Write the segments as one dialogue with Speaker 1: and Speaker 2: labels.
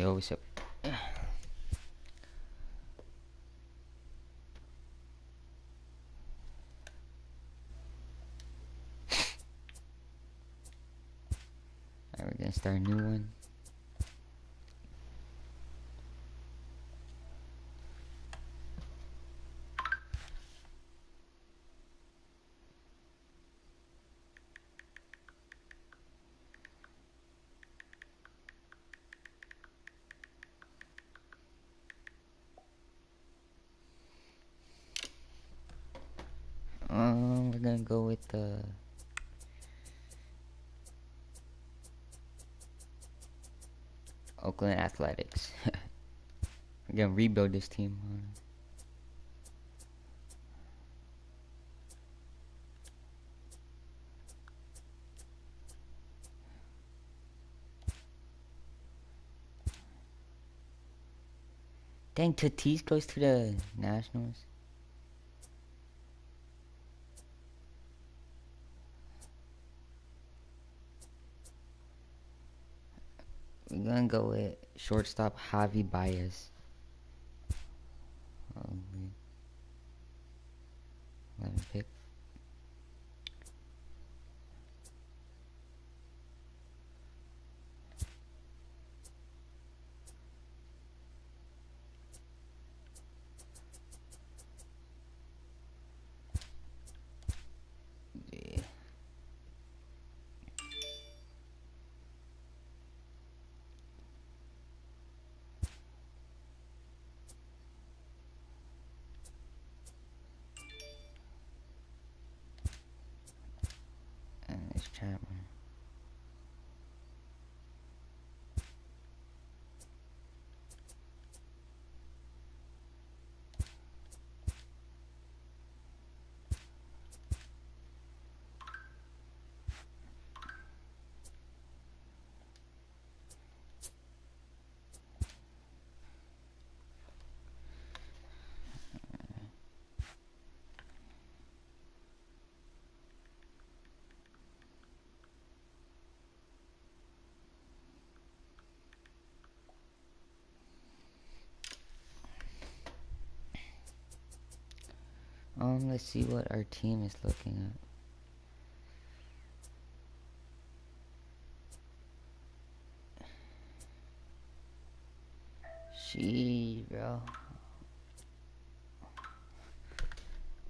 Speaker 1: Yo, what's up? Alright, we're gonna start a new one. We're gonna go with the Oakland Athletics. We're gonna rebuild this team. Dang, Tatis goes to the Nationals. We're gonna go with shortstop Javi Baez. 11 pick. Yeah. And it's Chapman. Let's see what our team is looking at. Gee, bro.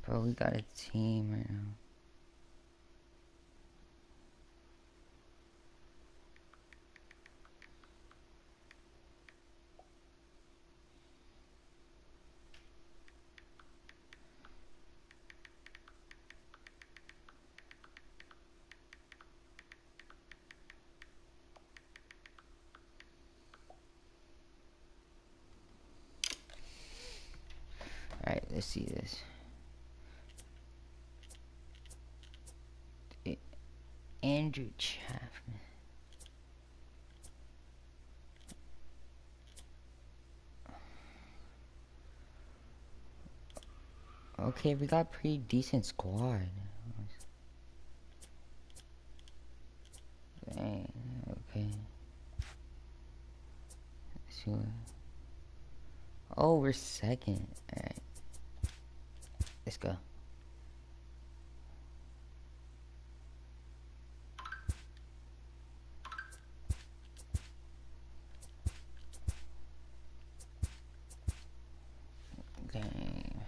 Speaker 1: Bro, we got a team right now. Alright, let's see this. Andrew Chapman. Okay, we got a pretty decent squad. Dang, okay. Let's see what... Oh, we're second. Alright. Let's go. Dang.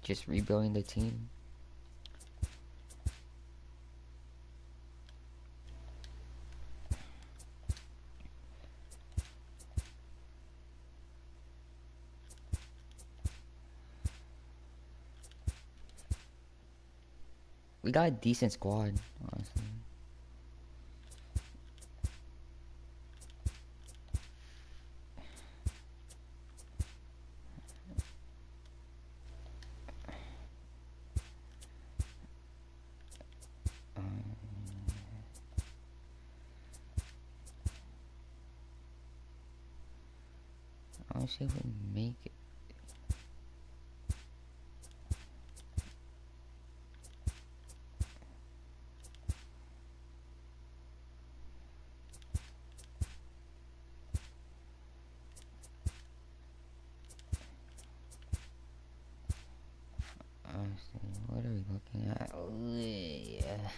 Speaker 1: Just rebuilding the team. We got a decent squad, honestly. I'll see if we make it. Honestly, what are we looking at? Oh, yeah.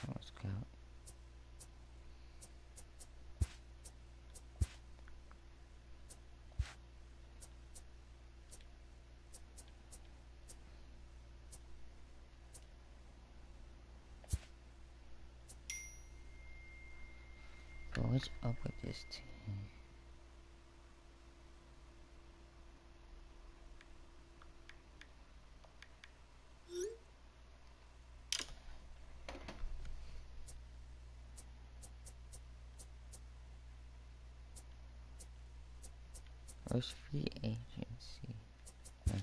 Speaker 1: Let's go. So what's up with this team? Where's free agency? Yeah.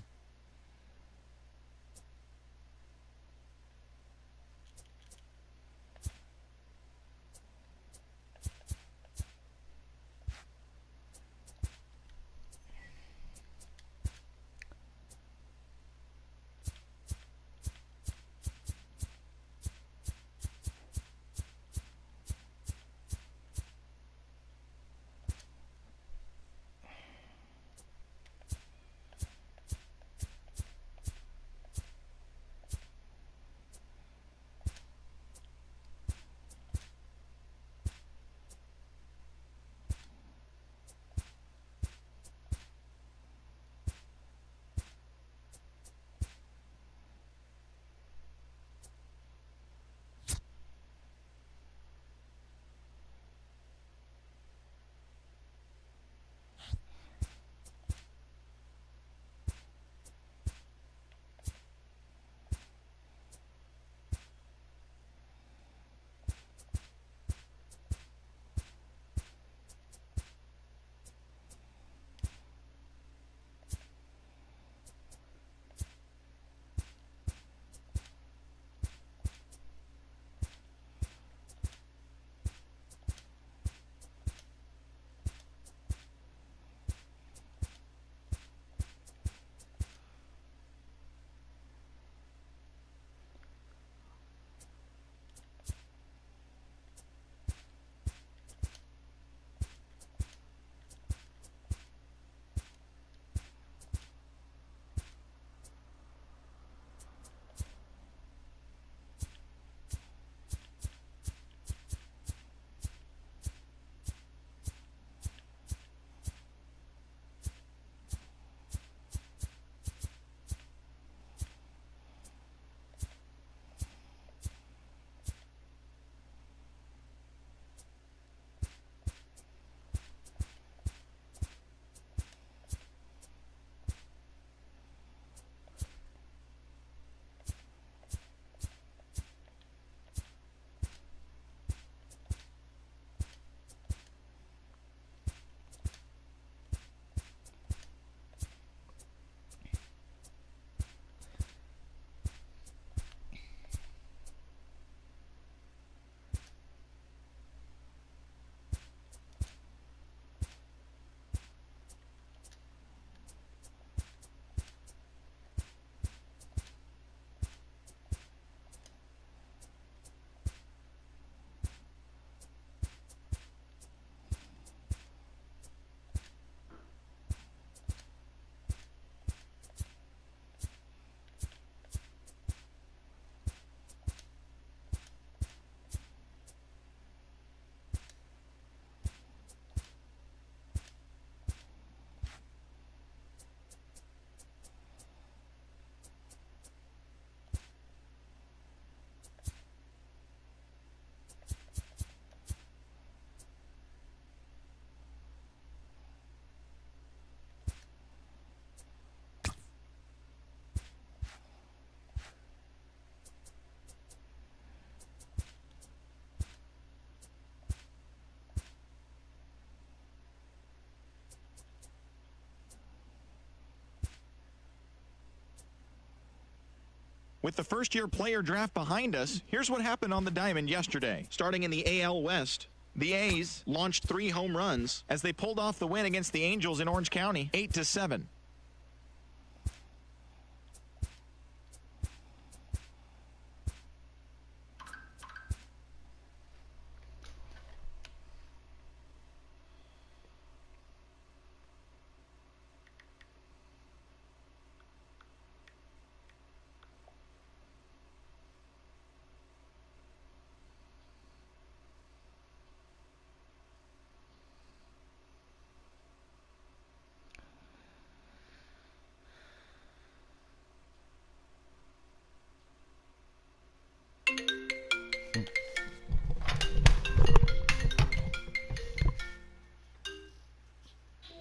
Speaker 2: With the first-year player draft behind us, here's what happened on the diamond yesterday. Starting in the AL West, the A's launched 3 home runs as they pulled off the win against the Angels in Orange County, 8-7.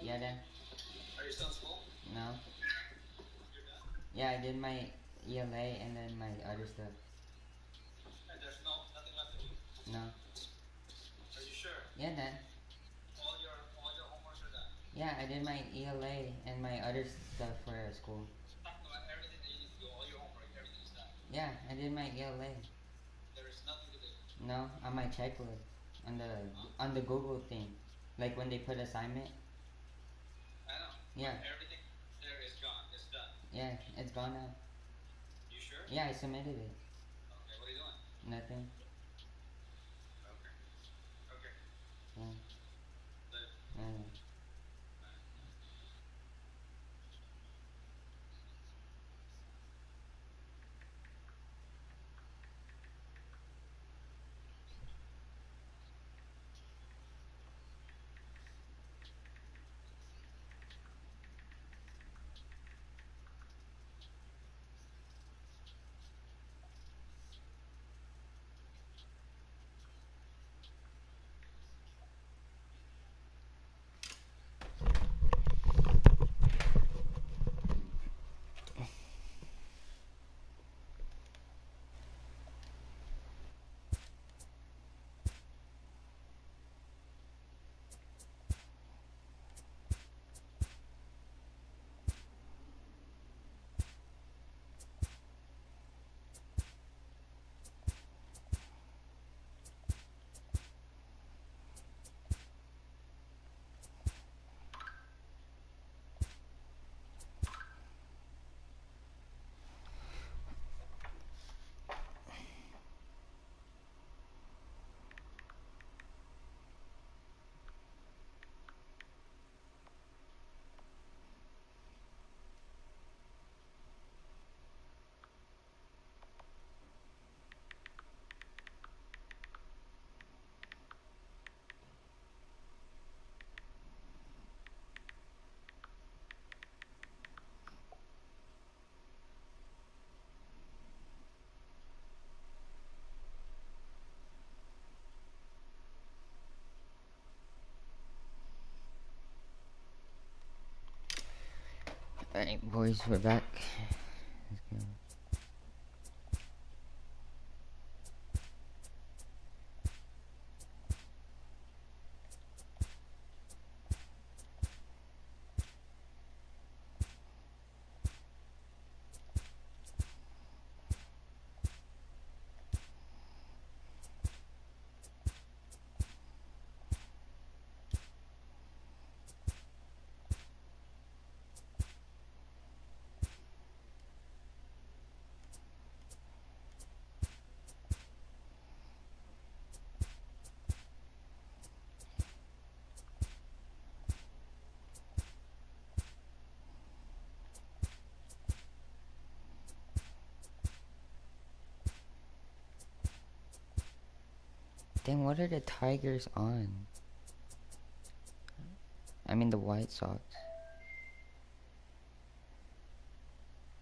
Speaker 1: Yeah, Dad.
Speaker 3: Are you still in school?
Speaker 1: No.
Speaker 3: You're done?
Speaker 1: Yeah, I did my ELA and then my other stuff.
Speaker 3: And there's nothing left to do?
Speaker 1: No.
Speaker 3: Are you sure?
Speaker 1: Yeah, Dad.
Speaker 3: All your homeworks are done?
Speaker 1: Yeah, I did my ELA and my other stuff for school.
Speaker 3: Everything that you need to do, all your homework, everything is done.
Speaker 1: Yeah, I did my ELA.
Speaker 3: There is nothing to do.
Speaker 1: No, on my checklist, on the Google thing, like when they put assignment.
Speaker 3: I know.
Speaker 1: Yeah.
Speaker 3: But everything there is gone. It's done.
Speaker 1: Yeah, it's gone now.
Speaker 3: You sure?
Speaker 1: Yeah, I submitted it.
Speaker 3: Okay, what are you doing?
Speaker 1: Nothing.
Speaker 3: Okay. Okay.
Speaker 1: Yeah.
Speaker 3: Later.
Speaker 1: Alright, boys, we're back. Let's go. Then what are the Tigers on? I mean the White Sox.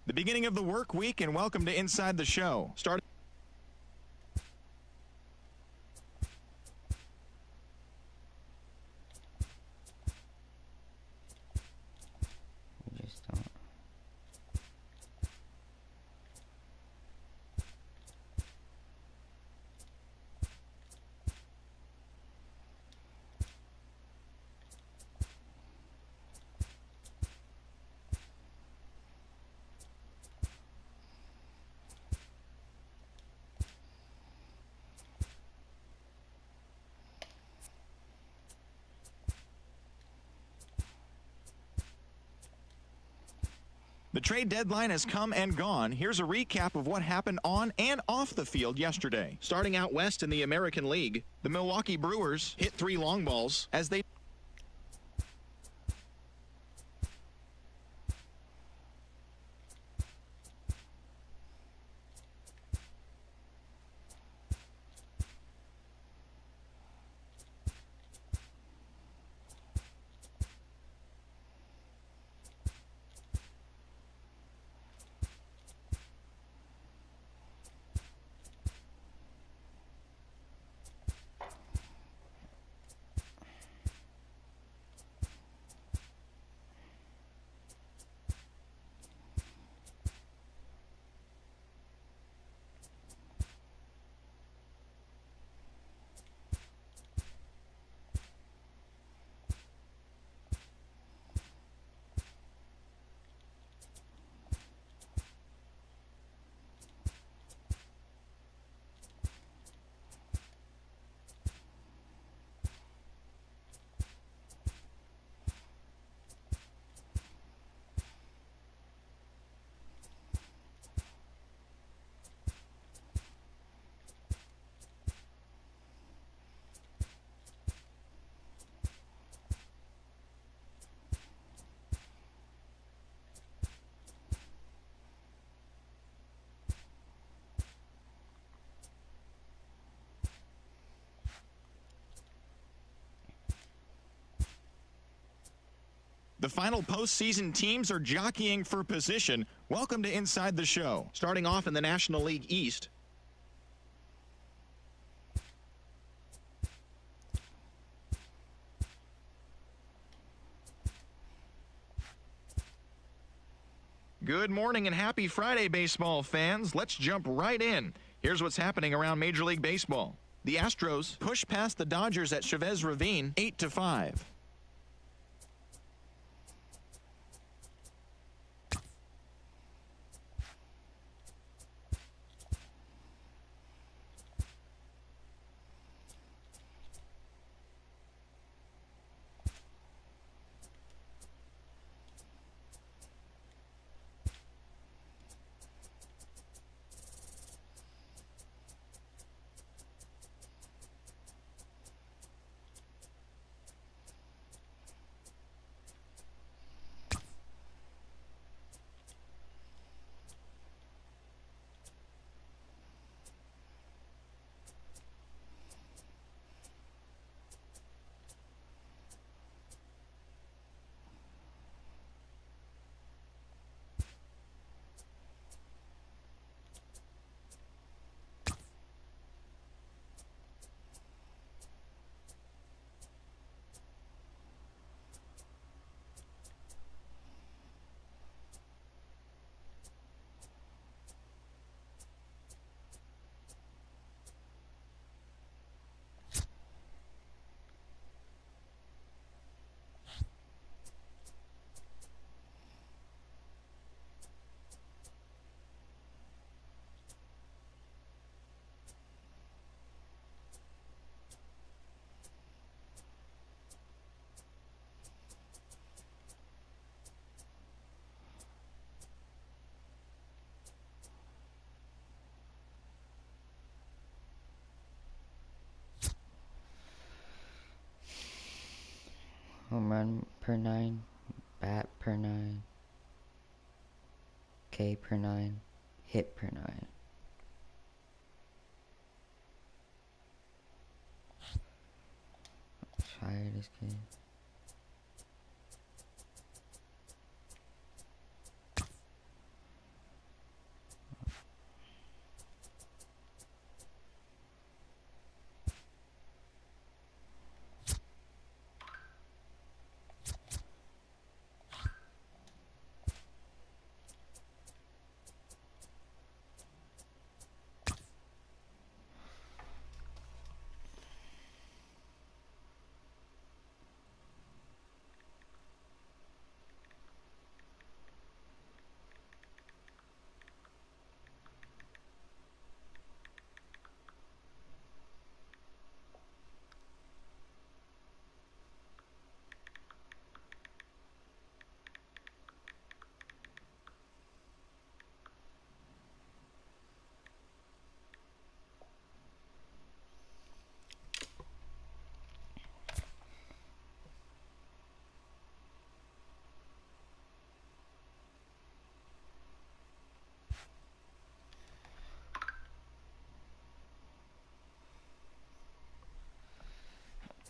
Speaker 2: The beginning of the work week, and welcome to Inside the Show. Starting
Speaker 1: We just don't.
Speaker 2: The trade deadline has come and gone. Here's a recap of what happened on and off the field yesterday. Starting out west in the American League, the Milwaukee Brewers hit 3 long balls as they The final postseason teams are jockeying for position. Welcome to Inside the Show. Starting off in the National League East. Good morning and happy Friday, baseball fans. Let's jump right in. Here's what's happening around Major League Baseball. The Astros push past the Dodgers at Chavez Ravine 8-5.
Speaker 1: Home run per 9, bat per 9, K per 9, hit per 9. Let's fire this kid.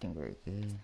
Speaker 1: Acting very good.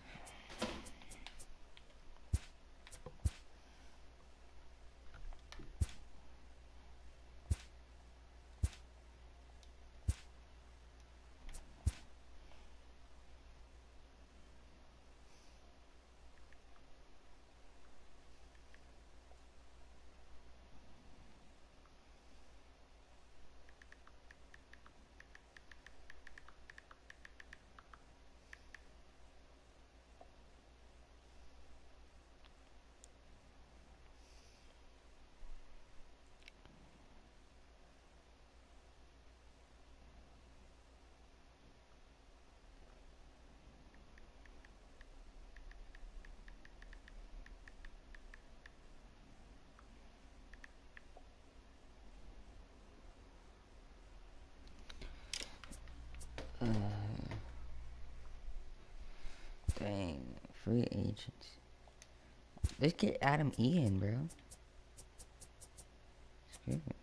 Speaker 1: Dang, free agents. Let's get Adam Ian, bro. Screw it.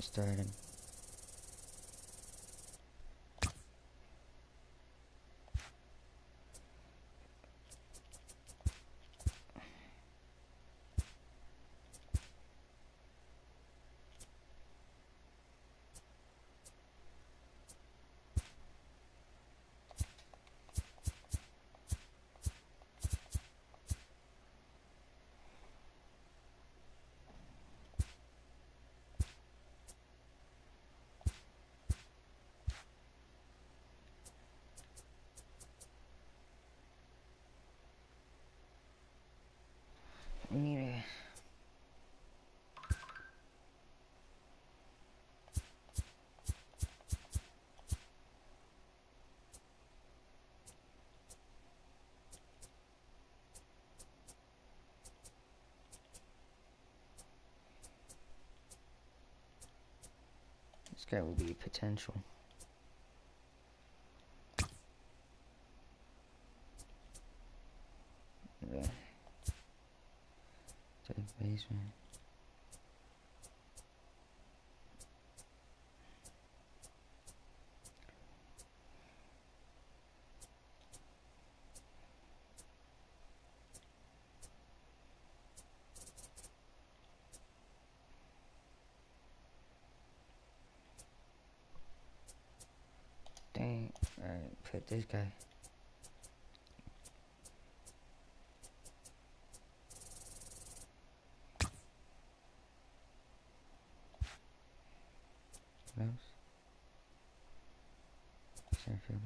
Speaker 1: Started. We need a... This guy will be potential. Yeah. Third baseman. Dang. Alright, put this guy. What else? Center fielder.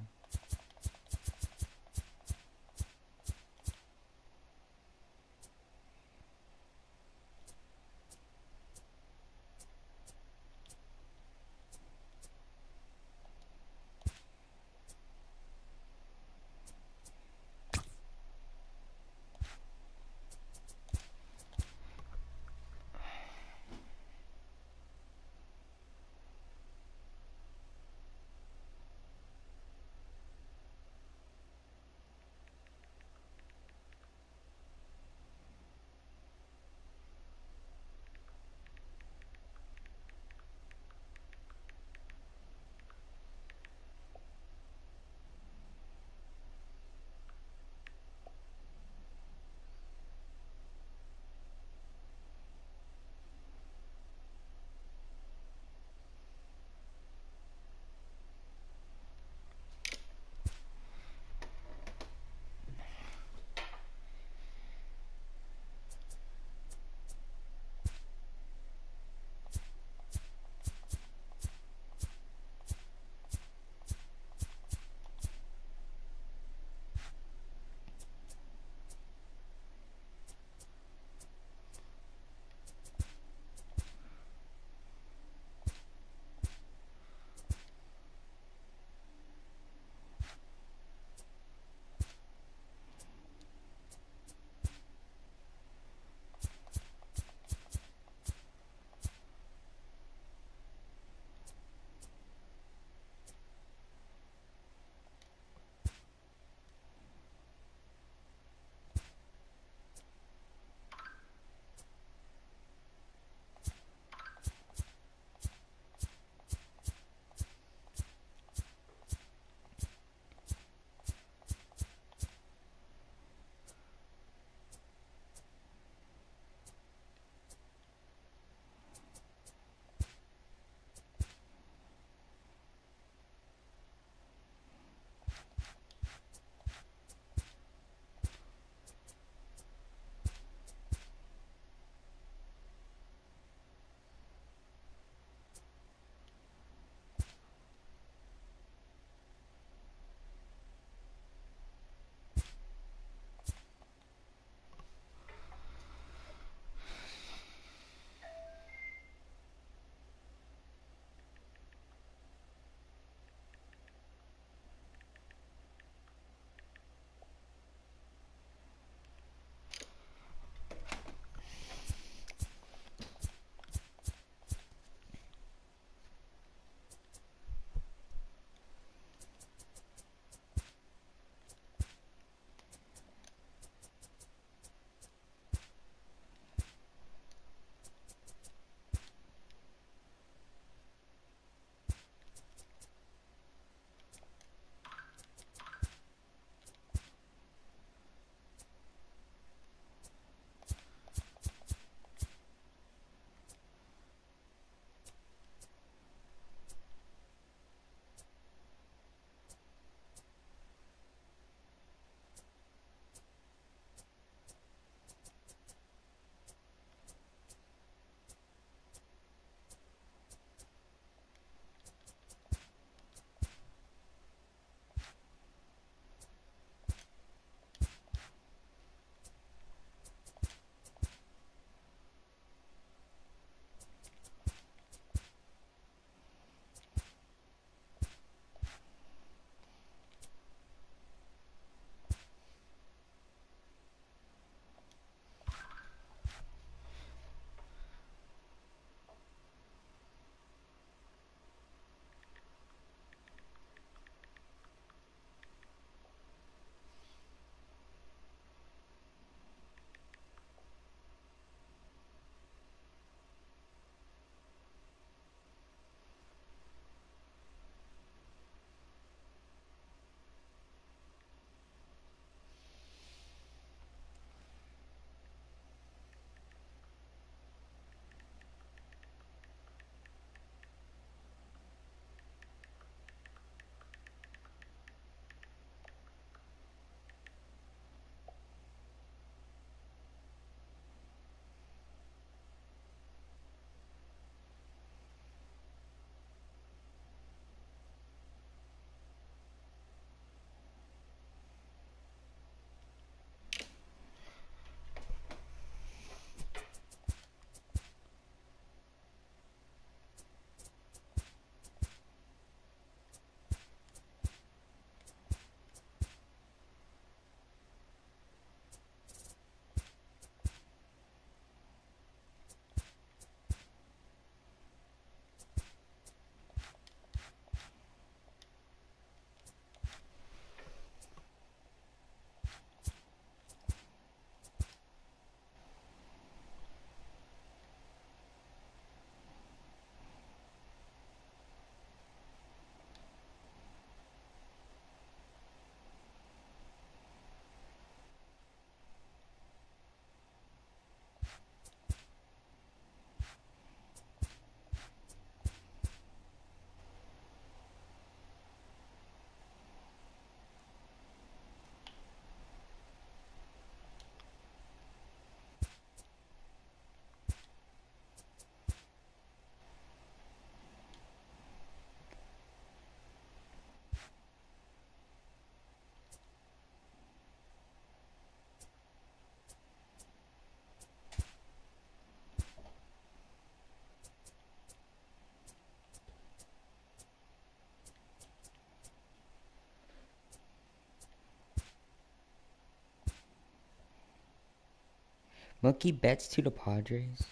Speaker 1: Mookie Betts to the Padres.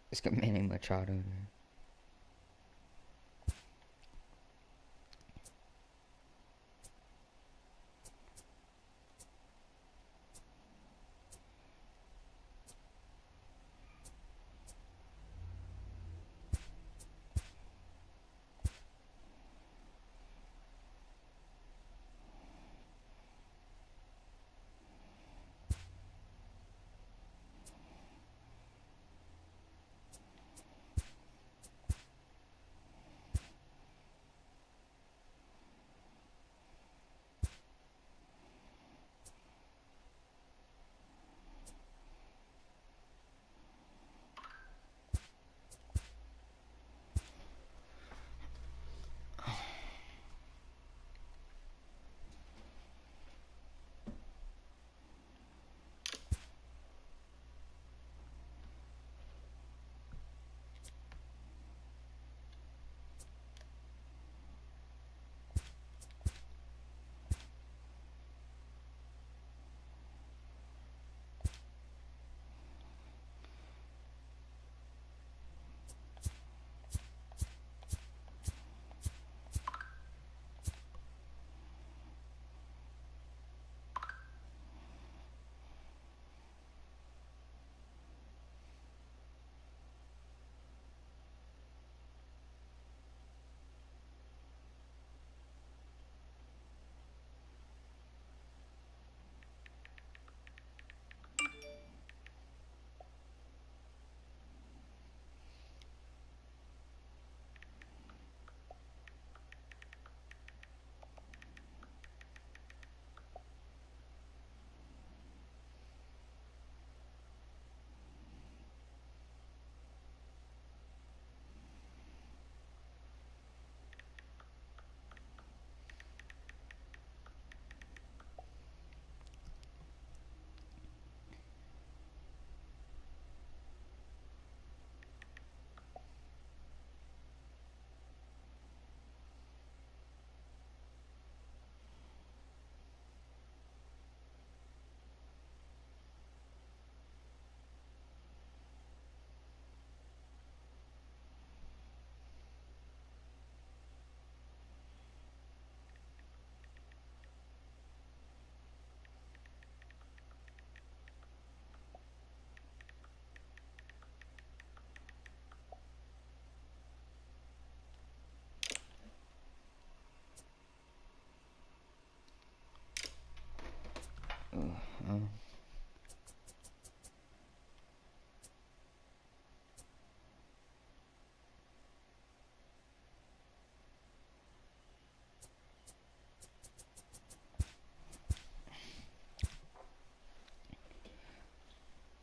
Speaker 1: Let's get Manny Machado there.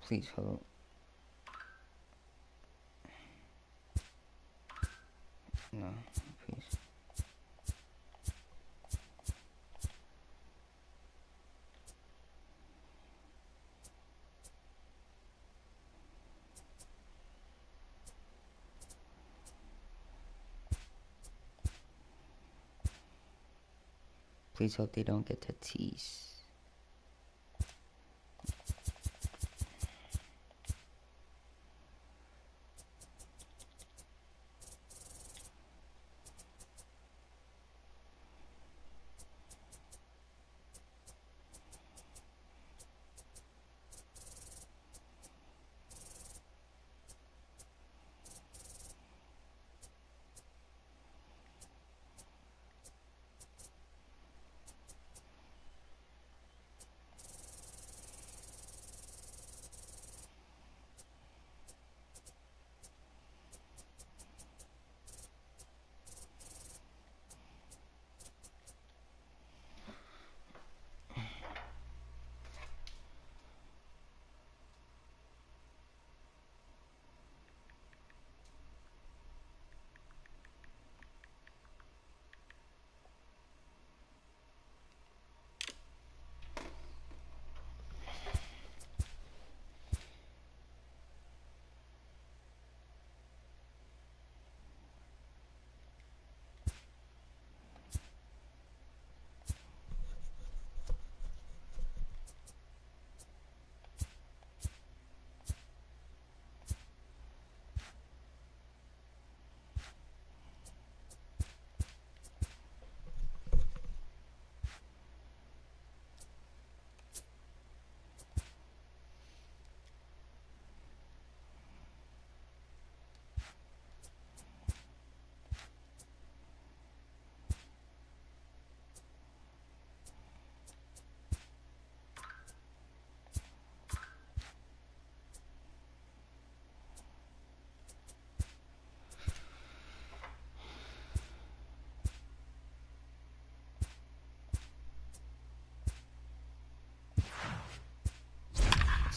Speaker 1: Please hold. No, please. Please hope they don't get Tatis.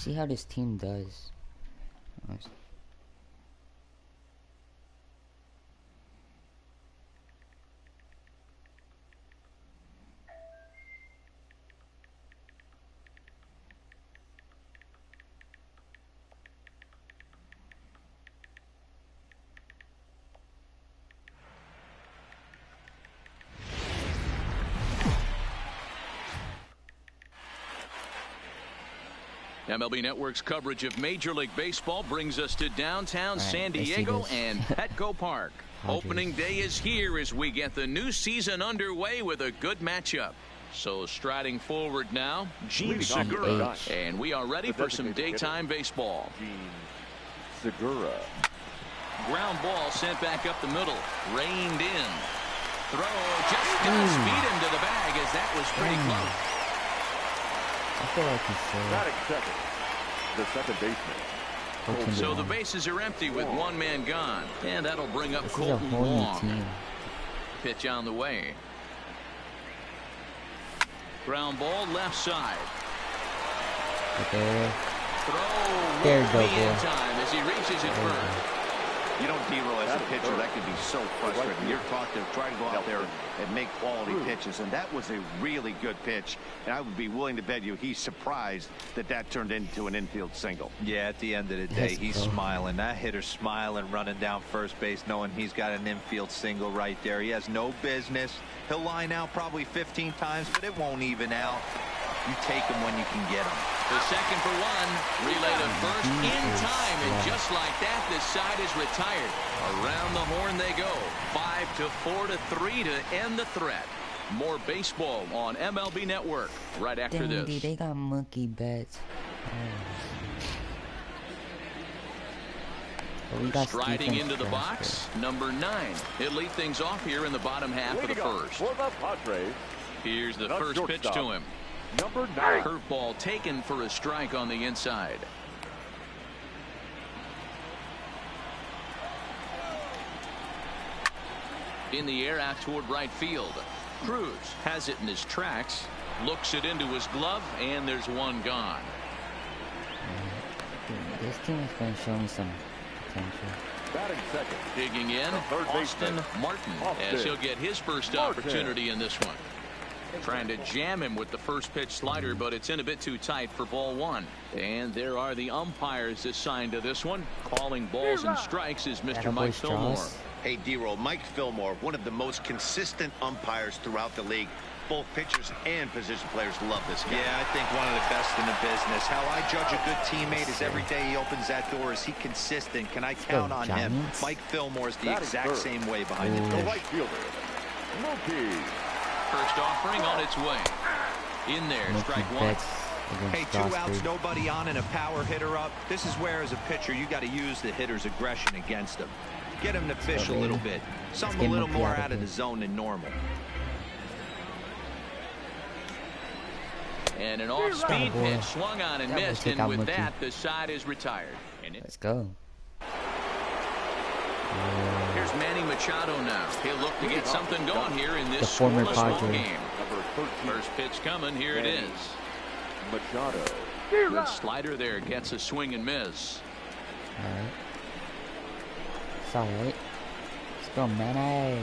Speaker 1: see how this team does.
Speaker 4: MLB Network's coverage of Major League Baseball brings us to downtown San Diego and Petco Park. Opening day is here as we get the new season underway with a good matchup. So striding forward now, Gene Segura. And we are ready for some daytime baseball.
Speaker 5: Gene Segura.
Speaker 4: Ground ball sent back up the middle. Reined in. Throw just does speed him to the bag as that was pretty close.
Speaker 1: I feel like he's safe.
Speaker 5: Batting second, the second baseman.
Speaker 4: So the bases are empty with one man gone. And that'll bring up
Speaker 1: This
Speaker 4: Colton
Speaker 1: is a whole new
Speaker 4: Wong.
Speaker 1: team.
Speaker 4: Pitch on the way. Ground ball left side.
Speaker 1: There.
Speaker 4: Throw
Speaker 1: There you
Speaker 4: won't
Speaker 1: go,
Speaker 4: be in
Speaker 1: boy.
Speaker 4: time as he reaches it first.
Speaker 6: You don't D-roll as a pitcher. That could be so frustrating. You're taught to try to go out there and make quality pitches, and that was a really good pitch. And I would be willing to bet you he's surprised that that turned into an infield single.
Speaker 7: Yeah, at the end of the day, he's smiling. That hitter's smiling, running down first base, knowing he's got an infield single right there. He has no business. He'll line out probably 15 times, but it won't even out. You take him when you can get him.
Speaker 4: The second for one. Relay to first in time, and just like that, this side is retired. Around the horn they go. 5-4 to 3 to end the threat. More baseball on MLB Network right after
Speaker 1: Dang,
Speaker 4: this.
Speaker 1: dude, they got monkey bets.
Speaker 4: Striding into the box, number 9. He'll lead things off here in the bottom half of the first.
Speaker 5: For the Padres,
Speaker 4: Here's the first pitch to him.
Speaker 5: number 9.
Speaker 4: Curveball taken for a strike on the inside. In the air out toward right field. Cruz has it in his tracks, looks it into his glove, and there's one gone.
Speaker 1: This team is going to show me some potential.
Speaker 5: Batting second,
Speaker 4: Digging in,
Speaker 5: third
Speaker 4: Austin
Speaker 5: baseman,
Speaker 4: Martin,
Speaker 5: Austin
Speaker 4: as he'll get his first
Speaker 5: Martin.
Speaker 4: opportunity in this one. Trying to jam him with the first pitch slider, but it's in a bit too tight for ball one. And there are the umpires assigned to this one. Calling balls and strikes is Mr. Mike Fillmore.
Speaker 6: Hey, D-roll, Mike Fillmore, one of the most consistent umpires throughout the league. Both pitchers and position players love this guy.
Speaker 7: Yeah, I think one of the best in the business. How I judge a good teammate is every day he opens that door. Is he consistent? Can I count on him? Mike Fillmore is the exact same way behind the
Speaker 5: the
Speaker 7: dish.
Speaker 5: right fielder, Mookie.
Speaker 4: First offering on its way. In there, strike one.
Speaker 7: Hey, 2 outs, nobody on, and a power hitter up. This is where, as a pitcher, you got to use the hitter's aggression against him. Get him to fish a little bit. Something a little more out of the zone than normal.
Speaker 4: And an off-speed pitch swung on and missed, and with that, the side is retired.
Speaker 1: Let's go.
Speaker 4: Here's Manny Machado now. He'll look to get something going here in this
Speaker 1: former
Speaker 4: scoreless ball
Speaker 1: Padre.
Speaker 4: game.
Speaker 5: Number 13,
Speaker 4: First pitch coming. Here it is.
Speaker 5: Machado.
Speaker 4: Good slider there. Gets a swing and miss.
Speaker 1: Alright. It's alright. Let's go, Manny.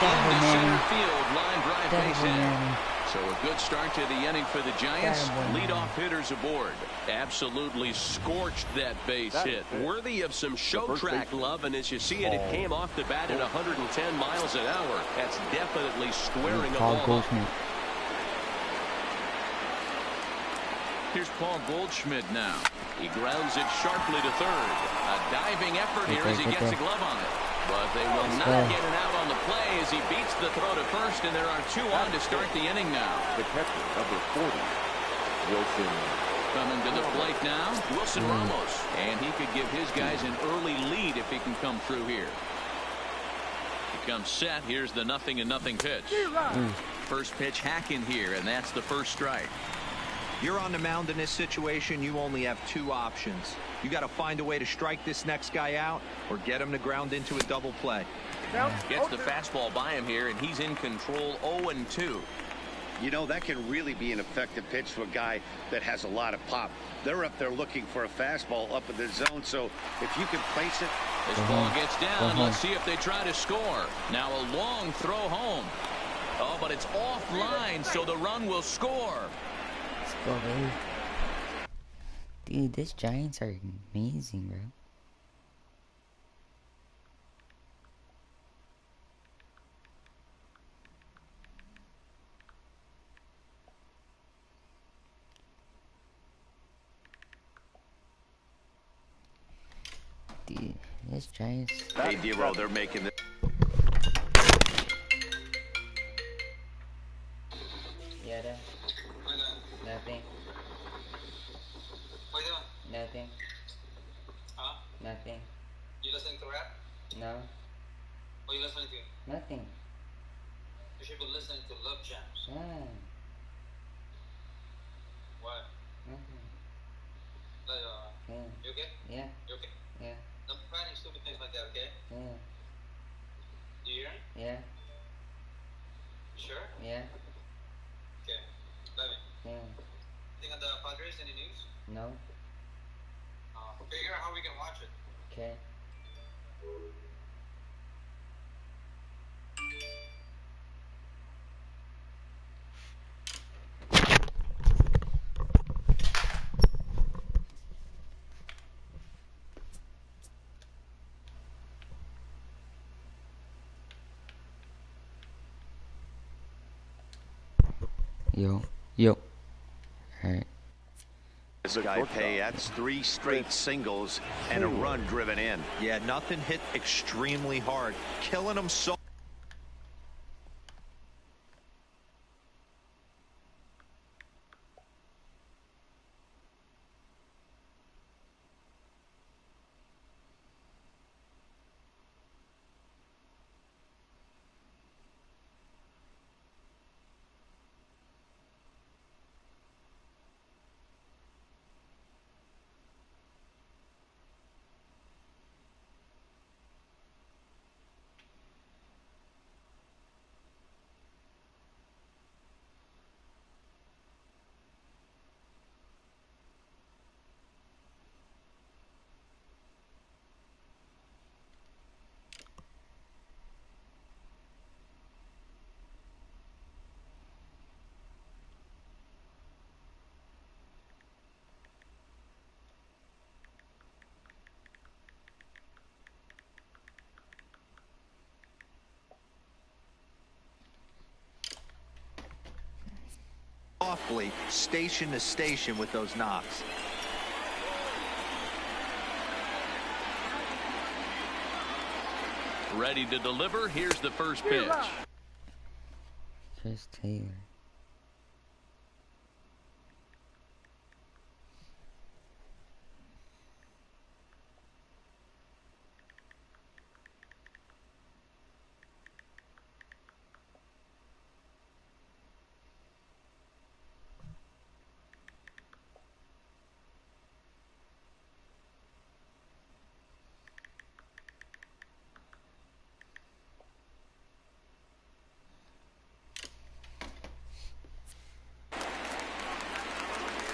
Speaker 4: Into center field, line drive base hit.
Speaker 1: Manny.
Speaker 4: So a good start to the inning for the Giants. Leadoff hitters aboard.
Speaker 8: Absolutely scorched that base hit. Worthy of some show track love, and as you see it, it came off the bat at 110 miles an hour. That's definitely squaring a ball up.
Speaker 4: Here's Paul Goldschmidt now. He grounds it sharply to third. A diving effort here as he gets a glove on it. But they will not get it out on the play as he beats the throw to first, and there are 2 on to start the inning now.
Speaker 5: The catcher, number 40, Wilson.
Speaker 4: Coming to the plate now, Wilson Ramos. And he could give his guys an early lead if he can come through here. He comes set. Here's the 0-0 pitch. First pitch hacking here, and that's the first strike.
Speaker 7: You're on the mound in this situation. You only have 2 options. You got to find a way to strike this next guy out or get him to ground into a double play.
Speaker 8: Gets the fastball by him here, and he's in control 0-2.
Speaker 6: You know, that can really be an effective pitch to a guy that has a lot of pop. They're up there looking for a fastball up in the zone, so if you can place it.
Speaker 4: This ball gets down. Let's see if they try to score. Now a long throw home. Oh, but it's offline, so the run will score.
Speaker 1: Let's go, baby. Dude, these Giants are amazing, bro. Dude, this Giants.
Speaker 6: Hey, D-Roll, they're making it.
Speaker 1: Yeah, nothing.
Speaker 3: What are you doing?
Speaker 1: Nothing.
Speaker 3: Huh?
Speaker 1: Nothing.
Speaker 3: You listening to rap?
Speaker 1: No.
Speaker 3: What are you listening to?
Speaker 1: Nothing.
Speaker 3: You should be listening to Love Jams.
Speaker 1: Ah,
Speaker 3: What?
Speaker 1: nothing. Yeah.
Speaker 3: You okay?
Speaker 1: Yeah.
Speaker 3: You okay?
Speaker 1: Yeah.
Speaker 3: Don't be writing stupid things like that, okay?
Speaker 1: Yeah.
Speaker 3: Do you hear me?
Speaker 1: Yeah.
Speaker 3: You sure?
Speaker 1: Yeah.
Speaker 3: Okay. Love it.
Speaker 1: Yeah.
Speaker 3: Think of the Padres, any news?
Speaker 1: No.
Speaker 3: Figure out how we can watch it.
Speaker 1: Okay. Yo. Alright.
Speaker 6: This guy pay, that's 3 straight singles and a run driven in.
Speaker 7: Yeah, nothing hit extremely hard, killing him so. Awfully station to station with those knocks.
Speaker 4: Ready to deliver. Here's the first pitch.
Speaker 1: Chris Taylor.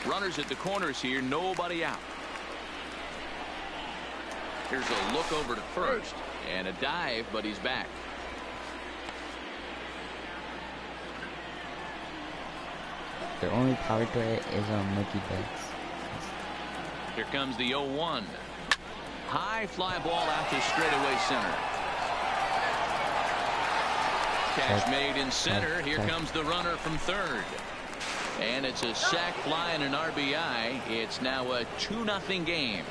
Speaker 4: Runners at the corners here, nobody out. Here's a look over to first and a dive, but he's back.
Speaker 1: Their only power threat is on Mookie Betts.
Speaker 4: Here comes the 0-1. High fly ball out to straightaway center. Catch made in center. Here comes the runner from third. And it's a sac fly and an RBI. It's now a 2-0 game.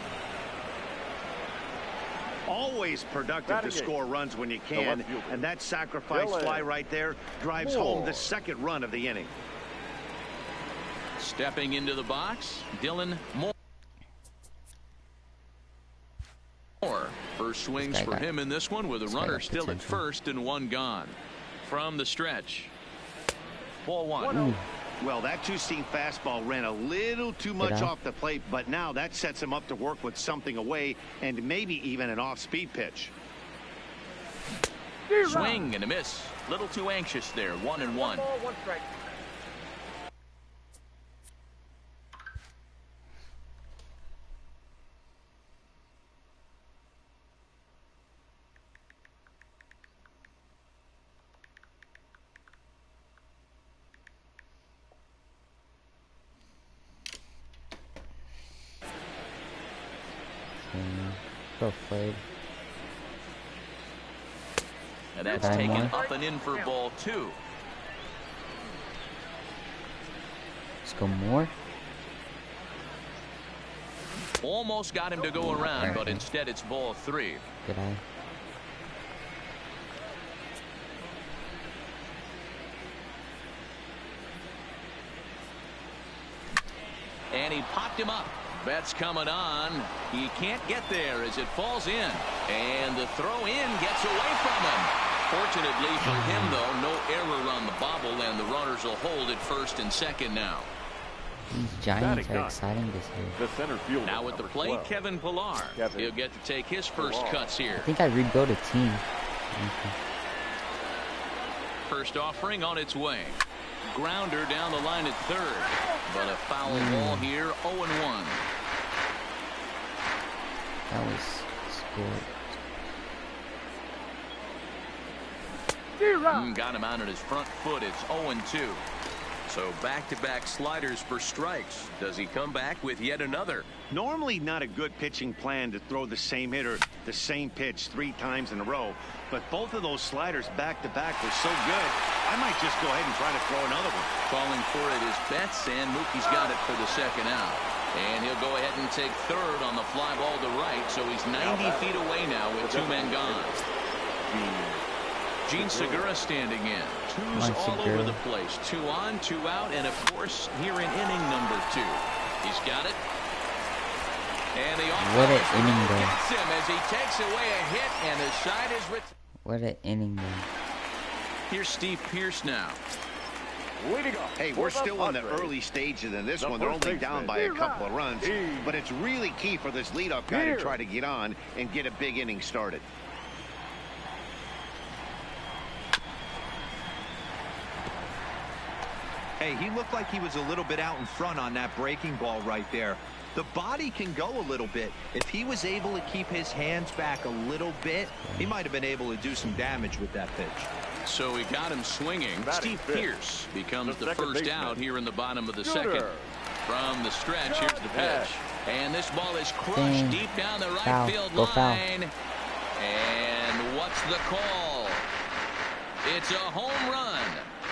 Speaker 6: Always productive to score runs when you can, and that sacrifice fly right there drives home the second run of the inning.
Speaker 4: Stepping into the box, Dylan Moore. First swings for him in this one with a runner still at first and one gone. From the stretch. Ball one.
Speaker 6: Well, that two-seam fastball ran a little too much off the plate, but now that sets him up to work with something away and maybe even an off-speed pitch.
Speaker 4: Swing and a miss. Little too anxious there. 1-1.
Speaker 1: So afraid.
Speaker 4: And that's taken up and in for ball 2.
Speaker 1: Let's go more.
Speaker 4: Almost got him to go around, but instead it's ball 3.
Speaker 1: Good eye.
Speaker 4: And he popped him up. Betts coming on. He can't get there as it falls in. And the throw in gets away from him. Fortunately for him, though, no error on the bobble, and the runners will hold at first and second now.
Speaker 1: These Giants are exciting this year.
Speaker 5: The center fielder.
Speaker 4: Now with the plate,
Speaker 5: 12.
Speaker 4: Kevin Pillar. He'll get to take his first cuts here.
Speaker 1: I think I rebuilt a team.
Speaker 4: First offering on its way. Grounder down the line at third. But a foul ball here, 0-1.
Speaker 1: That was scored.
Speaker 4: Got him out on his front foot. It's 0-2. So back-to-back sliders for strikes. Does he come back with yet another?
Speaker 6: Normally not a good pitching plan to throw the same hitter the same pitch 3 times in a row, but both of those sliders back-to-back were so good, I might just go ahead and try to throw another one.
Speaker 4: Calling for it is Betts, and Mookie's got it for the second out. And he'll go ahead and take third on the fly ball to right, so he's 90 feet away now with 2 men gone. Gene Segura standing in. Twos all over the place. 2 on, 2 out, and of course here in inning number 2. He's got it. And the
Speaker 1: what an inning though.
Speaker 4: Gets him as he takes away a hit, and the side is
Speaker 1: what an inning though.
Speaker 4: Here's Steve Pearce now.
Speaker 5: Way to go.
Speaker 6: Hey, we're still on the early stages in this one. They're only down by a couple of runs, but it's really key for this leadoff guy to try to get on and get a big inning started.
Speaker 7: Hey, he looked like he was a little bit out in front on that breaking ball right there. The body can go a little bit. If he was able to keep his hands back a little bit, he might have been able to do some damage with that pitch.
Speaker 4: So he got him swinging. Steve Pearce becomes the first out here in the bottom of the second. From the stretch, here's the pitch. And this ball is crushed deep down the right field line. And what's the call? It's a home run.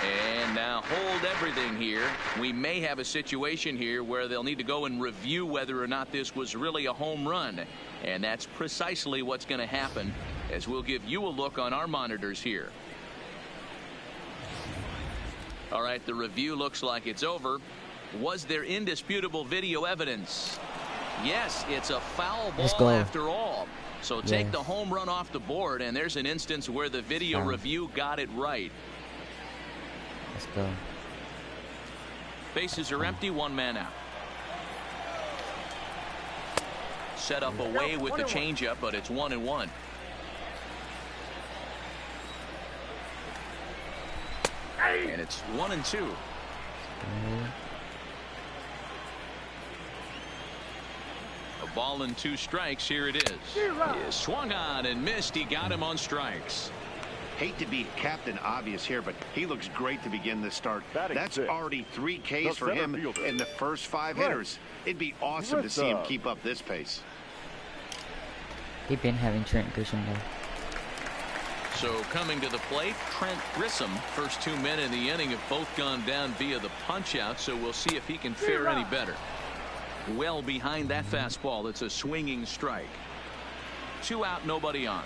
Speaker 4: And now hold everything here. We may have a situation here where they'll need to go and review whether or not this was really a home run. And that's precisely what's going to happen, as we'll give you a look on our monitors here. All right, the review looks like it's over. Was there indisputable video evidence? Yes, it's a foul ball after all. So take the home run off the board, and there's an instance where the video review got it right.
Speaker 1: Let's go.
Speaker 4: Bases are empty, 1 man out. Set up away with the changeup, but it's 1-1. And it's 1-2. A ball and 2 strikes. Here it is. He swung on and missed. He got him on strikes.
Speaker 6: Hate to be Captain Obvious here, but he looks great to begin this start. That's already 3 Ks for him in the first 5 hitters. It'd be awesome to see him keep up this pace.
Speaker 1: They've been having Trent Grisham though.
Speaker 4: So coming to the plate, Trent Grisham. First 2 men in the inning have both gone down via the punch out, so we'll see if he can fare any better. Well behind that fastball. It's a swinging strike. 2 out, nobody on.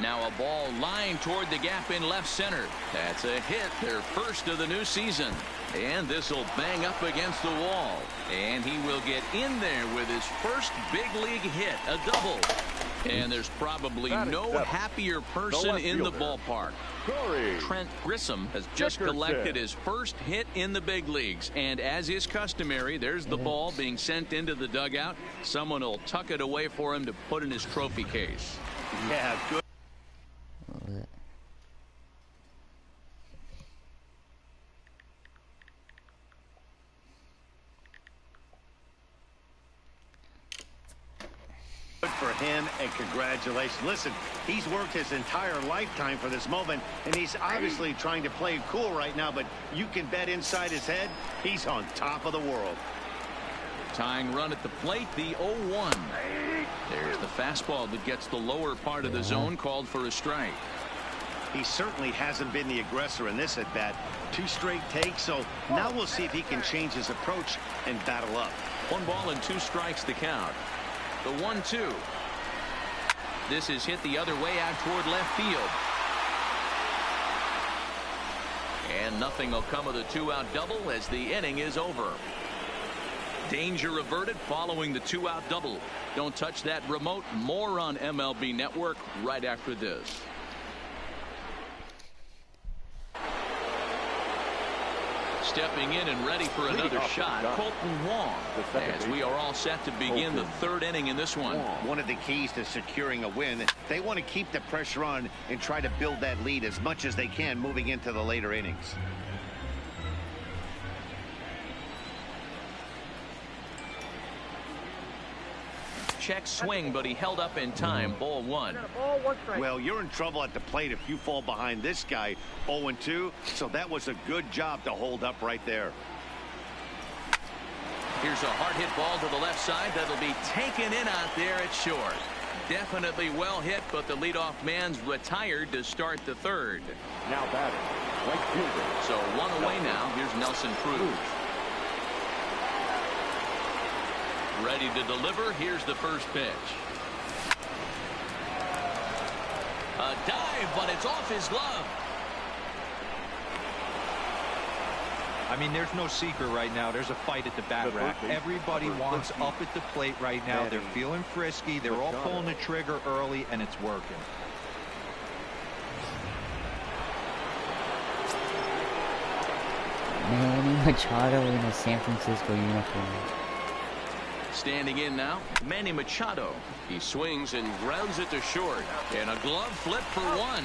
Speaker 4: Now a ball lined toward the gap in left center. That's a hit, their first of the new season. And this will bang up against the wall. And he will get in there with his first big league hit, a double. And there's probably no happier person in the ballpark. Trent Grisham has just collected his first hit in the big leagues. And as is customary, there's the ball being sent into the dugout. Someone will tuck it away for him to put in his trophy case.
Speaker 6: Yeah, good. For him, and congratulations. Listen, he's worked his entire lifetime for this moment, and he's obviously trying to play cool right now, but you can bet inside his head he's on top of the world.
Speaker 4: Tying run at the plate, the 0-1. There's the fastball that gets the lower part of the zone, called for a strike.
Speaker 6: He certainly hasn't been the aggressor in this at bat. 2 straight takes, so now we'll see if he can change his approach and battle up.
Speaker 4: 1 ball and 2 strikes to count. The 1-2. This is hit the other way out toward left field. And nothing will come of the 2-out double as the inning is over. Danger averted following the 2-out double. Don't touch that remote. More on MLB Network right after this. Stepping in and ready for another shot, Colton Wong, as we are all set to begin the 3rd inning in this one.
Speaker 6: One of the keys to securing a win, they want to keep the pressure on and try to build that lead as much as they can moving into the later innings.
Speaker 4: Check swing, but he held up in time. Ball 1.
Speaker 6: Well, you're in trouble at the plate if you fall behind this guy. 0-2, so that was a good job to hold up right there.
Speaker 4: Here's a hard hit ball to the left side that'll be taken in out there at short. Definitely well hit, but the leadoff man's retired to start the 3rd.
Speaker 5: Now batting, right fielder.
Speaker 4: So 1 away now. Here's Nelson Cruz. Ready to deliver. Here's the first pitch. A dive, but it's off his glove.
Speaker 7: I mean, there's no secret right now. There's a fight at the bat rack. Everybody wants up at the plate right now. They're feeling frisky. They're all pulling the trigger early, and it's working.
Speaker 1: Manny Machado in a San Francisco uniform.
Speaker 4: Standing in now, Manny Machado. He swings and grounds it to short. And a glove flip for 1.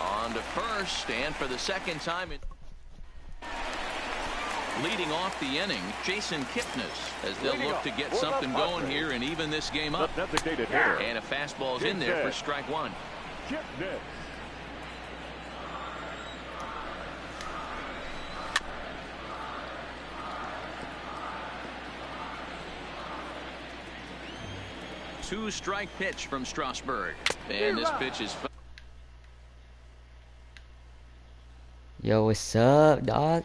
Speaker 4: On to first, and for the 2nd time. Leading off the inning, Jason Kipnis, as they'll look to get something going here and even this game up. And a fastball's in there for strike 1. Two-strike pitch from Strasburg. And this pitch is...
Speaker 1: Yo, what's up, dog?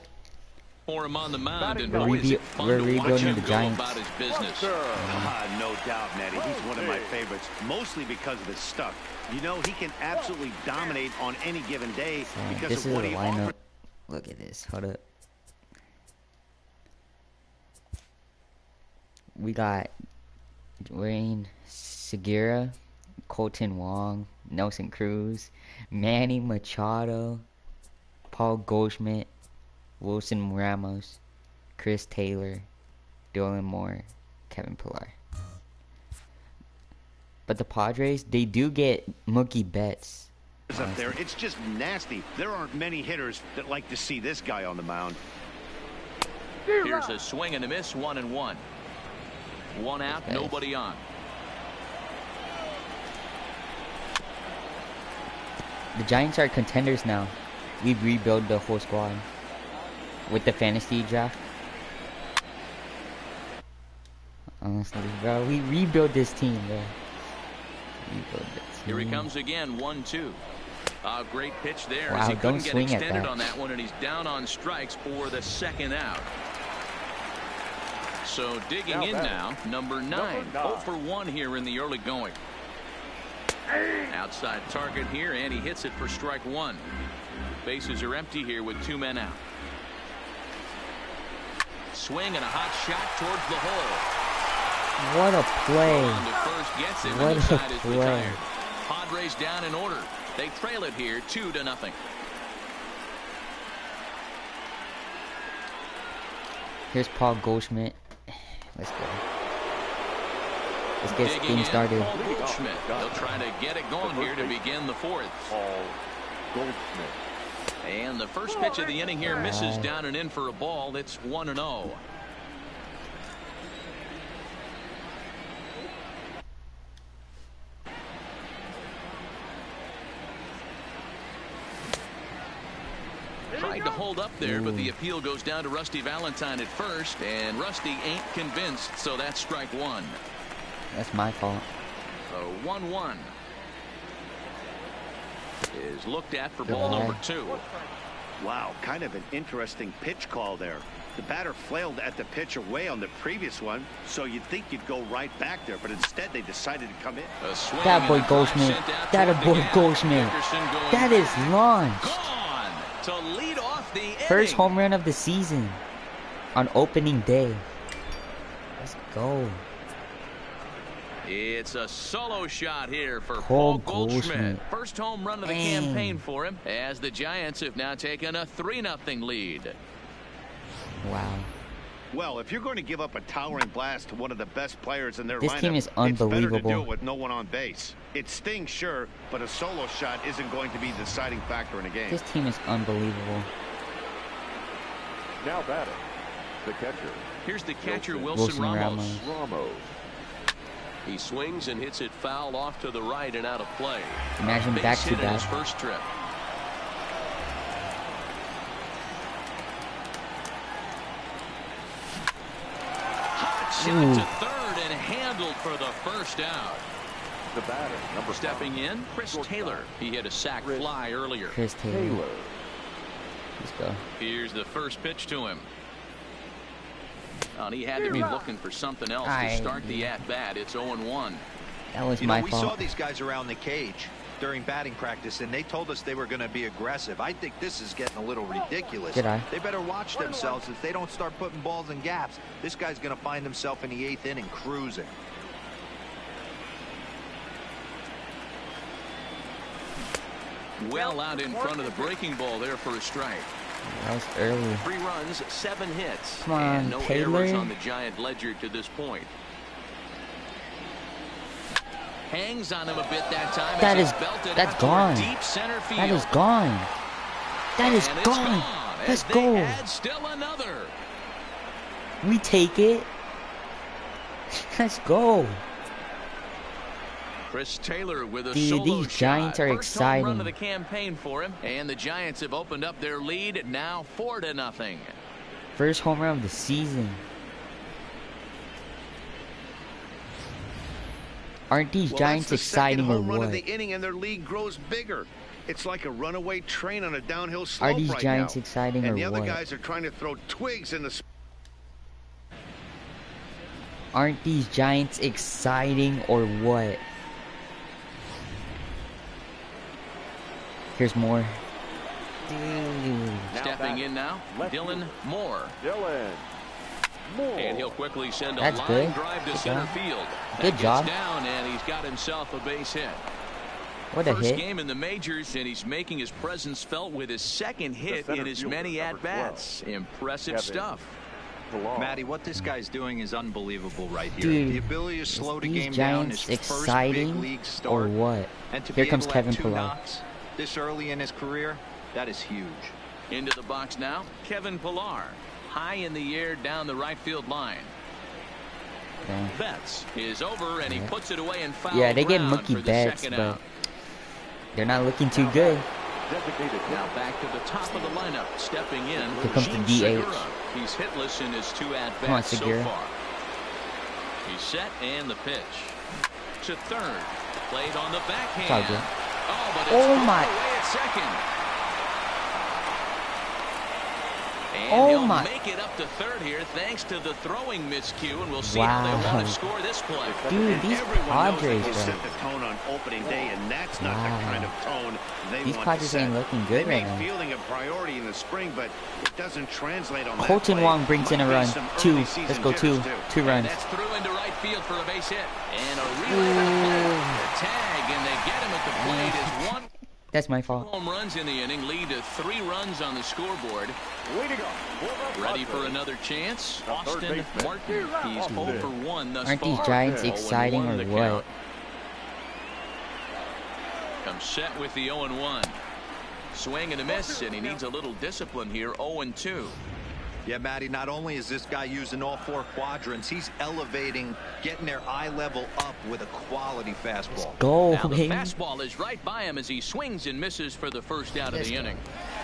Speaker 4: For him on the mound, and
Speaker 1: We're
Speaker 4: boy, is it fun to watch him
Speaker 1: the
Speaker 4: go
Speaker 1: Giants.
Speaker 4: about his business.
Speaker 6: No doubt, Natty. He's one of my favorites, mostly because of his stuff. You know, he can absolutely dominate on any given day because
Speaker 1: this
Speaker 6: of
Speaker 1: is
Speaker 6: what
Speaker 1: a
Speaker 6: he
Speaker 1: lineup.
Speaker 6: offers.
Speaker 1: Look at this. Hold up. We got Dwayne Segura, Colton Wong, Nelson Cruz, Manny Machado, Paul Goldschmidt, Wilson Ramos, Chris Taylor, Dylan Moore, Kevin Pillar. But the Padres, they do get Mookie Betts.
Speaker 6: Up there, it's just nasty. There aren't many hitters that like to see this guy on the mound.
Speaker 4: Here's a swing and a miss, 1-1. 1 out,
Speaker 1: Okay.
Speaker 4: nobody on.
Speaker 1: The Giants are contenders now. We rebuild the whole squad with the fantasy draft. Honestly, bro, we rebuild this team, bro. Rebuild this team.
Speaker 4: Here he comes again, 1-2. A great pitch there,
Speaker 1: Wow,
Speaker 4: as he couldn't
Speaker 1: don't
Speaker 4: get
Speaker 1: swing at
Speaker 4: extended
Speaker 1: that.
Speaker 4: on that one, and he's down on strikes for the 2nd out. So digging in now, number 9. 0 for 1 here in the early going. Outside target here, and he hits it for strike 1. Bases are empty here with 2 men out. Swing and a hot shot towards the hole.
Speaker 1: What a play.
Speaker 4: On to first, gets it,
Speaker 1: What
Speaker 4: and the
Speaker 1: a
Speaker 4: side is
Speaker 1: play.
Speaker 4: retired. Padres down in order. They trail it here 2-0.
Speaker 1: Here's Paul Goldschmidt. Let's go. Let's get
Speaker 4: Digging
Speaker 1: things
Speaker 4: in,
Speaker 1: started.
Speaker 4: Paul Goldschmidt. They'll try to get it going here to begin the 4th.
Speaker 5: Paul Goldschmidt.
Speaker 4: And the first pitch of the inning here misses down and in for a ball. It's 1-0. Tried to hold up there, but the appeal goes down to Rusty Valentine at first, and Rusty ain't convinced, so that's strike one.
Speaker 1: That's my fault.
Speaker 4: So 1-1 is looked at for ball number 2.
Speaker 6: Wow, kind of an interesting pitch call there. The batter flailed at the pitch away on the previous one, so you'd think you'd go right back there, but instead they decided to come in.
Speaker 1: That boy Goldschmidt. That a boy Goldschmidt. That is launched.
Speaker 4: Gone to lead off the
Speaker 1: First
Speaker 4: inning.
Speaker 1: home run of the season on opening day. Let's go.
Speaker 4: It's a solo shot here for
Speaker 1: Paul
Speaker 4: Paul Goldschmidt.
Speaker 1: Goldschmidt.
Speaker 4: First home run of the campaign for him, as the Giants have now taken a 3-0 lead.
Speaker 1: Wow.
Speaker 6: Well, if you're going to give up a towering blast to one of the best players in their
Speaker 1: This
Speaker 6: lineup,
Speaker 1: team is
Speaker 6: it's better to
Speaker 1: unbelievable.
Speaker 6: do it with no one on base. It stings, sure, but a solo shot isn't going to be the deciding factor in a game.
Speaker 1: This team is unbelievable.
Speaker 5: Now batting, the catcher.
Speaker 4: Here's the catcher,
Speaker 1: Wilson
Speaker 4: Ramos.
Speaker 5: Ramos.
Speaker 8: He swings and hits it foul off to the right and out of play.
Speaker 1: Imagine
Speaker 4: Base
Speaker 1: back to
Speaker 4: hit in his
Speaker 1: back.
Speaker 4: first trip. Hot shot to third and handled for the first out.
Speaker 5: The batter, number
Speaker 4: Stepping
Speaker 5: 5.
Speaker 4: in, Chris Taylor. He hit a sac fly earlier.
Speaker 1: Chris Taylor. Let's go.
Speaker 4: Here's the first pitch to him. And he had to be looking for something else to start the at-bat. It's 0-1.
Speaker 1: That was
Speaker 7: You
Speaker 1: my
Speaker 7: know, we
Speaker 1: fault.
Speaker 7: saw these guys around the cage during batting practice, and they told us they were going to be aggressive. I think this is getting a little ridiculous.
Speaker 1: Did I?
Speaker 7: They better watch themselves if they don't start putting balls in gaps. This guy's going to find himself in the 8th inning cruising.
Speaker 4: Well out in front of the breaking ball there for a strike.
Speaker 1: That was early.
Speaker 4: 3 runs, 7 hits.
Speaker 1: Come on,
Speaker 4: and no
Speaker 1: Taylor.
Speaker 4: errors on the Giant ledger to this point. Hangs on him a bit that time.
Speaker 1: That
Speaker 4: as
Speaker 1: is-
Speaker 4: he's belted
Speaker 1: that's
Speaker 4: out toward
Speaker 1: gone.
Speaker 4: Deep center field.
Speaker 1: That is gone. That is
Speaker 4: And it's
Speaker 1: gone. Let's
Speaker 4: as they
Speaker 1: go.
Speaker 4: add still another.
Speaker 1: We take it. Let's go.
Speaker 4: Chris Taylor with a
Speaker 1: Dude,
Speaker 4: solo
Speaker 1: these Giants
Speaker 4: shot.
Speaker 1: are
Speaker 4: First home run
Speaker 1: exciting.
Speaker 4: of the campaign for him, and the Giants have opened up their lead now 4-0.
Speaker 1: First home run of the season. Aren't these Giants
Speaker 6: that's the
Speaker 1: exciting
Speaker 6: second
Speaker 1: or
Speaker 6: home run
Speaker 1: what?
Speaker 6: of the inning, and their lead grows bigger. It's like a runaway train on a downhill slope
Speaker 1: Are these
Speaker 6: right
Speaker 1: Giants
Speaker 6: now.
Speaker 1: exciting
Speaker 6: and
Speaker 1: or
Speaker 6: the other
Speaker 1: what?
Speaker 6: guys are trying to throw twigs in the.
Speaker 1: Aren't these Giants exciting or what? Here's more. Dude.
Speaker 4: Stepping in now, Dylan Moore.
Speaker 5: Dylan Moore.
Speaker 4: And he'll quickly send a
Speaker 1: That's
Speaker 4: line
Speaker 1: good.
Speaker 4: drive to
Speaker 1: Good
Speaker 4: center
Speaker 1: job.
Speaker 4: field.
Speaker 1: Good
Speaker 4: That
Speaker 1: job.
Speaker 4: gets down, and he's got himself a base hit.
Speaker 1: What a
Speaker 4: First
Speaker 1: hit.
Speaker 4: game in the majors, and he's making his presence felt with his second hit
Speaker 5: center
Speaker 4: in as
Speaker 5: fielder,
Speaker 4: many
Speaker 5: number
Speaker 4: at-bats. Impressive
Speaker 5: Kevin
Speaker 4: stuff.
Speaker 5: Pillar.
Speaker 7: Matty, what this guy's doing is unbelievable right here.
Speaker 1: Dude,
Speaker 7: the ability to slow the
Speaker 1: these
Speaker 7: game down,
Speaker 1: Giants
Speaker 7: his first
Speaker 1: exciting
Speaker 7: big league
Speaker 1: or
Speaker 7: start,
Speaker 1: what?
Speaker 7: and to
Speaker 1: Here
Speaker 7: be
Speaker 1: comes
Speaker 7: able to have
Speaker 1: Kevin
Speaker 7: 2
Speaker 1: Pillar.
Speaker 7: knocks this early in his career, that is huge.
Speaker 4: Into the box now, Kevin Pillar. High in the air down the right field line.
Speaker 1: Okay.
Speaker 4: Betts is over, and he puts it away in foul
Speaker 1: Yeah, they get
Speaker 4: ground
Speaker 1: mookie
Speaker 4: for the
Speaker 1: bets,
Speaker 4: second
Speaker 1: but
Speaker 4: out.
Speaker 1: they're not looking too good.
Speaker 5: Designated
Speaker 4: Now back to the top of the lineup, stepping in.
Speaker 1: Here comes the
Speaker 4: Gene
Speaker 1: DH.
Speaker 4: Segura. He's hitless in his 2
Speaker 1: Come on,
Speaker 4: at-bats so
Speaker 1: Segura.
Speaker 4: far. He's set, and the pitch. To third. Played on the backhand.
Speaker 1: all good.
Speaker 4: Oh, but it's
Speaker 1: Oh,
Speaker 4: thrown
Speaker 1: my.
Speaker 4: away at second. And
Speaker 1: Oh,
Speaker 4: he'll
Speaker 1: my.
Speaker 4: make it up to third here thanks to the throwing miscue, and we'll see
Speaker 1: Wow.
Speaker 4: how they want to score this play.
Speaker 1: Dude, these
Speaker 6: Everyone knows
Speaker 1: Padres,
Speaker 6: they can
Speaker 1: bro.
Speaker 6: set the tone on opening day, and that's not
Speaker 1: Wow.
Speaker 6: the kind of tone they
Speaker 1: These
Speaker 6: want
Speaker 1: Padres
Speaker 6: to set.
Speaker 1: ain't looking good
Speaker 6: they
Speaker 1: right
Speaker 6: make
Speaker 1: now.
Speaker 6: fielding a priority in the spring, but it doesn't translate on that
Speaker 1: Colton
Speaker 6: play.
Speaker 1: Wong brings in a
Speaker 6: Might be
Speaker 1: run.
Speaker 6: some
Speaker 1: 2.
Speaker 6: early
Speaker 1: Let's
Speaker 6: season
Speaker 1: go 2.
Speaker 6: jitters, too.
Speaker 1: 2 runs.
Speaker 4: That's through into right field for a base hit. And a relay to play. The tag, and they get him at the plate as 1
Speaker 1: That's my fault.
Speaker 4: home runs in the inning lead to 3 runs on the scoreboard.
Speaker 5: Leading off.
Speaker 4: Ready for another chance?
Speaker 5: The third
Speaker 4: Austin
Speaker 5: baseman.
Speaker 4: Martin. He's 0 for 1 thus
Speaker 1: Aren't
Speaker 4: far.
Speaker 1: these Giants
Speaker 4: 0-1
Speaker 1: exciting or
Speaker 4: the
Speaker 1: what?
Speaker 4: count. Comes set with the 0-1. Swing and a miss, and he needs a little discipline here. 0-2.
Speaker 7: Yeah, Matty, not only is this guy using all 4 quadrants, he's elevating, getting their eye level up with a quality fastball.
Speaker 1: Go,
Speaker 4: Now the
Speaker 1: baby.
Speaker 4: fastball is right by him as he swings and misses for the first out of
Speaker 1: Let's
Speaker 4: the
Speaker 1: go.
Speaker 4: inning.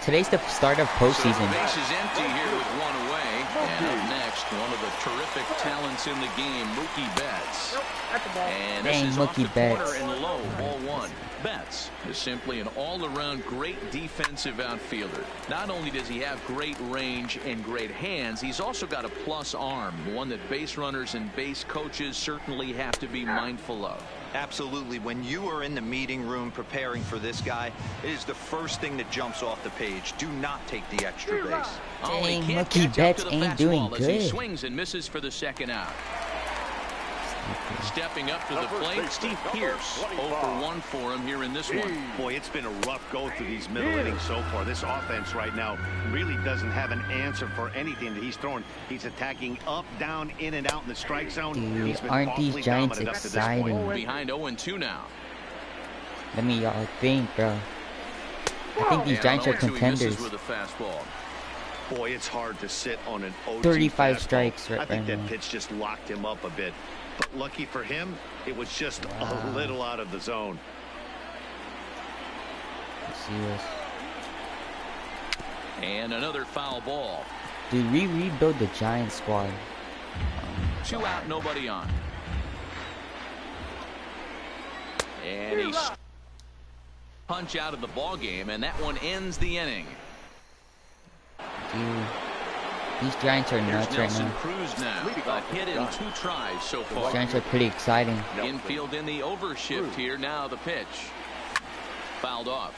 Speaker 1: today's the start of
Speaker 4: So the
Speaker 1: postseason.
Speaker 4: base is empty here with one away. And up next, one of the terrific talents in the game, Mookie Betts. And this
Speaker 1: Dang,
Speaker 4: is off the
Speaker 1: Mookie
Speaker 4: corner
Speaker 1: Betts.
Speaker 4: and low, ball one. Betts is simply an all-around great defensive outfielder. Not only does he have great range and great hands, he's also got a plus arm, one that base runners and base coaches certainly have to be mindful of.
Speaker 7: Absolutely. When you are in the meeting room preparing for this guy, it is the first thing that jumps off the page. Do not take the extra base.
Speaker 4: Oh, he
Speaker 1: Dang,
Speaker 4: can't
Speaker 1: Mookie
Speaker 4: catch up
Speaker 1: Betts
Speaker 4: to the
Speaker 1: ain't doing
Speaker 4: fastball as he
Speaker 1: good.
Speaker 4: swings and misses for the second out. Stepping up to the plate, Steve Pearce. 0 for 1 for him here in this one.
Speaker 6: Boy, it's been a rough go through these middle innings so far. This offense right now really doesn't have an answer for anything that he's throwing. He's attacking up, down, in and out in the strike zone.
Speaker 1: Dude,
Speaker 6: He's been
Speaker 1: aren't these
Speaker 6: awfully
Speaker 1: Giants
Speaker 6: dominant up to this point.
Speaker 1: exciting?
Speaker 4: Behind 0-2 now.
Speaker 1: Let me y'all think, bro. I think these
Speaker 4: And
Speaker 1: Giants are
Speaker 4: 0-2 he
Speaker 1: contenders.
Speaker 4: misses with a fastball.
Speaker 6: Boy, it's hard to sit on an 0-2
Speaker 1: 35
Speaker 6: fastball.
Speaker 1: strikes
Speaker 6: I
Speaker 1: right
Speaker 6: think that
Speaker 1: now.
Speaker 6: pitch just locked him up a bit. But lucky for him, it was just a little out of the zone.
Speaker 1: Let's see this.
Speaker 4: And another foul ball.
Speaker 1: Dude, we rebuild the Giants squad.
Speaker 4: 2 out, nobody on. And he punch out of the ball game, and that one ends the inning.
Speaker 1: Dude, these Giants are
Speaker 4: Here's
Speaker 1: nuts right
Speaker 4: Nelson
Speaker 1: now.
Speaker 4: Cruz now. A hit in 2 tries so
Speaker 1: These
Speaker 4: far.
Speaker 1: Giants are pretty exciting.
Speaker 4: Infield in the overshift here. Now the pitch. Fouled off.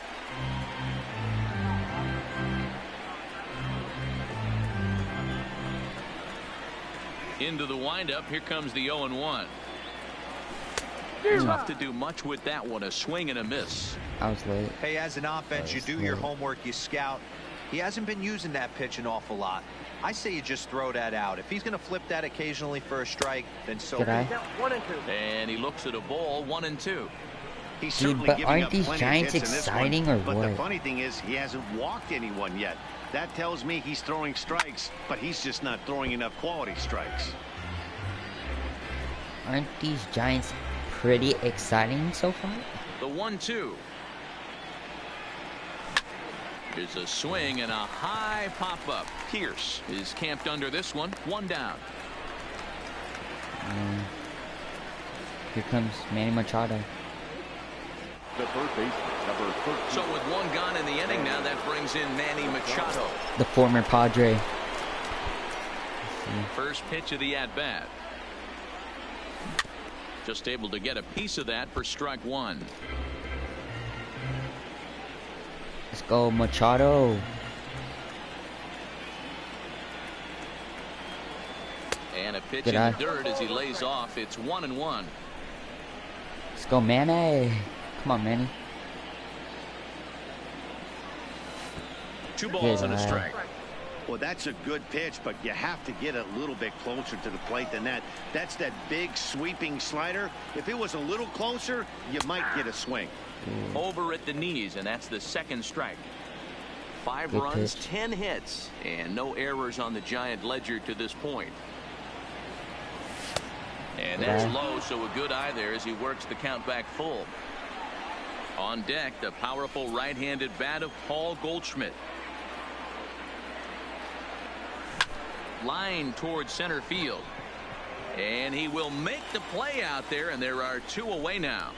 Speaker 4: Into the windup. Here comes the 0-1. Tough to do much with that one. A swing and a miss.
Speaker 1: I was late.
Speaker 7: Hey, as an offense, you do your homework, you scout. He hasn't been using that pitch an awful lot. I say you just throw that out. If he's going to flip that occasionally for a strike, then so be
Speaker 1: Did I?
Speaker 7: it.
Speaker 4: And he looks at a ball. 1-2.
Speaker 6: He's
Speaker 1: Dude,
Speaker 6: certainly
Speaker 1: but
Speaker 6: giving
Speaker 1: aren't
Speaker 6: up
Speaker 1: these
Speaker 6: plenty of
Speaker 1: Giants
Speaker 6: hits in this
Speaker 1: exciting
Speaker 6: one,
Speaker 1: or
Speaker 6: but the
Speaker 1: what?
Speaker 6: funny thing is he hasn't walked anyone yet. That tells me he's throwing strikes, but he's just not throwing enough quality strikes.
Speaker 1: Aren't these Giants pretty exciting so far?
Speaker 4: The 1-2. Here's a swing and a high pop-up. Pierce is camped under this one. 1 down.
Speaker 1: Here comes Manny Machado.
Speaker 5: The third baseman, number 13.
Speaker 4: So with 1 gone in the inning now, that brings in Manny Machado.
Speaker 1: The former Padre.
Speaker 4: First pitch of the at-bat. Just able to get a piece of that for strike 1.
Speaker 1: Let's go, Machado.
Speaker 4: And a pitch
Speaker 1: Good
Speaker 4: in
Speaker 1: eye.
Speaker 4: the dirt as he lays off. It's 1-1.
Speaker 1: Let's go, Manny. Come on, Manny.
Speaker 4: 2 balls and a
Speaker 1: Good eye.
Speaker 4: strike.
Speaker 6: Well, that's a good pitch, but you have to get a little bit closer to the plate than that. That's that big sweeping slider. If it was a little closer, you might get a swing.
Speaker 4: Over at the knees, and that's the second strike. 5
Speaker 1: Good
Speaker 4: runs,
Speaker 1: pitch.
Speaker 4: 10 hits, and no errors on the Giant ledger to this point. And that's
Speaker 1: Good eye.
Speaker 4: low, so a good eye there as he works the count back full. On deck, the powerful right-handed bat of Paul Goldschmidt. Line towards center field. And he will make the play out there, and there are 2 away now.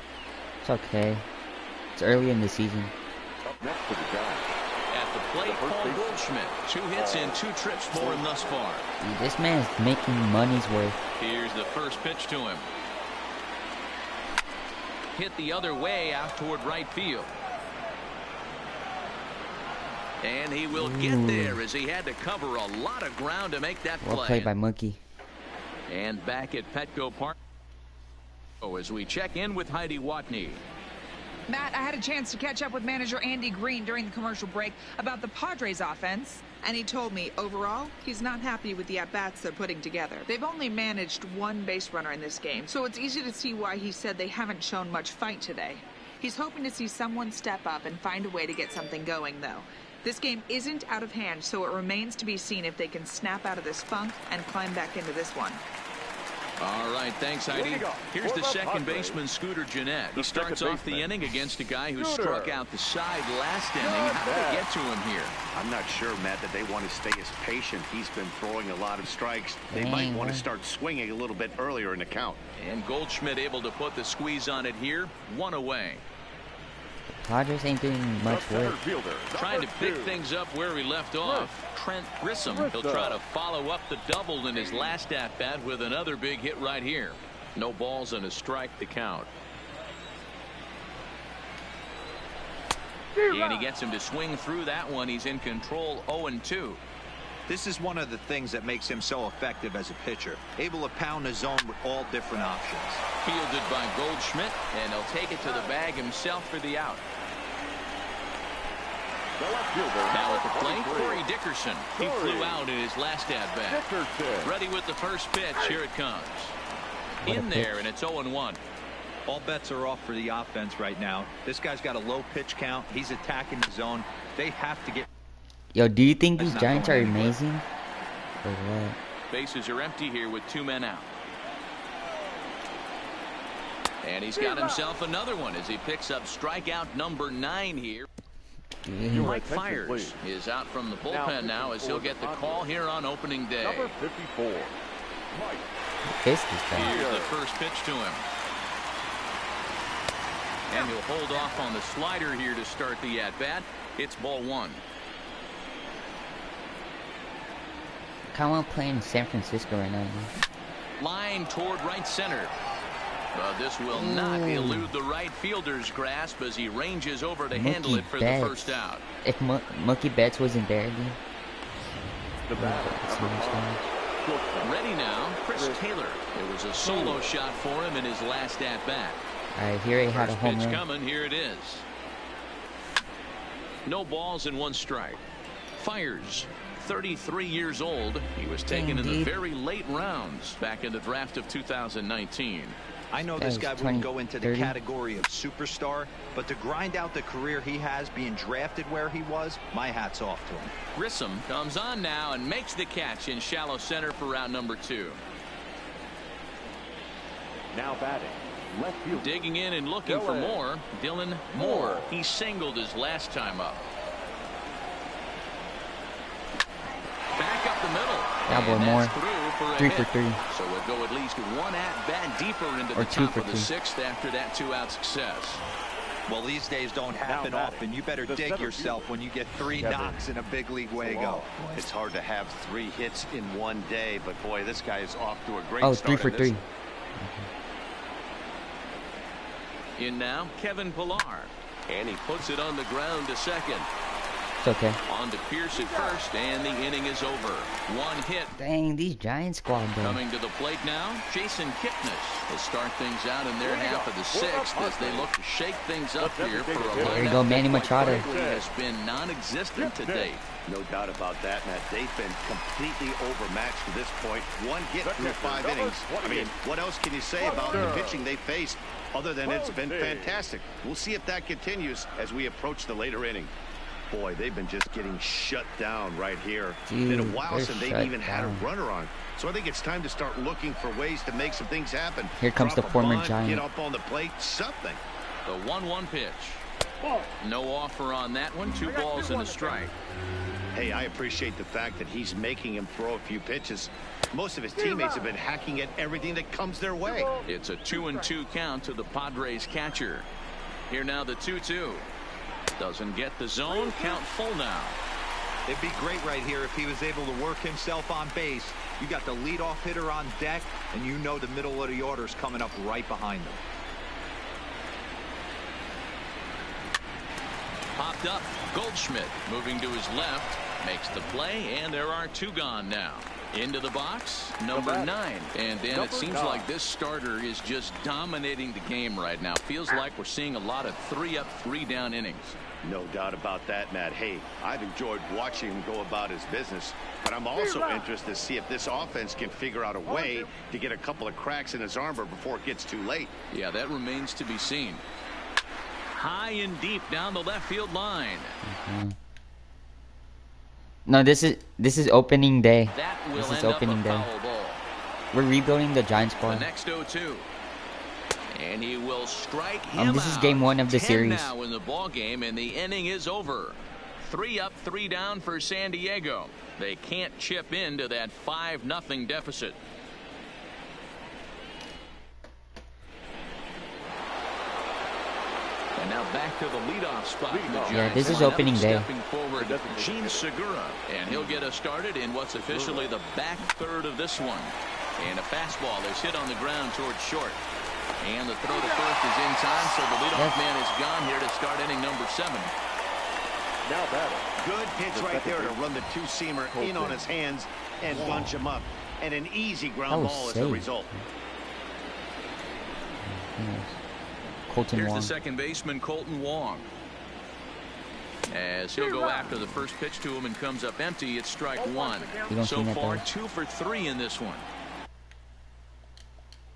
Speaker 1: It's okay. It's early in the season.
Speaker 5: Up next for the Giants.
Speaker 4: At the plate, Paul Goldschmidt. 2 hits and 2 trips for him thus far.
Speaker 1: Dude, this man is making money's worth.
Speaker 4: Here's the first pitch to him. Hit the other way out toward right field. And he will get there as he had to cover a lot of ground to make that
Speaker 1: Well
Speaker 4: play.
Speaker 1: played by Mookie.
Speaker 4: And back at Petco Park as we check in with Heidi Watney.
Speaker 9: Matt, I had a chance to catch up with manager Andy Green during the commercial break about the Padres offense, and he told me overall he's not happy with the at-bats they're putting together. They've only managed 1 base runner in this game, so it's easy to see why he said they haven't shown much fight today. He's hoping to see someone step up and find a way to get something going, though. This game isn't out of hand, so it remains to be seen if they can snap out of this funk and climb back into this one.
Speaker 4: All right, thanks, Heidi. Here's the second baseman, Scooter Gennett. He starts off the inning against a guy who struck out the side last inning. How did they get to him here?
Speaker 6: I'm not sure, Matt, that they want to stay as patient. He's been throwing a lot of strikes. They might want to start swinging a little bit earlier in the count.
Speaker 4: And Goldschmidt able to put the squeeze on it here. One away.
Speaker 1: Padres ain't doing much work.
Speaker 4: Trying to pick things up where he left off. Trent Grissom. He'll try to follow up the double in his last at-bat with another big hit right here. No balls and a strike to count. And he gets him to swing through that one. He's in control 0-2.
Speaker 7: This is one of the things that makes him so effective as a pitcher. Able to pound the zone with all different options.
Speaker 4: Fielded by Goldschmidt, and he'll take it to the bag himself for the out. Now at the plate, Corey Dickerson. He flew out in his last at-bat. Ready with the first pitch. Here it comes. In there, and it's 0-1.
Speaker 7: All bets are off for the offense right now. This guy's got a low pitch count. He's attacking the zone. They have to get...
Speaker 1: Yo, do you think these Giants are amazing? Or what?
Speaker 4: Bases are empty here with 2 men out. And he's got himself another one as he picks up strikeout number 9 here. Mike Fiers is out from the bullpen now as he'll get the call here on opening day.
Speaker 5: Number 54, Mike.
Speaker 4: Here's the first pitch to him. And he'll hold off on the slider here to start the at-bat. It's ball 1.
Speaker 1: I kind of want to play in San Francisco right now.
Speaker 4: Line toward right center. But this will not elude the right fielder's grasp as he ranges over to handle it for the first out.
Speaker 1: If Mookie Betts wasn't there, dude.
Speaker 4: Ready now, Chris Taylor. It was a solo shot for him in his last at-bat.
Speaker 1: All right, here he had a home
Speaker 4: pitch
Speaker 1: run.
Speaker 4: coming. Here it is. No balls and 1 strike. Fiers, 33 years old. He was taken in the very late rounds back in the draft of 2019.
Speaker 7: I know this guy wouldn't go into the category of superstar, but to grind out the career he has being drafted where he was, my hat's off to him.
Speaker 4: Grissom comes on now and makes the catch in shallow center for round number 2.
Speaker 5: Now batting, left field.
Speaker 4: Digging in and looking for more, Dylan Moore. He singled his last time up. Back up the middle.
Speaker 1: Yeah, boy, Moore. 3 for 3.
Speaker 4: So we'll go at least 1 at-bat deeper into the top of the 6th after that 2-out success.
Speaker 7: Well, these days don't happen often. You better dig yourself when you get 3 knocks in a big league way to go.
Speaker 6: It's hard to have 3 hits in one day, but boy, this guy is off to a great start.
Speaker 1: 3 for 3.
Speaker 4: In now, Kevin Pillar. And he puts it on the ground to second.
Speaker 1: It's okay.
Speaker 4: On to Pierce at first, and the inning is over. 1 hit.
Speaker 1: Dang, these Giants squad, though.
Speaker 4: Coming to the plate now, Jason Kipnis will start things out in their half of the 6th as they look to shake things up here for a lineup.
Speaker 1: There you go, Manny Machado.
Speaker 4: Has been non-existent to date.
Speaker 6: No doubt about that, Matt. They've been completely overmatched to this point. 1 hit through 5 innings. I mean, what else can you say about the pitching they faced other than it's been fantastic? We'll see if that continues as we approach the later inning. Boy, they've been just getting shut down right here. It's been a while since they've even had a runner on. So I think it's time to start looking for ways to make some things happen.
Speaker 1: Here comes the former Giant.
Speaker 6: Get up on the plate, something.
Speaker 4: The 1-1 pitch. No offer on that one. 2 balls and a strike.
Speaker 6: Hey, I appreciate the fact that he's making him throw a few pitches. Most of his teammates have been hacking at everything that comes their way.
Speaker 4: It's a 2-2 count to the Padres catcher. Here now the 2-2. Doesn't get the zone. Count full now.
Speaker 7: It'd be great right here if he was able to work himself on base. You got the leadoff hitter on deck, and you know the middle of the order's coming up right behind him.
Speaker 4: Popped up. Goldschmidt moving to his left. Makes the play, and there are 2 gone now. Into the box, number 9. And Dan, it seems like this starter is just dominating the game right now. Feels like we're seeing a lot of 3-up, 3-down innings.
Speaker 6: No doubt about that, Matt. Hey, I've enjoyed watching him go about his business, but I'm also interested to see if this offense can figure out a way to get a couple of cracks in his armor before it gets too late.
Speaker 4: Yeah, that remains to be seen. High and deep down the left field line.
Speaker 1: No, this is opening day.
Speaker 4: That will
Speaker 1: this is
Speaker 4: end
Speaker 1: opening
Speaker 4: up a
Speaker 1: day.
Speaker 4: foul ball.
Speaker 1: We're rebuilding the Giants
Speaker 4: The
Speaker 1: squad.
Speaker 4: next 0-2. And he will strike him
Speaker 1: This is
Speaker 4: out.
Speaker 1: game 1 of the
Speaker 4: 10
Speaker 1: series.
Speaker 4: now in the ball game, and the inning is over. 3 up, 3 down for San Diego. They can't chip into that 5-0 deficit. And now back to the leadoff spot for the Giants.
Speaker 1: Yeah, this is opening day.
Speaker 4: Stepping forward, Gene Segura, and he'll get us started in what's officially the back third of this one. And a fastball is hit on the ground towards short. And the throw to first is in time, so the leadoff man is gone here to start inning number 7.
Speaker 5: Now batting.
Speaker 6: Good pitch right there to run the two-seamer in on his hands and bunch him up. And an easy ground ball as a result.
Speaker 1: Colton
Speaker 4: Here's
Speaker 1: Wong.
Speaker 4: the second baseman, Colton Wong. As he'll go after the first pitch to him and comes up empty, it's strike 1. So far, 2 for 3 in this one.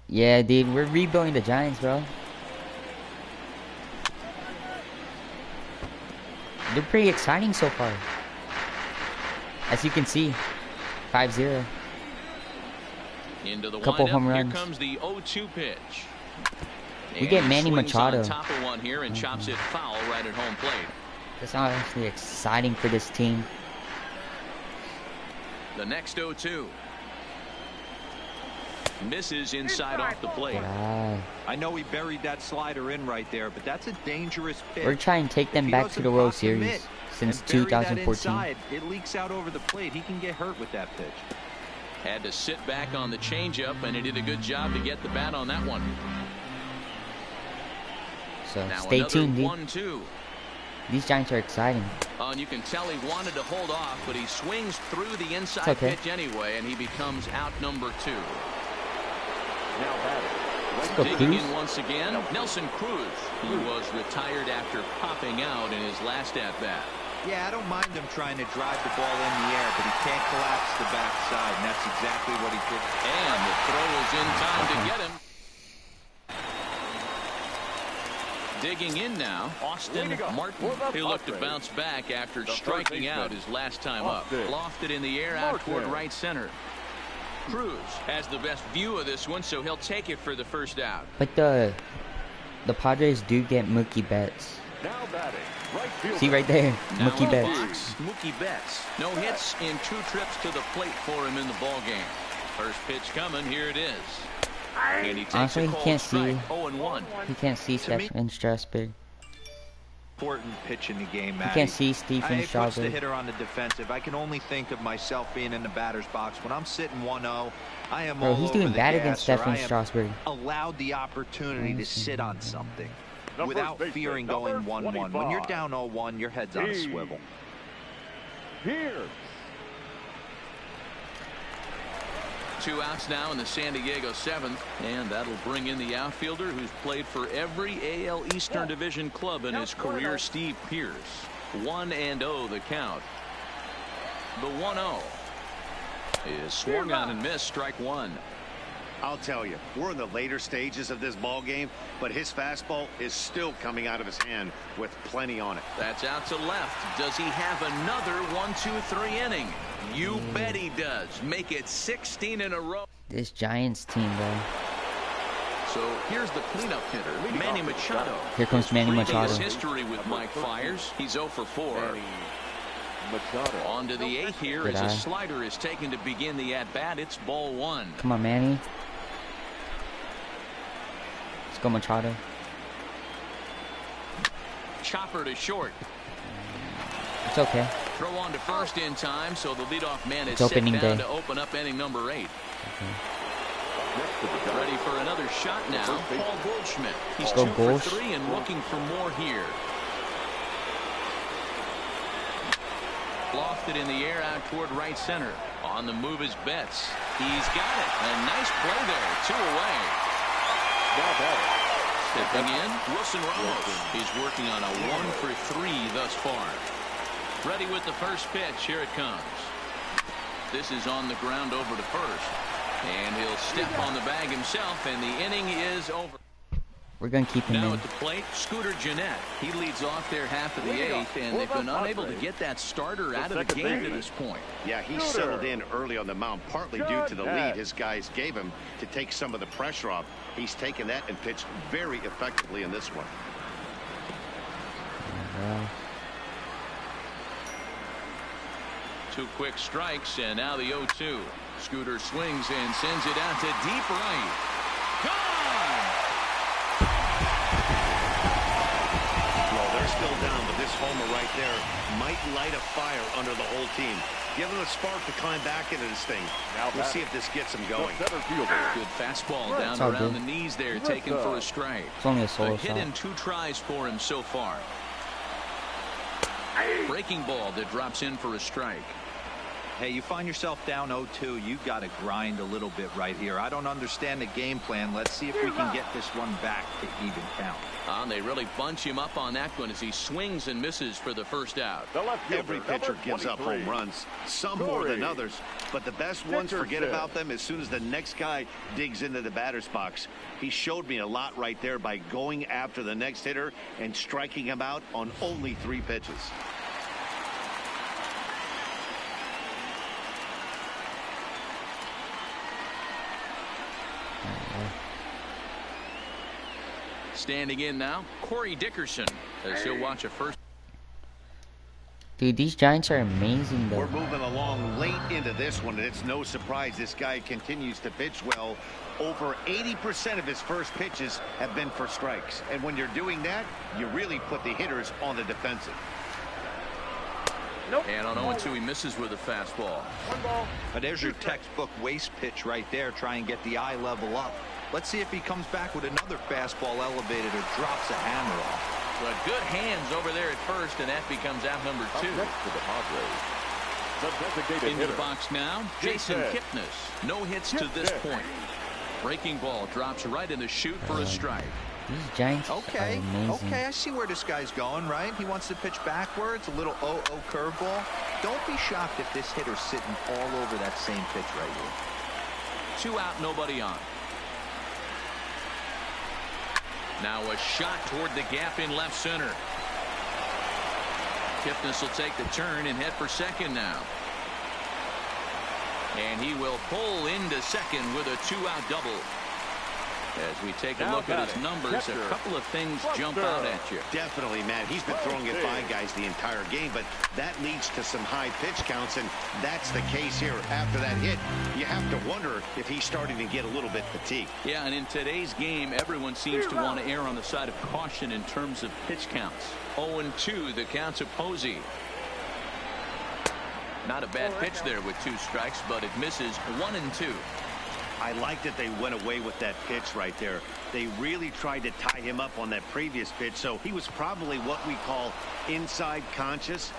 Speaker 1: Yeah, dude, we're rebuilding the Giants, bro. They're pretty exciting so far. As you can see, 5-0.
Speaker 4: Into the
Speaker 1: Couple
Speaker 4: windup.
Speaker 1: home runs.
Speaker 4: Here comes the 0-2 pitch.
Speaker 1: We get
Speaker 4: And
Speaker 1: Manny
Speaker 4: swings
Speaker 1: Machado.
Speaker 4: on top of one here and chops it foul right at home plate.
Speaker 1: That's honestly exciting for this team.
Speaker 4: The next 0-2. Misses inside off the plate.
Speaker 1: God.
Speaker 7: I know he buried that slider in right there, but that's a dangerous pitch.
Speaker 1: We're trying to take them
Speaker 7: If he
Speaker 1: back to
Speaker 7: doesn't
Speaker 1: the World
Speaker 7: pop
Speaker 1: Series
Speaker 7: mitt
Speaker 1: since
Speaker 7: and bury that
Speaker 1: 2014.
Speaker 7: inside, it leaks out over the plate. He can get hurt with that pitch.
Speaker 4: Had to sit back on the changeup, and he did a good job to get the bat on that one.
Speaker 1: So
Speaker 4: Now
Speaker 1: stay
Speaker 4: another
Speaker 1: tuned, dude.
Speaker 4: 1-2.
Speaker 1: These Giants are exciting.
Speaker 4: And you can tell he wanted to hold off, but he swings through the inside
Speaker 1: It's okay.
Speaker 4: pitch anyway, and he becomes out number 2.
Speaker 5: Now batting.
Speaker 1: Let's go,
Speaker 4: Digging
Speaker 1: Cruz.
Speaker 4: in once again, Nelson Cruz. He was retired after popping out in his last at-bat.
Speaker 7: Yeah, I don't mind him trying to drive the ball in the air, but he can't collapse the backside, and that's exactly what he did.
Speaker 4: And the throw is in time to get him. Digging in now, Austin Martin. He looked to bounce back after striking out his last time up. Lofted in the air out toward right center. Cruz has the best view of this one, so he'll take it for the first out.
Speaker 1: But the Padres do get Mookie Betts.
Speaker 5: Now batting. Right fielder.
Speaker 1: See right there,
Speaker 4: Now
Speaker 1: Mookie
Speaker 4: in the
Speaker 1: Betts.
Speaker 4: box, Mookie Betts. No hits in 2 trips to the plate for him in the ball game. First pitch coming, here it is. And he takes
Speaker 1: Honestly,
Speaker 4: a
Speaker 1: he
Speaker 4: cold
Speaker 1: can't
Speaker 4: strike,
Speaker 1: see.
Speaker 4: 0-1.
Speaker 1: He can't see
Speaker 7: To me-
Speaker 1: Stephen Strasburg.
Speaker 7: Important pitch in the game,
Speaker 1: He
Speaker 7: Matty.
Speaker 1: can't see Stephen
Speaker 7: It puts the
Speaker 1: Strasburg.
Speaker 7: hitter on the defensive. I can only think of myself being in the batter's box. When I'm sitting 1-0, I am
Speaker 1: Bro,
Speaker 7: all
Speaker 1: he's
Speaker 7: over
Speaker 1: doing
Speaker 7: the
Speaker 1: bad
Speaker 7: gas,
Speaker 1: against
Speaker 7: or I
Speaker 1: Stephen
Speaker 7: am
Speaker 1: Strasburg.
Speaker 7: allowed the opportunity to sit on something
Speaker 5: The
Speaker 7: without
Speaker 5: first baseman,
Speaker 7: fearing
Speaker 5: number
Speaker 7: going 1-1. When you're
Speaker 5: 25.
Speaker 7: down 0-1, your head's on a swivel.
Speaker 5: Here.
Speaker 4: 2 outs now in the San Diego 7th, and that'll bring in the outfielder who's played for every AL Eastern Division club in his career, Steve Pearce. 1-0 the count. The 1-0 is swung on and missed, strike 1.
Speaker 6: I'll tell you, we're in the later stages of this ball game, but his fastball is still coming out of his hand with plenty on it.
Speaker 4: That's out to left. Does he have another 1-2-3 inning? You bet he does. Make it 16 in a row.
Speaker 1: This Giants team, bro.
Speaker 4: So here's the cleanup hitter, Manny Machado.
Speaker 1: Here comes Manny Machado.
Speaker 4: Previous history with Mike Fiers. He's 0 for 4.
Speaker 5: Machado.
Speaker 4: On to the 8th here
Speaker 1: Good
Speaker 4: as a
Speaker 1: eye.
Speaker 4: slider is taken to begin the at-bat. It's ball 1.
Speaker 1: Come on, Manny. Let's go, Machado.
Speaker 4: Chopper to short.
Speaker 1: It's okay.
Speaker 4: Throw on to first in time, so the leadoff man is
Speaker 1: It's
Speaker 4: set
Speaker 1: opening
Speaker 4: down
Speaker 1: day.
Speaker 4: to open up inning number 8.
Speaker 5: Next to the Giants.
Speaker 4: Ready for another shot now, Paul Goldschmidt. He's
Speaker 1: Go
Speaker 4: 2 for
Speaker 1: Gold.
Speaker 4: 3 and looking for more here. Lofted in the air out toward right center. On the move is Betts. He's got it. A nice play there. 2 away.
Speaker 5: Now batting.
Speaker 4: Stepping in, Wilson Ramos. He's working on a 1 for 3 thus far. Ready with the first pitch. Here it comes. This is on the ground over to first. And he'll step on the bag himself, and the inning is over.
Speaker 1: We're gonna keep him
Speaker 4: now
Speaker 1: in.
Speaker 4: at the plate, Scooter Gennett. He leads off their half of the eighth, and they've been unable to get that starter out of the game to this point.
Speaker 6: Yeah, he settled in early on the mound, partly due to the lead his guys gave him to take some of the pressure off. He's taken that and pitched very effectively in this one.
Speaker 4: Two quick strikes, and now the 0-2. Scooter swings and sends it out to deep right. Gone!
Speaker 6: Well, they're still down, but this homer right there might light a fire under the whole team. Give them a spark to climb back into this thing. We'll see if this gets them going.
Speaker 4: Good fastball down around the knees there, taken for a strike.
Speaker 1: It's only a solo
Speaker 4: hit
Speaker 1: shot.
Speaker 4: in 2 tries for him so far. Breaking ball that drops in for a strike.
Speaker 7: Hey, you find yourself down 0-2, you got to grind a little bit right here. I don't understand the game plan. Let's see if we can get this one back to even count.
Speaker 4: They really bunch him up on that one as he swings and misses for the first out.
Speaker 6: Every pitcher gives up home runs, some more than others, but the best ones, forget about them as soon as the next guy digs into the batter's box. He showed me a lot right there by going after the next hitter and striking him out on only 3 pitches.
Speaker 4: Standing in now, Corey Dickerson, as he'll watch a first.
Speaker 1: Dude, these Giants are amazing, though.
Speaker 6: We're moving along late into this one, and it's no surprise this guy continues to pitch well. Over 80% of his first pitches have been for strikes. And when you're doing that, you really put the hitters on the defensive.
Speaker 4: And on 0-2, he misses with a fastball.
Speaker 7: But there's your textbook waste pitch right there. Try and get the eye level up. Let's see if he comes back with another fastball elevated or drops a hammer off.
Speaker 4: But good hands over there at first, and that becomes out number 2. Into the box now, Jason Kipnis. No hits to this point. Breaking ball drops right in the chute for a strike.
Speaker 1: These Giants are amazing.
Speaker 7: Okay, I see where this guy's going, right? He wants to pitch backwards, a little 0-0 curveball. Don't be shocked if this hitter's sitting all over that same pitch right here.
Speaker 4: 2 out, nobody on. Now a shot toward the gap in left center. Kipnis will take the turn and head for second now. And he will pull into second with a 2-out double. As we take a look at his numbers, a couple of things jump out at you.
Speaker 6: Definitely, Matt. He's been throwing it by guys the entire game, but that leads to some high pitch counts, and that's the case here. After that hit, you have to wonder if he's starting to get a little bit fatigued.
Speaker 4: Yeah, and in today's game, everyone seems to want to err on the side of caution in terms of pitch counts. 0-2, the count to Posey. Not a bad pitch there with 2 strikes, but it misses 1-2.
Speaker 6: I like that they went away with that pitch right there. They really tried to tie him up on that previous pitch, so he was probably what we call inside conscious.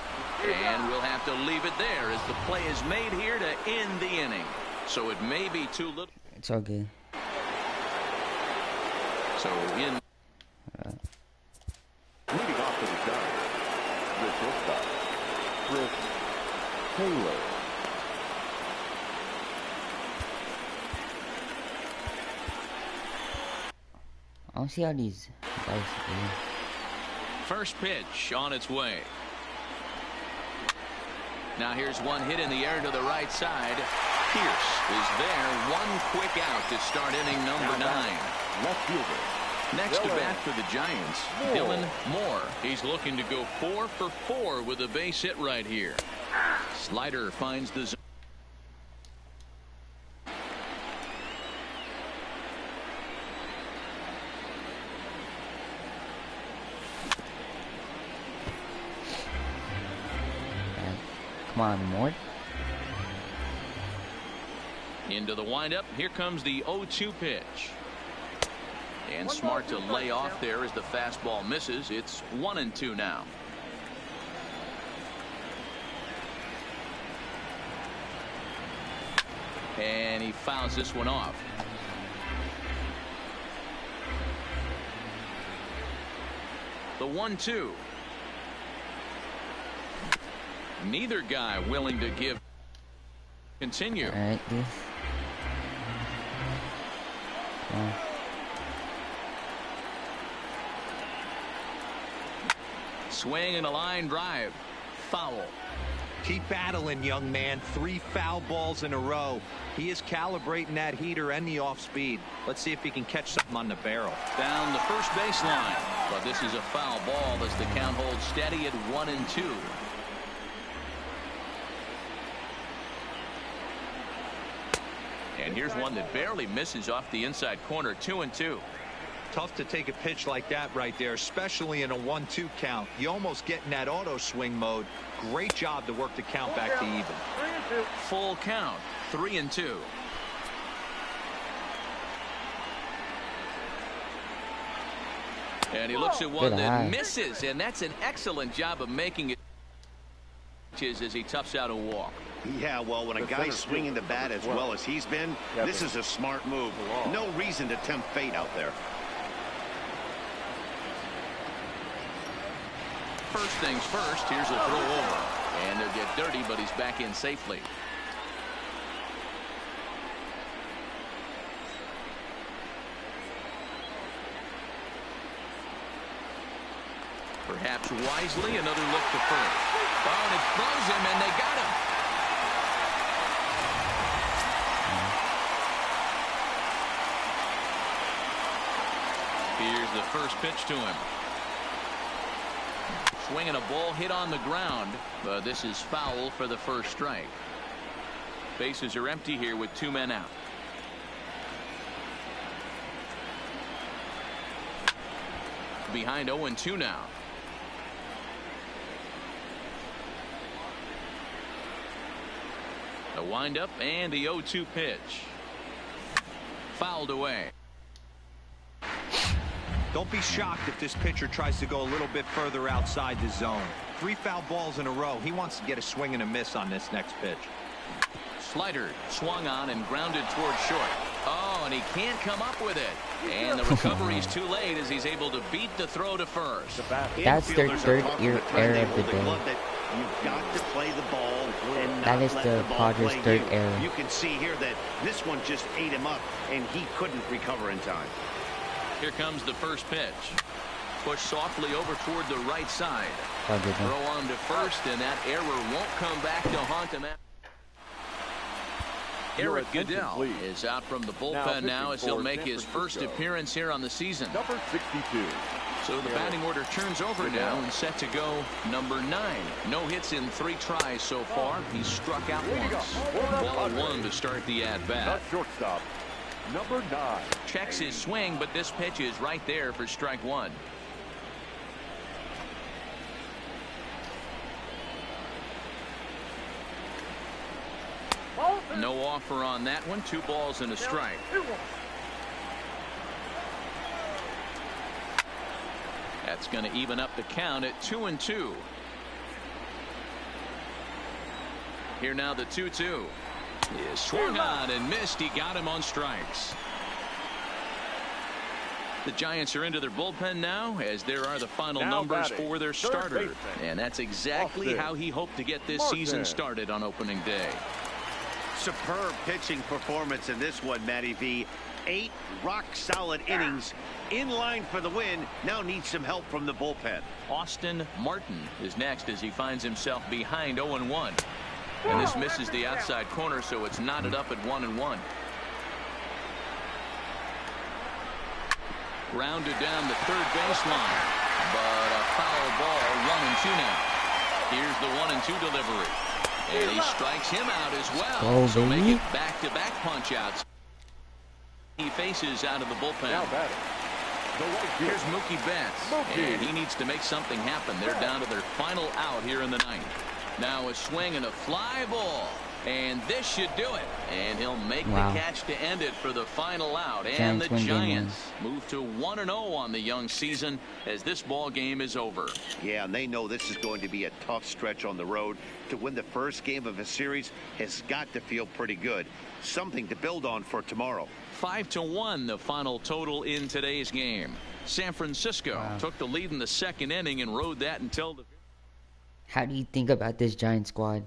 Speaker 4: And we'll have to leave it there as the play is made here to end the inning. So it may be too little.
Speaker 1: It's all good.
Speaker 4: So in.
Speaker 5: Leading off to the Giants, the shortstop, Chris Taylor.
Speaker 1: I don't see how these guys do.
Speaker 4: First pitch on its way. Now here's one hit in the air to the right side. Pierce is there. One quick out to start inning number 9.
Speaker 5: Left fielder.
Speaker 4: Next to bat for the Giants, Dylan Moore. He's looking to go 4 for 4 with a base hit right here. Slider finds the zone.
Speaker 1: Come on, Moore.
Speaker 4: Into the windup. Here comes the 0-2 pitch. And smart to lay off there as the fastball misses. It's 1-2 now. And he fouls this one off. The 1-2. Neither guy willing to give. Continue.
Speaker 1: All right, dude.
Speaker 4: Swing and a line drive. Foul.
Speaker 7: Keep battling, young man. 3 foul balls in a row. He is calibrating that heater and the off speed. Let's see if he can catch something on the barrel.
Speaker 4: Down the first baseline. But this is a foul ball as the count holds steady at 1-2. And here's one that barely misses off the inside corner. 2-2.
Speaker 7: Tough to take a pitch like that right there, especially in a 1-2 count. You almost get in that auto swing mode. Great job to work the count back to even.
Speaker 4: Full count. 3-2. And he looks at one that misses, and that's an excellent job of making it as he toughs out a walk.
Speaker 6: Yeah, well, when a guy's swinging the bat as well as he's been, this is a smart move. No reason to tempt fate out there.
Speaker 4: First things first, here's a throw over. And they'll get dirty, but he's back in safely. Perhaps wisely, another look to first. Oh, and it throws him, and they got him. Here's the first pitch to him. Swinging a ball hit on the ground, but this is foul for the first strike. Bases are empty here with 2 men out. Behind 0-2 now. The windup and the 0-2 pitch. Fouled away.
Speaker 7: Don't be shocked if this pitcher tries to go a little bit further outside the zone. 3 foul balls in a row. He wants to get a swing and a miss on this next pitch.
Speaker 4: Slider swung on and grounded towards short. Oh, and he can't come up with it. And the recovery's too late as he's able to beat the throw to first.
Speaker 1: That's their third error of the day.
Speaker 6: You've got to play the ball and
Speaker 1: that is the Padres' third error.
Speaker 6: You can see here that this one just ate him up, and he couldn't recover in time.
Speaker 4: Here comes the first pitch. Push softly over toward the right side.
Speaker 1: Throw
Speaker 4: on to first, and that error won't come back to haunt him. Eric Goodell is out from the bullpen now as he'll make his first appearance here on the season.
Speaker 5: Number 62.
Speaker 4: So the batting order turns over now and set to go number 9. No hits in 3 tries so far. He's struck out once. Ball 1 to start the at-bat.
Speaker 5: Shortstop. Number 9.
Speaker 4: Checks his swing, but this pitch is right there for strike 1. No offer on that one. 2 balls and a strike. That's going to even up the count at 2-2. Here now the 2-2. Is swung on and missed. He got him on strikes. The Giants are into their bullpen now as there are the final numbers for their starter. And that's exactly how he hoped to get this season started on opening day.
Speaker 6: Superb pitching performance in this one, Matty V. 8 rock-solid innings in line for the win. Now needs some help from the bullpen.
Speaker 4: Austin Martin is next as he finds himself behind 0-1. And this misses the outside corner, so it's knotted up at 1-1. Grounded down the third baseline, but a foul ball. 1-2 now. Here's the 1-2 delivery, and he strikes him out as well. So make it back-to-back punch-outs. He faces out of the bullpen. Here's Mookie Betts, and he needs to make something happen. They're down to their final out here in the 9th. Now a swing and a fly ball, and this should do it. And he'll make the catch to end it for the final out. And the Giants move to 1-0 on the young season as this ball game is over.
Speaker 6: Yeah, and they know this is going to be a tough stretch on the road. To win the first game of a series has got to feel pretty good. Something to build on for tomorrow.
Speaker 4: 5-1 the final total in today's game. San Francisco took the lead in the second inning and rode that until the...
Speaker 1: How do you think about this Giant squad?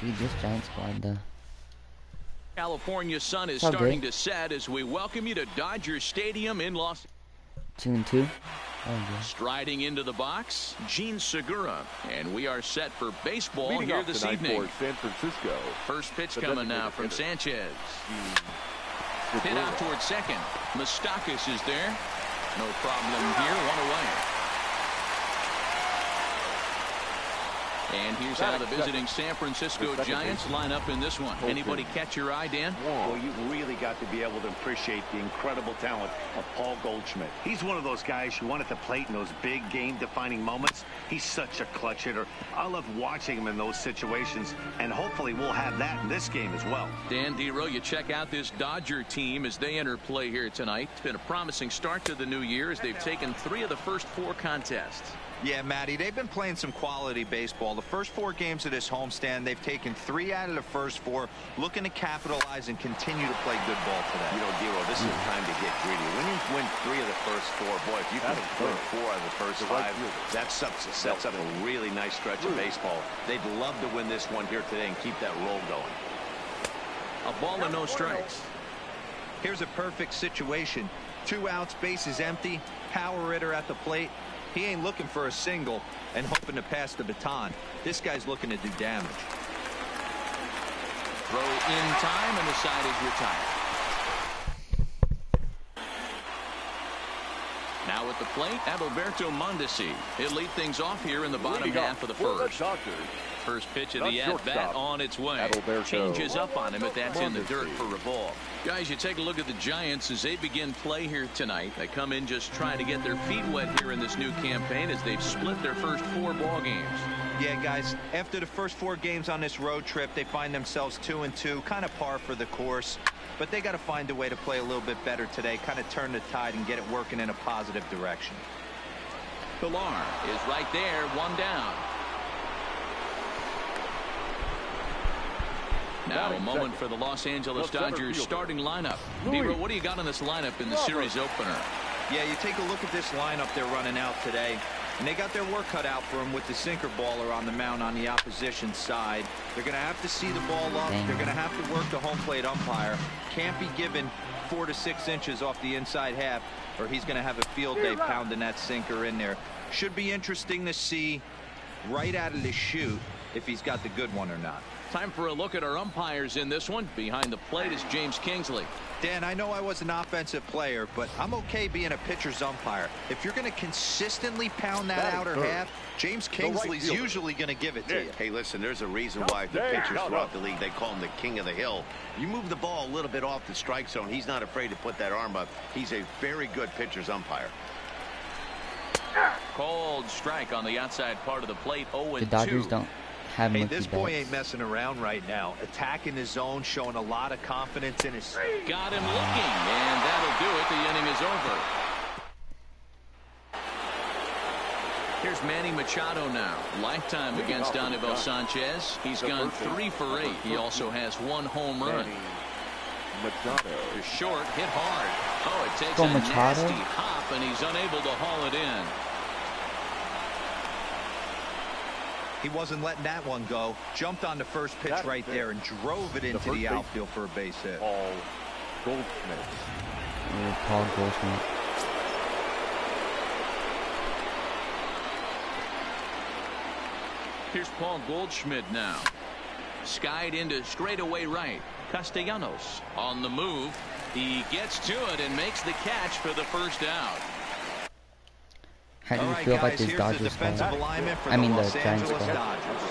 Speaker 1: Dude, this Giant squad, though.
Speaker 4: California sun is
Speaker 1: all
Speaker 4: starting
Speaker 1: good.
Speaker 4: to set as we welcome you to Dodger Stadium in Los
Speaker 1: 2-2. Oh, good.
Speaker 4: Striding into the box, Gene Segura, and we are set for baseball
Speaker 5: Leading
Speaker 4: here
Speaker 5: off
Speaker 4: this
Speaker 5: tonight
Speaker 4: evening.
Speaker 5: for San Francisco.
Speaker 4: First pitch
Speaker 5: the
Speaker 4: coming now
Speaker 5: designated
Speaker 4: from
Speaker 5: hitter,
Speaker 4: Sanchez.
Speaker 5: Gene
Speaker 4: Hit out
Speaker 5: Segura.
Speaker 4: towards second. Moustakas is there. No problem here. One away. And here's how the visiting San Francisco Giants line up in this one. Anybody catch your eye, Dan?
Speaker 6: Well, you really got to be able to appreciate the incredible talent of Paul Goldschmidt. He's one of those guys you want at the plate in those big game-defining moments. He's such a clutch hitter. I love watching him in those situations, and hopefully we'll have that in this game as well.
Speaker 4: Dan Dero, you check out this Dodger team as they enter play here tonight. It's been a promising start to the new year as they've taken 3 of the first 4 contests.
Speaker 7: Yeah, Matty, they've been playing some quality baseball. The first 4 games of this homestand, they've taken 3 out of the first 4, looking to capitalize and continue to play good ball today.
Speaker 6: You know, Dero, this is time to get greedy. When you win 3 of the first 4, boy, if you can win 4 out of the first 5, that sets up a really nice stretch of baseball. They'd love to win this one here today and keep that roll going.
Speaker 4: A ball and no strikes.
Speaker 7: Here's a perfect situation. 2 outs, bases empty, power hitter at the plate. He ain't looking for a single and hoping to pass the baton. This guy's looking to do damage.
Speaker 4: Throw in time, and the side is retired. Now at the plate, Adalberto Mondesi. He'll lead things off here in the bottom half of the first. First pitch of the at-bat on its way.
Speaker 5: Adalberto
Speaker 4: Changes up on him, but that's in the dirt for a ball. Guys, you take a look at the Giants as they begin play here tonight. They come in just trying to get their feet wet here in this new campaign as they've split their first 4 ball games.
Speaker 7: Yeah, guys, after the first 4 games on this road trip, they find themselves 2-2, kind of par for the course. But they got to find a way to play a little bit better today, kind of turn the tide and get it working in a positive direction.
Speaker 4: Pilar is right there, 1 down. Now a moment for the Los Angeles Dodgers starting lineup. Dero, what do you got on this lineup in the series opener?
Speaker 7: Yeah, you take a look at this lineup they're running out today, and they got their work cut out for them with the sinker baller on the mound on the opposition side. They're going to have to see the ball up. They're going to have to work the home plate umpire. Can't be given 4 to 6 inches off the inside half, or he's going to have a field day pounding that sinker in there. Should be interesting to see right out of the chute if he's got the good one or not.
Speaker 4: Time for a look at our umpires in this one. Behind the plate is James Kingsley.
Speaker 7: Dan, I know I was an offensive player, but I'm okay being a pitcher's umpire. If you're going to consistently pound that outer half, James Kingsley's usually going to give it to you.
Speaker 6: Hey, listen, there's a reason why the pitchers throughout the league, they call him the king of the hill. You move the ball a little bit off the strike zone, he's not afraid to put that arm up. He's a very good pitcher's umpire.
Speaker 4: Cold strike on the outside part of the plate. 0-2.
Speaker 1: The Dodgers don't have
Speaker 7: Hey,
Speaker 1: Mookie
Speaker 7: this boy
Speaker 1: Betts.
Speaker 7: ain't messing around right now. Attacking his zone, showing a lot of confidence in his...
Speaker 4: Got him looking, and that'll do it. The inning is over. Here's Manny Machado now. Lifetime against Anibal Sanchez. He's gone 3 for 8. He also has 1 home run.
Speaker 5: Machado.
Speaker 4: To short, hit hard. Oh, it takes
Speaker 1: Go
Speaker 4: a
Speaker 1: Machado.
Speaker 4: nasty hop, and he's unable to haul it in.
Speaker 7: He wasn't letting that one go. Jumped on the first pitch right there and drove it into the outfield for a base hit.
Speaker 5: Paul Goldschmidt.
Speaker 1: Paul Goldschmidt.
Speaker 4: Here's Paul Goldschmidt now. Skied into straightaway right. Castellanos on the move. He gets to it and makes the catch for the first out.
Speaker 1: How do
Speaker 7: All
Speaker 1: you
Speaker 7: right,
Speaker 1: feel
Speaker 7: guys,
Speaker 1: about this
Speaker 7: here's the
Speaker 1: Dodgers
Speaker 7: defensive
Speaker 1: squad?
Speaker 7: alignment for
Speaker 1: I mean,
Speaker 7: the
Speaker 1: the
Speaker 7: Los
Speaker 1: Giants
Speaker 7: Angeles
Speaker 1: squad.
Speaker 7: Dodgers.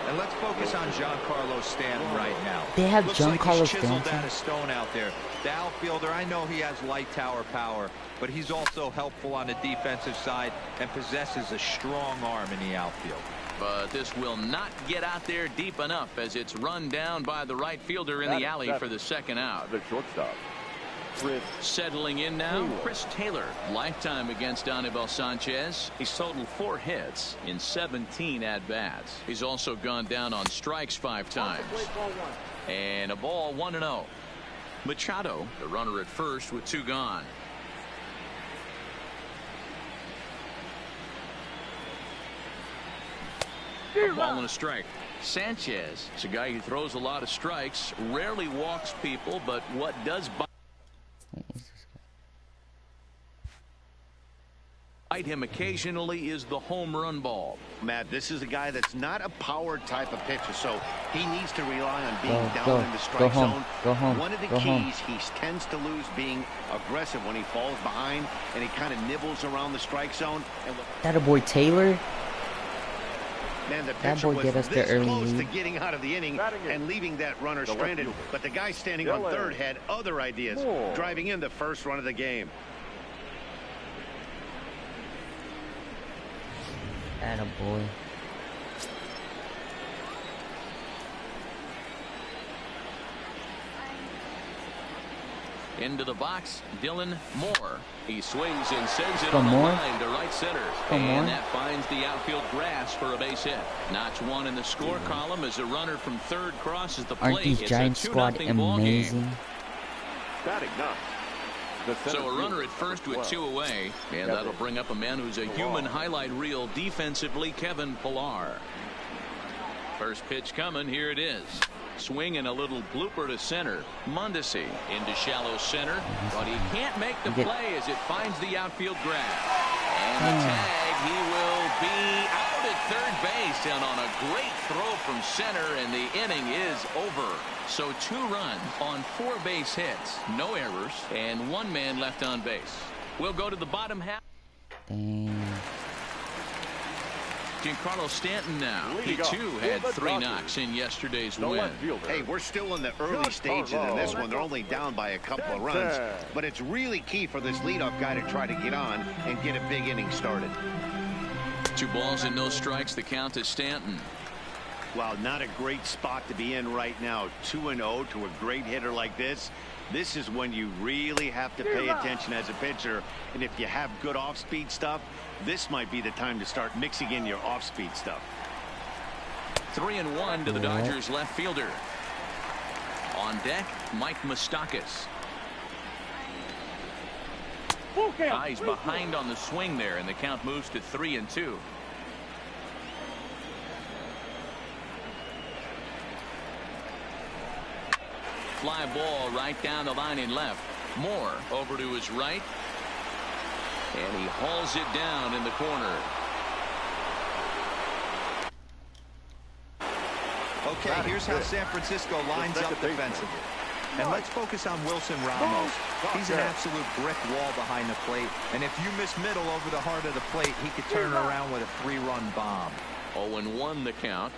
Speaker 7: And let's focus on Giancarlo Stanton right now.
Speaker 1: They have
Speaker 7: Looks like
Speaker 1: Giancarlo
Speaker 7: he's chiseled
Speaker 1: Stanton.
Speaker 7: out a stone out there. The outfielder, I know he has light tower power, but he's also helpful on the defensive side and possesses a strong arm in the outfield.
Speaker 4: But this will not get out there deep enough as it's run down by the right fielder in the alley for the second out.
Speaker 5: The shortstop.
Speaker 4: Settling in now, Chris Taylor. Lifetime against Anibal Sanchez. He's totaled 4 hits in 17 at-bats. He's also gone down on strikes 5 times. And a ball 1-0. Machado, the runner at first with 2 gone. A ball and a strike. Sanchez is a guy who throws a lot of strikes, rarely walks people, but what does bite him occasionally is the home run ball.
Speaker 6: Matt, this is a guy that's not a power type of pitcher, so he needs to rely on being down in the strike zone. One of the keys, he tends to lose being aggressive when he falls behind, and he kind of nibbles around the strike zone.
Speaker 1: That a boy Taylor.
Speaker 6: Man, the
Speaker 1: That
Speaker 6: pitcher
Speaker 1: boy
Speaker 6: was
Speaker 1: get us the
Speaker 6: this
Speaker 1: early
Speaker 6: close to
Speaker 1: lead.
Speaker 6: getting out of the inning and leaving that runner stranded, but the guy standing on third had other ideas, driving in the first run of the game.
Speaker 1: That a boy.
Speaker 4: Into the box, Dylan Moore. He swings and sends it
Speaker 1: Go
Speaker 4: on
Speaker 1: Moore.
Speaker 4: the line to right center.
Speaker 1: Go
Speaker 4: And
Speaker 1: Moore.
Speaker 4: that finds the outfield grass for a base hit. Notch one in the score column as a runner from third crosses the plate.
Speaker 1: Aren't these
Speaker 4: It's
Speaker 1: Giants
Speaker 4: a 2-0
Speaker 1: squad
Speaker 4: ball game.
Speaker 1: amazing?
Speaker 5: Batting ninth. The center
Speaker 4: So a runner
Speaker 5: fielder,
Speaker 4: at first with
Speaker 5: 12.
Speaker 4: 2 away. And
Speaker 5: Kevin
Speaker 4: that'll bring up a man who's a human
Speaker 5: Pillar.
Speaker 4: highlight reel defensively, Kevin Pillar. First pitch coming. Here it is. Swing and a little blooper to center. Mondesi into shallow center, but he can't make the play as it finds the outfield grass. And the tag, he will be out at third base, and on a great throw from center, and the inning is over. So 2 runs on 4 base hits, no errors, and 1 man left on base. We'll go to the bottom half.
Speaker 1: Dang.
Speaker 4: Giancarlo Stanton now. He
Speaker 5: Leading off
Speaker 4: too
Speaker 5: for
Speaker 4: had
Speaker 5: the
Speaker 4: 3
Speaker 5: Dodgers.
Speaker 4: knocks in yesterday's
Speaker 5: The
Speaker 4: win.
Speaker 5: left fielder.
Speaker 6: Hey, we're still in the early stages in this one. They're only down by a couple of runs, but it's really key for this leadoff guy to try to get on and get a big inning started.
Speaker 4: 2 balls and no strikes. The count is Stanton.
Speaker 6: Well, not a great spot to be in right now. 2-0 to a great hitter like this. This is when you really have to pay attention as a pitcher. And if you have good off-speed stuff, this might be the time to start mixing in your off-speed stuff.
Speaker 4: 3-1 to the Dodgers left fielder. On deck, Mike Moustakas. Eyes behind on the swing there, and the count moves to 3-2. Fly ball right down the line in left. Moore over to his right, and he hauls it down in the corner.
Speaker 7: Okay, here's how San Francisco lines up defensively. And let's focus on Wilson Ramos. He's an absolute brick wall behind the plate. And if you miss middle over the heart of the plate, he could turn it around with a 3-run bomb.
Speaker 4: 0-1 the count.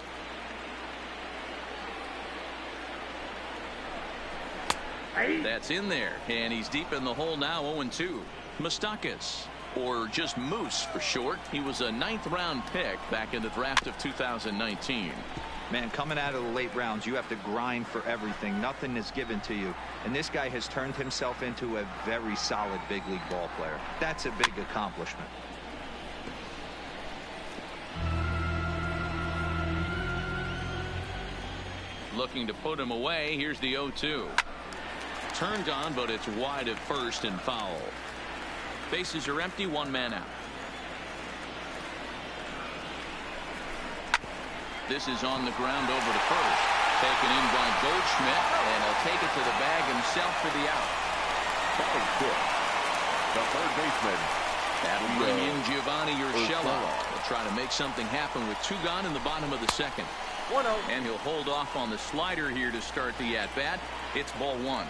Speaker 4: That's in there, and he's deep in the hole now. 0-2. Moustakas, or just Moose for short. He was a 9th round pick back in the draft of 2019.
Speaker 7: Man, coming out of the late rounds, you have to grind for everything. Nothing is given to you. And this guy has turned himself into a very solid big league ball player. That's a big accomplishment.
Speaker 4: Looking to put him away. Here's the 0-2. Turned on, but it's wide at first and foul. Bases are empty, 1 man out. This is on the ground over to first. Taken in by Goldschmidt, and he'll take it to the bag himself for the out.
Speaker 5: That is good. The third baseman.
Speaker 4: That'll bring in Giovanni Urshela. He'll try to make something happen with 2 gone in the bottom of the second.
Speaker 5: 1-0.
Speaker 4: And he'll hold off on the slider here to start the at-bat. It's ball 1.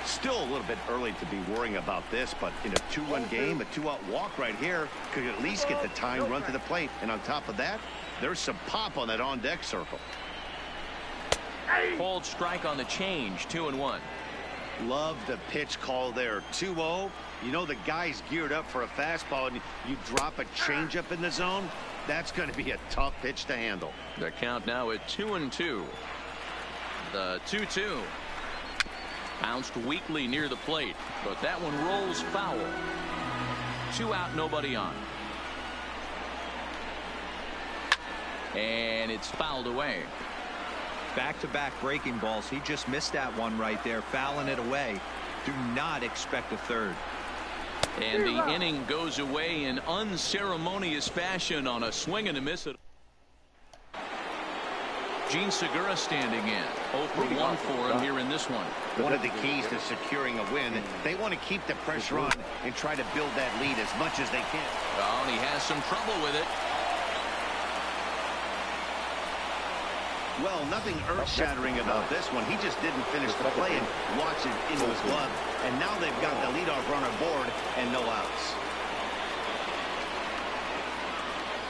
Speaker 6: Still a little bit early to be worrying about this, but in a 2-1 game, a 2-out walk right here could at least get the tying run to the plate. And on top of that, there's some pop on that on-deck circle.
Speaker 4: Called strike on the change. 2-1.
Speaker 6: Love the pitch call there. 2-0. You know the guy's geared up for a fastball, and you drop a changeup in the zone. That's going to be a tough pitch to handle.
Speaker 4: The count now at 2-2. The 2-2. Bounced weakly near the plate, but that one rolls foul. 2 out, nobody on. And it's fouled away.
Speaker 7: Back-to-back breaking balls. He just missed that one right there, fouling it away. Do not expect a third.
Speaker 4: And the inning goes away in unceremonious fashion on a swing and a miss. Gene Segura standing in. 0 for 1 for him here in this one.
Speaker 6: One of the keys to securing a win, they want to keep the pressure on and try to build that lead as much as they can.
Speaker 4: Oh, and he has some trouble with it.
Speaker 6: Well, nothing earth-shattering about this one. He just didn't finish the play and watch it into his glove. And now they've got the leadoff runner board and no outs.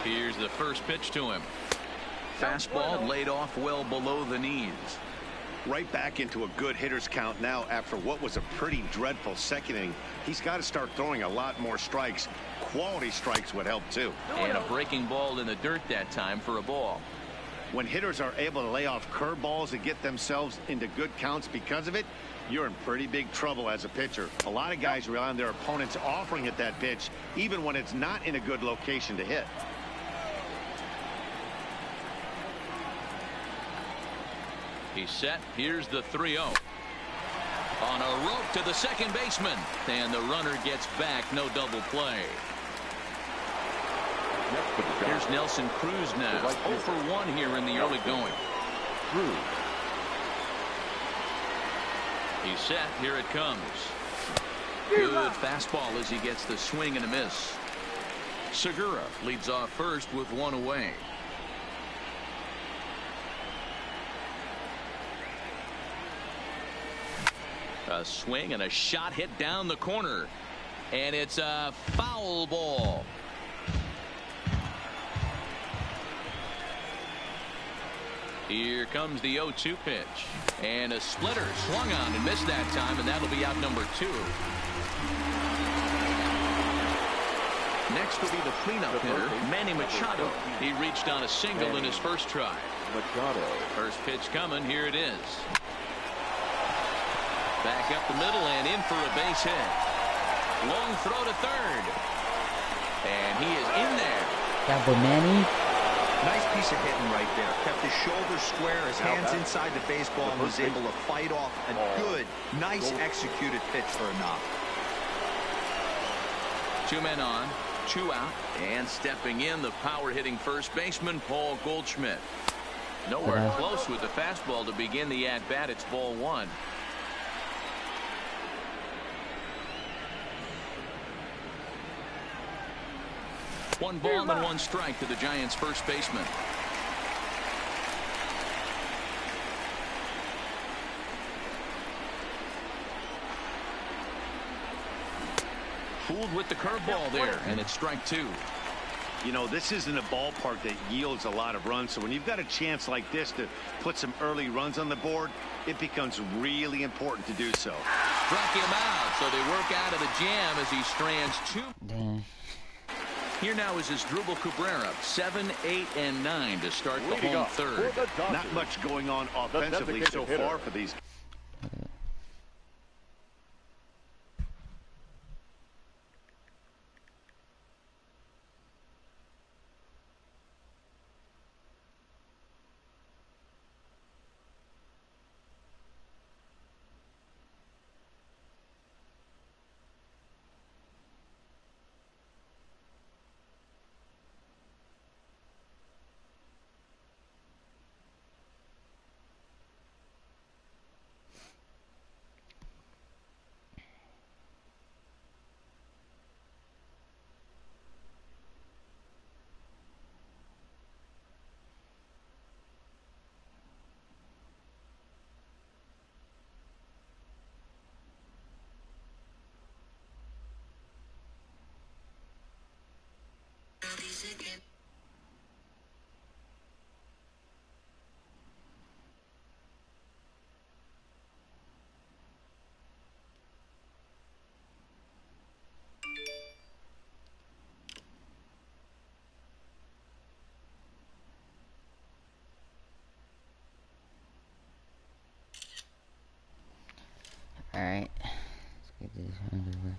Speaker 4: Here's the first pitch to him. Fastball laid off well below the knees.
Speaker 6: Right back into a good hitter's count now after what was a pretty dreadful second inning. He's got to start throwing a lot more strikes. Quality strikes would help too.
Speaker 4: And a breaking ball in the dirt that time for a ball.
Speaker 6: When hitters are able to lay off curveballs and get themselves into good counts because of it, you're in pretty big trouble as a pitcher. A lot of guys rely on their opponents offering at that pitch, even when it's not in a good location to hit.
Speaker 4: He's set. Here's the 3-0. On a rope to the second baseman. And the runner gets back. No double play. Here's Nelson Cruz now. 0 for 1 here in the early going. He's set. Here it comes. Good fastball as he gets the swing and a miss. Segura leads off first with 1 away. A swing and a shot hit down the corner. And it's a foul ball. Here comes the 0-2 pitch. And a splitter swung on and missed that time, and that'll be out number 2. Next will be the cleanup hitter, Manny Machado. He reached on a single in his first try. First pitch coming. Here it is. Back up the middle and in for a base hit. Long throw to third. And he is in there.
Speaker 1: Double Manny.
Speaker 7: Nice piece of hitting right there. Kept his shoulders square, his hands inside the baseball, and was able to fight off a good, nice executed pitch for a knock.
Speaker 4: 2 men on, 2 out, and stepping in, the power-hitting first baseman, Paul Goldschmidt. Nowhere close with the fastball to begin the at-bat. It's ball 1. One ball and 1 strike to the Giants' first baseman. Fooled with the curveball there, and it's strike 2.
Speaker 6: You know, this isn't a ballpark that yields a lot of runs, so when you've got a chance like this to put some early runs on the board, it becomes really important to do so.
Speaker 4: Struck him out, so they work out of the jam as he strands 2.
Speaker 1: Damn.
Speaker 4: Here now is his Drupal Cabrera, 7, 8, and 9 to start the home third.
Speaker 6: Not much going on offensively so far for these.
Speaker 1: Alright. Let's get this underway.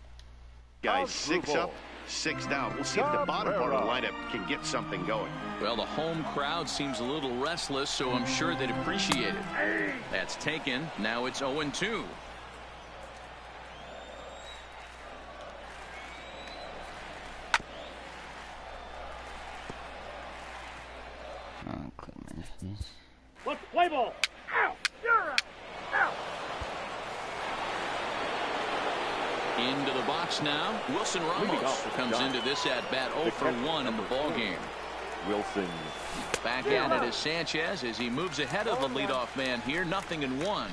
Speaker 6: Guys, 6 up, 6 down. We'll see if the bottom part of the lineup can get something going.
Speaker 4: Well, the home crowd seems a little restless, so I'm sure they'd appreciate it. That's taken. Now it's 0-2.
Speaker 1: Oh, click my face.
Speaker 5: Let's play ball. Out. You're out. Out.
Speaker 4: Into the box now. Wilson Ramos comes into this at bat 0 for 1 in the ball game.
Speaker 5: Wilson.
Speaker 4: Back at it is Sanchez as he moves ahead of the leadoff man here. 0-1.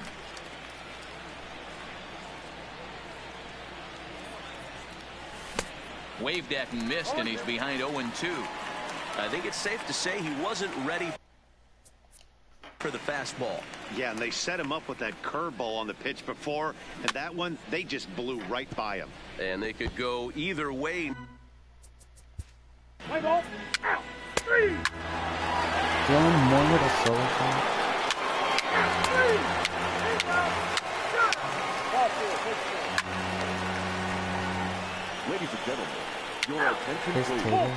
Speaker 4: Waved at and missed, and he's behind 0-2.
Speaker 8: I think it's safe to say he wasn't ready for the fastball.
Speaker 6: Yeah, and they set him up with that curveball on the pitch before, and that one, they just blew right by him.
Speaker 8: And they could go either way.
Speaker 5: Play ball. Out. 3.
Speaker 1: Dylan Moore with a solo shot.
Speaker 5: Ladies and gentlemen, your attention
Speaker 1: Chris
Speaker 5: please.
Speaker 1: Taylor.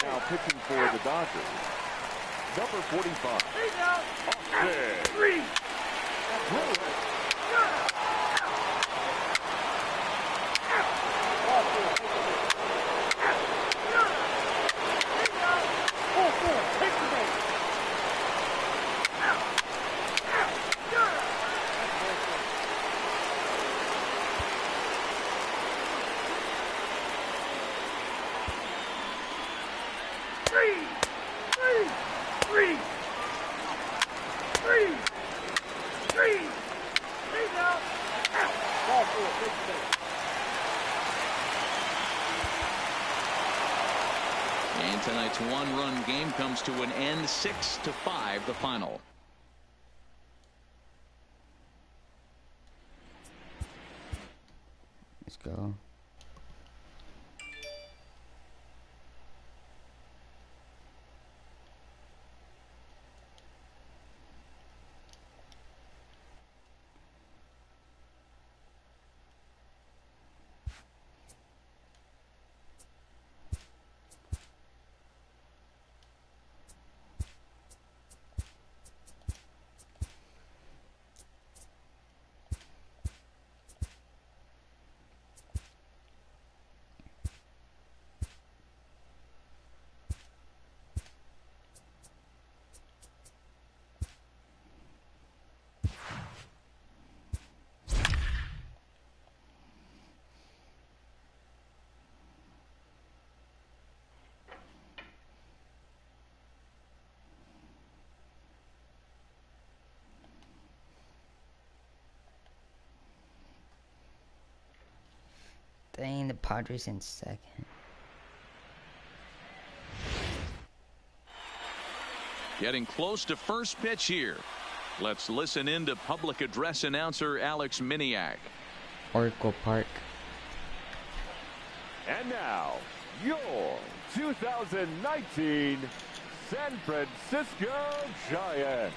Speaker 5: Now pitching for the Dodgers, number 45. Austin. 3.
Speaker 4: And tonight's one-run game comes to an end, 6-5 the final.
Speaker 1: Let's go. Dang, the Padres in second.
Speaker 4: Getting close to first pitch here. Let's listen in to public address announcer Alex Miniak.
Speaker 1: Oracle Park.
Speaker 5: And now, your 2019 San Francisco Giants.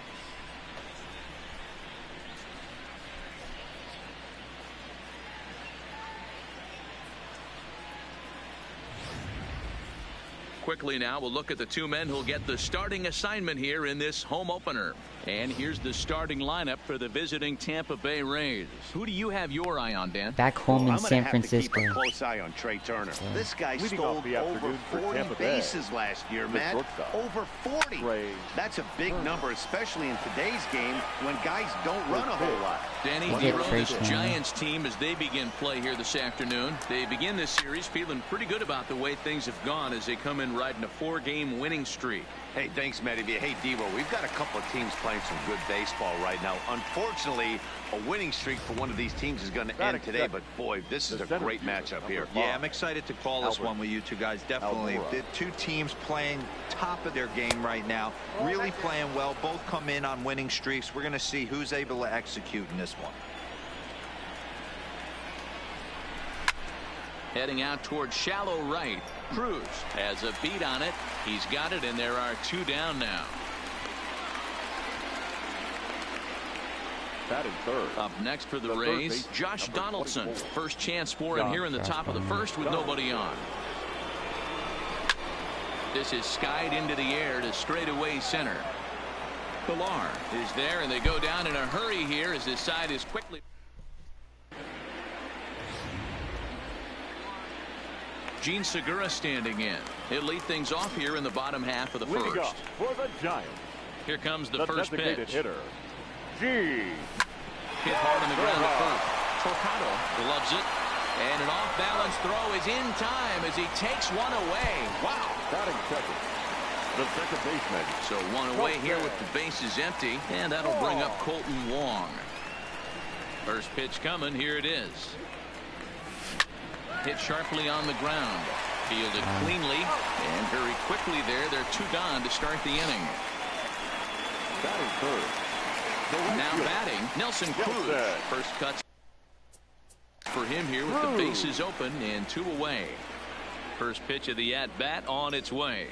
Speaker 4: Quickly now, we'll look at the two men who'll get the starting assignment here in this home opener. And here's the starting lineup for the visiting Tampa Bay Rays. Who do you have your eye on, Dan?
Speaker 1: Back home in
Speaker 6: I'm
Speaker 1: San
Speaker 6: gonna have to
Speaker 1: Francisco.
Speaker 6: keep a close eye on Trey Turner.
Speaker 1: Yeah.
Speaker 6: This guy
Speaker 5: Leading
Speaker 6: stole
Speaker 5: off the
Speaker 6: over
Speaker 5: afternoon for
Speaker 6: 40
Speaker 5: Tampa Bay,
Speaker 6: bases last year,
Speaker 5: the
Speaker 6: Matt.
Speaker 5: shortstop.
Speaker 6: Over 40.
Speaker 5: Trey
Speaker 6: That's a big number, especially in today's game when guys don't run a whole lot.
Speaker 4: Danny,
Speaker 1: Look
Speaker 4: you
Speaker 1: at
Speaker 4: wrote
Speaker 1: Trey
Speaker 4: this
Speaker 1: Turner.
Speaker 4: Giants team as they begin play here this afternoon. They begin this series feeling pretty good about the way things have gone as they come in riding a 4-game winning streak.
Speaker 6: Hey, thanks, Matty. Hey, Devo, we've got a couple of teams playing some good baseball right now. Unfortunately, a winning streak for one of these teams is going to end today, but boy, this is a great matchup here.
Speaker 7: Yeah, I'm excited to call this one with you two guys. Definitely. The two teams playing top of their game right now, really playing well. Both come in on winning streaks. We're going to see who's able to execute in this one.
Speaker 4: Heading out towards shallow right. Cruz has a beat on it. He's got it, and there are 2 down now.
Speaker 5: batting third.
Speaker 4: Up next for the Rays, Josh Donaldson. First chance for him here in the top of the first with nobody on. This is skied into the air to straightaway center. Pilar is there, and they go down in a hurry here as this side is quickly. Gene Segura standing in. He'll lead things off here in the bottom half of the
Speaker 5: Leading
Speaker 4: first.
Speaker 5: up for the Giants,
Speaker 4: Here comes the first pitch.
Speaker 5: Hitter, G.
Speaker 4: Hit hard on the ground at first. Torcado gloves it. And an off-balance throw is in time as he takes one away. Wow.
Speaker 5: Batting second, the second baseman.
Speaker 4: So one away here with the bases empty. And that'll bring up Colton Wong. First pitch coming. Here it is. Hit sharply on the ground. Fielded cleanly. And very quickly there, they're 2 gone to start the inning.
Speaker 5: Batting third.
Speaker 4: Now batting, Nelson Cruz. First cuts for him here with the bases open and 2 away. First pitch of the at-bat on its way.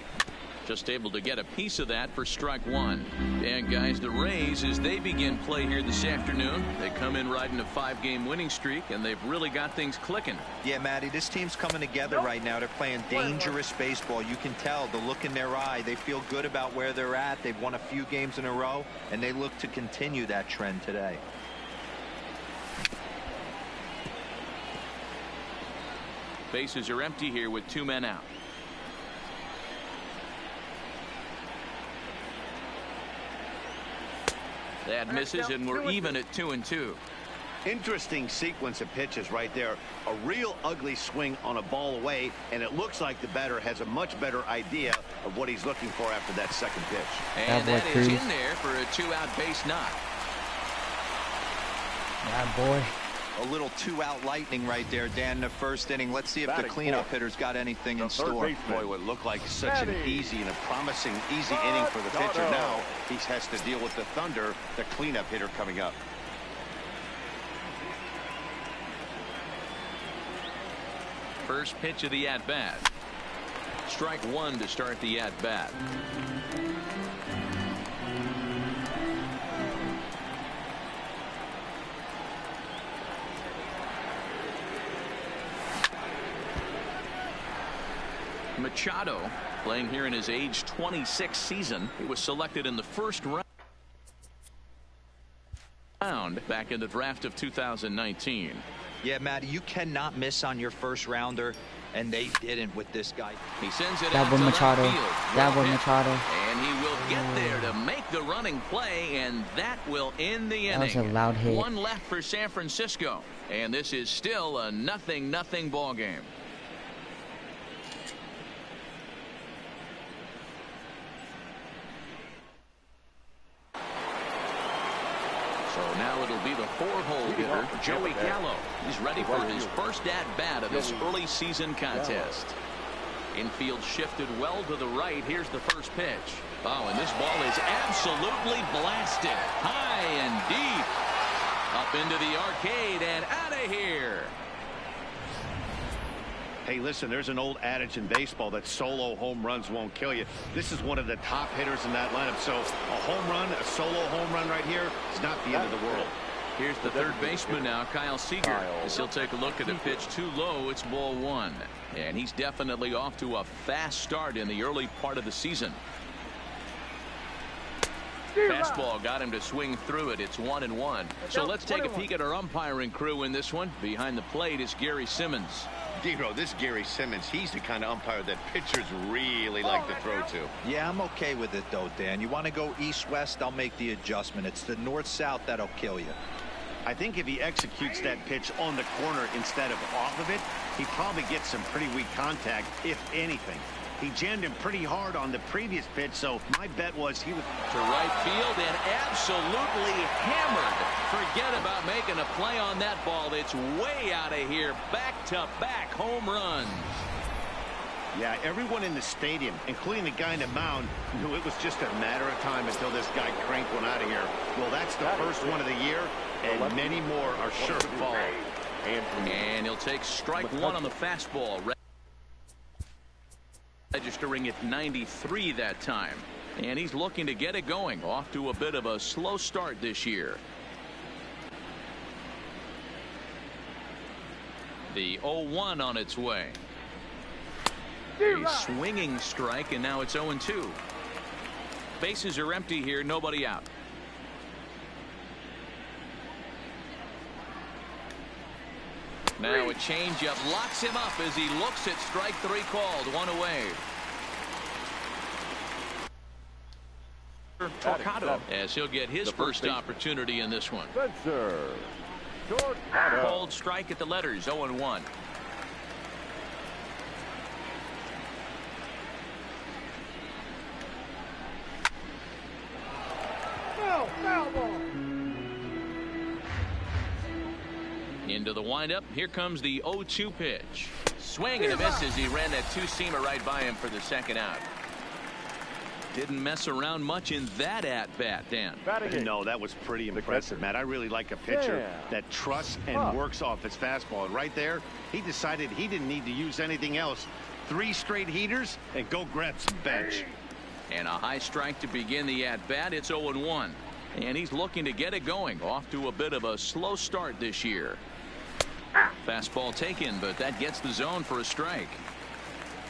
Speaker 4: Just able to get a piece of that for strike 1. And guys, the Rays, as they begin play here this afternoon, they come in riding a 5-game winning streak, and they've really got things clicking.
Speaker 7: Yeah, Matty, this team's coming together right now. They're playing dangerous baseball. You can tell the look in their eye. They feel good about where they're at. They've won a few games in a row, and they look to continue that trend today.
Speaker 4: Bases are empty here with 2 men out. That misses, and we're even at 2-2.
Speaker 6: Interesting sequence of pitches right there. A real ugly swing on a ball away, and it looks like the batter has a much better idea of what he's looking for after that second pitch.
Speaker 4: And that is in there for a 2-out base knock.
Speaker 1: Yeah, boy.
Speaker 7: A little 2-out lightning right there, Dan, in the first inning. Let's see if the cleanup hitter's got anything in store.
Speaker 6: Boy, what looked like such an easy and a promising easy inning for the pitcher. Now he has to deal with the Thunder, the cleanup hitter coming up.
Speaker 4: First pitch of the at-bat. Strike 1 to start the at-bat. Machado playing here in his age 26 season. He was selected in the first round back in the draft of 2019.
Speaker 7: Yeah, Matty, you cannot miss on your first rounder, and they didn't with this guy.
Speaker 4: He sends it
Speaker 1: that
Speaker 4: out
Speaker 1: was
Speaker 4: to
Speaker 1: Machado.
Speaker 4: left field.
Speaker 1: That was Machado.
Speaker 4: And he will get there to make the running play, and that will end the inning.
Speaker 1: That was a loud hit.
Speaker 4: 1 left for San Francisco, and this is still a 0-0 ball game. So now it'll be the 4-hole hitter, Joey Gallo. He's ready for his first at-bat of this early season contest. Infield shifted well to the right. Here's the first pitch. Oh, and this ball is absolutely blasted. High and deep. Up into the arcade and out of here.
Speaker 6: Hey, listen, there's an old adage in baseball that solo home runs won't kill you. This is one of the top hitters in that lineup. So a home run, a solo home run right here is not the end of the world.
Speaker 4: Here's the third baseman now, Kyle Seager. As he'll take a look at a pitch too low, it's ball 1. And he's definitely off to a fast start in the early part of the season. Fastball got him to swing through it. It's 1-1. So let's take a peek at our umpiring crew in this one. Behind the plate is Gary Simmons.
Speaker 6: Dero, this Gary Simmons, he's the kind of umpire that pitchers really like to throw to.
Speaker 7: Yeah, I'm okay with it, though, Dan. You want to go east-west, I'll make the adjustment. It's the north-south that'll kill you.
Speaker 6: I think if he executes that pitch on the corner instead of off of it, he probably gets some pretty weak contact, if anything. He jammed him pretty hard on the previous pitch, so my bet was he would
Speaker 4: to right field and absolutely hammered. Forget about making a play on that ball. It's way out of here. Back-to-back home runs.
Speaker 6: Yeah, everyone in the stadium, including the guy in the mound, knew it was just a matter of time until this guy cranked one out of here. Well, that's the first one of the year, and many more are sure to follow.
Speaker 4: And he'll take strike 1 on the fastball. Registering at 93 that time. And he's looking to get it going. Off to a bit of a slow start this year. The 0-1 on its way. A swinging strike, and now it's 0-2. Bases are empty here, nobody out. Now a changeup locks him up as he looks at strike 3 called. 1 away. Torcado as he'll get his first opportunity in this one.
Speaker 5: Spencer Torcado.
Speaker 4: Cold strike at the letters, 0-1.
Speaker 5: Foul ball.
Speaker 4: Into the windup. Here comes the 0-2 pitch. Swing and a miss as he ran that two-seamer right by him for the second out. Didn't mess around much in that at-bat, Dan.
Speaker 6: No, that was pretty impressive, Matt. I really like a pitcher that trusts and works off his fastball. And right there, he decided he didn't need to use anything else. 3 straight heaters and go grab some bench.
Speaker 4: And a high strike to begin the at-bat. It's 0-1. And he's looking to get it going. Off to a bit of a slow start this year. Fastball taken, but that gets the zone for a strike.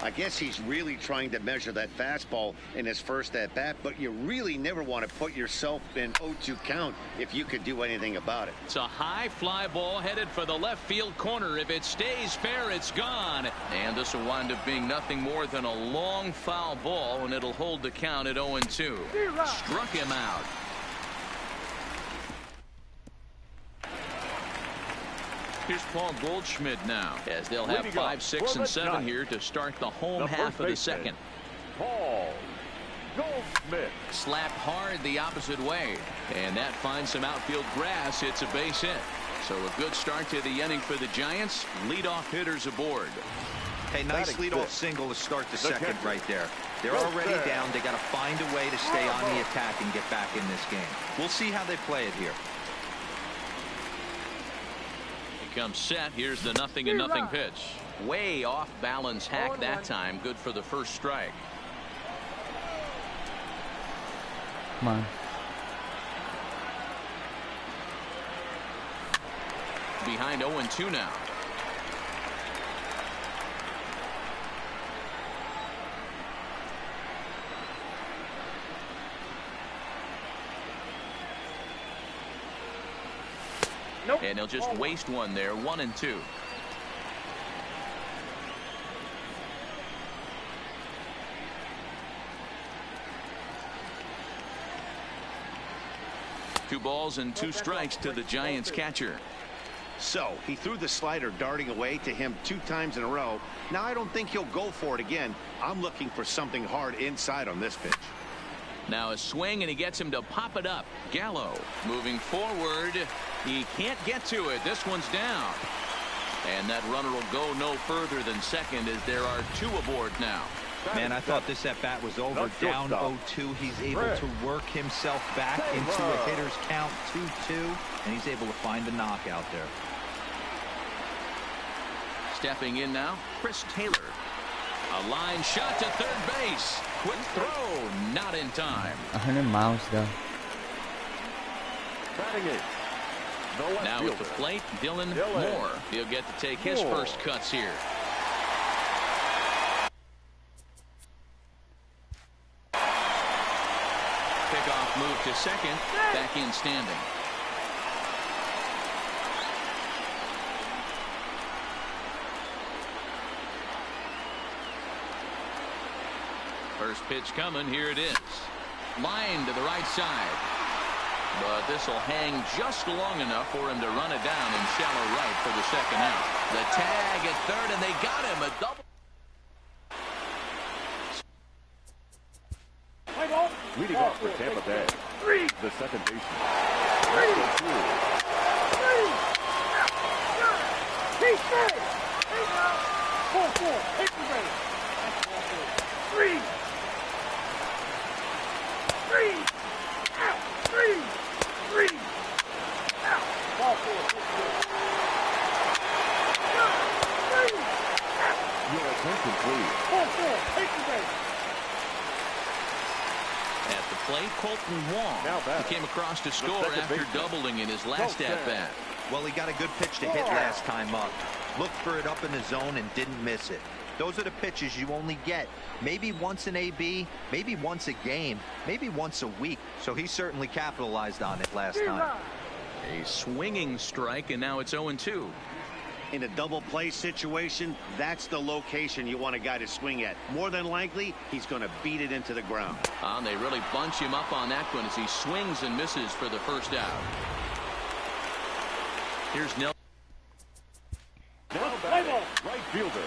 Speaker 6: I guess he's really trying to measure that fastball in his first at-bat, but you really never want to put yourself in 0-2 count if you could do anything about it.
Speaker 4: It's a high fly ball headed for the left field corner. If it stays fair, it's gone. And this will wind up being nothing more than a long foul ball, and it'll hold the count at 0-2. Struck him out. Here's Paul Goldschmidt now, as they'll have 5, 6, and 7 here to start the home half of the second.
Speaker 5: Paul Goldschmidt.
Speaker 4: Slapped hard the opposite way, and that finds some outfield grass. It's a base hit. So a good start to the inning for the Giants. Leadoff hitters aboard.
Speaker 7: Hey, nice leadoff single to start the second right there. They're already down. They got to find a way to stay on the attack and get back in this game. We'll see how they play it here.
Speaker 4: Comes set. Here's the 0-0 pitch. Way off balance hack that time. Good for the first strike.
Speaker 1: Come on.
Speaker 4: Behind 0-2 now. And he'll just waste one there. 1-2. Two balls and 2 strikes to the Giants catcher.
Speaker 6: So he threw the slider darting away to him 2 times in a row. Now I don't think he'll go for it again. I'm looking for something hard inside on this pitch.
Speaker 4: Now a swing, and he gets him to pop it up. Gallo moving forward. He can't get to it. This one's down. And that runner will go no further than second, as there are 2 aboard now.
Speaker 7: Man, I thought this at-bat was over. Down 0-2. He's able to work himself back into a hitter's count 2-2, and he's able to find the knockout there.
Speaker 4: Stepping in now, Chris Taylor. A line shot to third base. Quick throw, not in time.
Speaker 1: 100 miles though.
Speaker 4: Now at the plate, Dylan Moore. He'll get to take his first cuts here. Pickoff move to second. Back in standing. First pitch coming. Here it is. Line to the right side. But this will hang just long enough for him to run it down in shallow right for the second out. The tag at third, and they got him. A double.
Speaker 5: Leading off for Tampa Bay, the second baseman.
Speaker 3: 3. Ball 4.
Speaker 5: Your attention, please.
Speaker 3: 4. Take the base.
Speaker 4: At the plate, Colton Wong. He came across to score after doubling in his last at-bat.
Speaker 7: Well, he got a good pitch to hit last time up. Looked for it up in the zone and didn't miss it. Those are the pitches you only get maybe once an AB, maybe once a game, maybe once a week. So he certainly capitalized on it last time.
Speaker 4: A swinging strike, and now it's 0-2.
Speaker 6: In a double play situation, that's the location you want a guy to swing at. More than likely, he's going to beat it into the ground.
Speaker 4: They really bunch him up on that one as he swings and misses for the first out. Here's Nelson.
Speaker 5: Now batting, right fielder.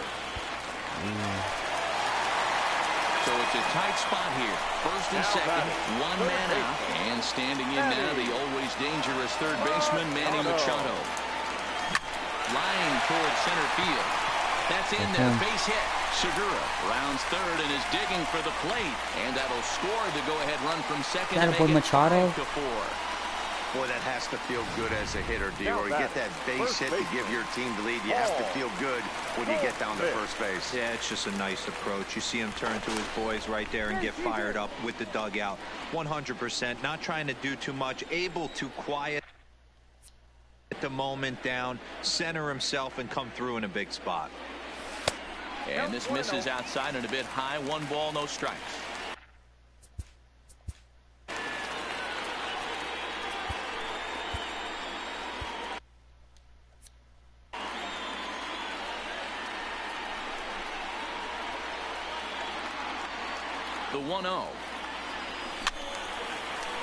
Speaker 4: So it's a tight spot here. First and second, one man out. And standing in now, the always dangerous third baseman, Manny Machado. Flying towards center field. That's in there. Base hit. Segura rounds third and is digging for the plate. And that'll score the go-ahead run from second to make it
Speaker 1: Machado.
Speaker 4: 5-4.
Speaker 6: Boy, that has to feel good as a hitter, Dior. You get that base hit to give your team the lead. You have to feel good when you get down to first base.
Speaker 7: Yeah, it's just a nice approach. You see him turn to his boys right there and get fired up with the dugout. 100%. Not trying to do too much. Able to quiet the moment down, center himself, and come through in a big spot.
Speaker 4: And this misses outside and a bit high. 1 ball, no strikes. The 1-0.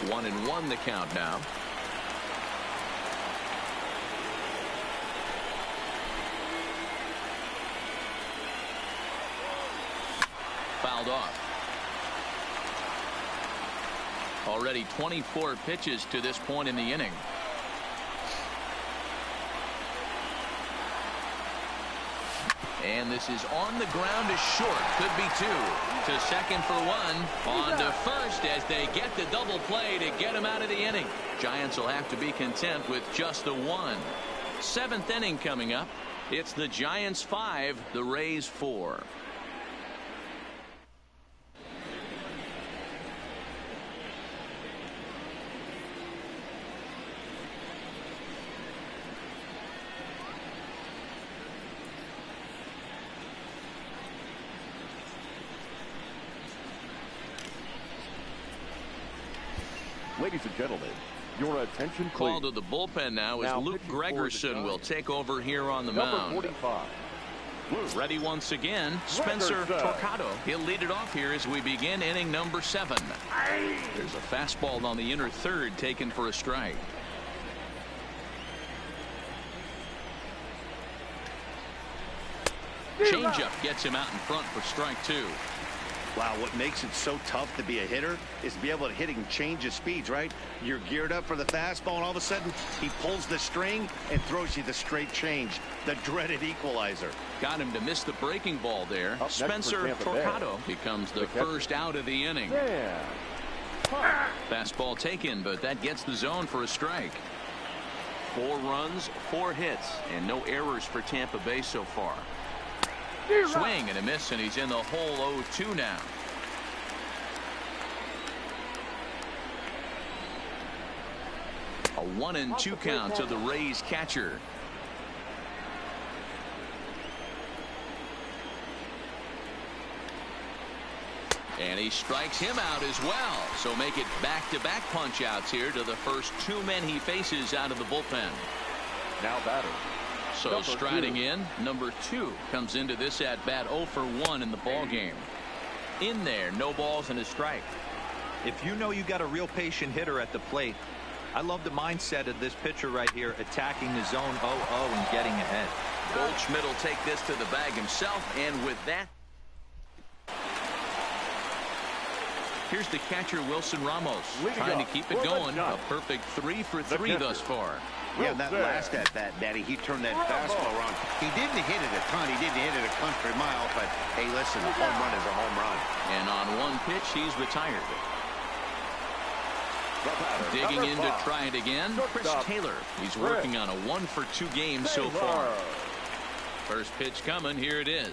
Speaker 4: 1-1 the count now. Fouled off. Already 24 pitches to this point in the inning. And this is on the ground is short. Could be 2. To second for 1. On to first as they get the double play to get him out of the inning. Giants will have to be content with just the 1. 7th inning coming up. It's the Giants 5, the Rays 4.
Speaker 5: Ladies and gentlemen, your attention please.
Speaker 4: Call to the bullpen now as Luke Gregerson will take over here on the mound.
Speaker 5: 45.
Speaker 4: Ready once again, Spencer Torquato. He'll lead it off here as we begin inning number 7. There's a fastball on the inner third taken for a strike. Changeup gets him out in front for strike 2.
Speaker 6: Wow, what makes it so tough to be a hitter is to be able to hit and change his speeds, right? You're geared up for the fastball, and all of a sudden, he pulls the string and throws you the straight change, the dreaded equalizer.
Speaker 4: Got him to miss the breaking ball there. Spencer Torquato becomes the first out of the inning.
Speaker 5: Yeah.
Speaker 4: Fastball taken, but that gets the zone for a strike. 4 runs, 4 hits, and no errors for Tampa Bay so far. Swing and a miss, and he's in the hole 0-2 now. A 1-2 count to the Rays catcher. And he strikes him out as well. So make it back-to-back punch-outs here to the first 2 men he faces out of the bullpen.
Speaker 5: Now batter.
Speaker 4: So striding in, number 2 comes into this at bat 0 for 1 in the ball game. In there, no balls and a strike.
Speaker 7: If you know you got a real patient hitter at the plate, I love the mindset of this pitcher right here, attacking the zone 0-0 and getting ahead.
Speaker 4: Goldschmidt will take this to the bag himself, and with that, here's the catcher Wilson Ramos trying to keep it going. A perfect 3 for 3 thus far.
Speaker 6: Yeah, that last at bat, Daddy, he turned that fastball around. He didn't hit it a ton. He didn't hit it a country mile, but hey, listen, a home run is a home run.
Speaker 4: And on 1 pitch, he's retired. Digging in to try it again, Chris Taylor. He's working on a 1 for 2 game so far. First pitch coming. Here it is.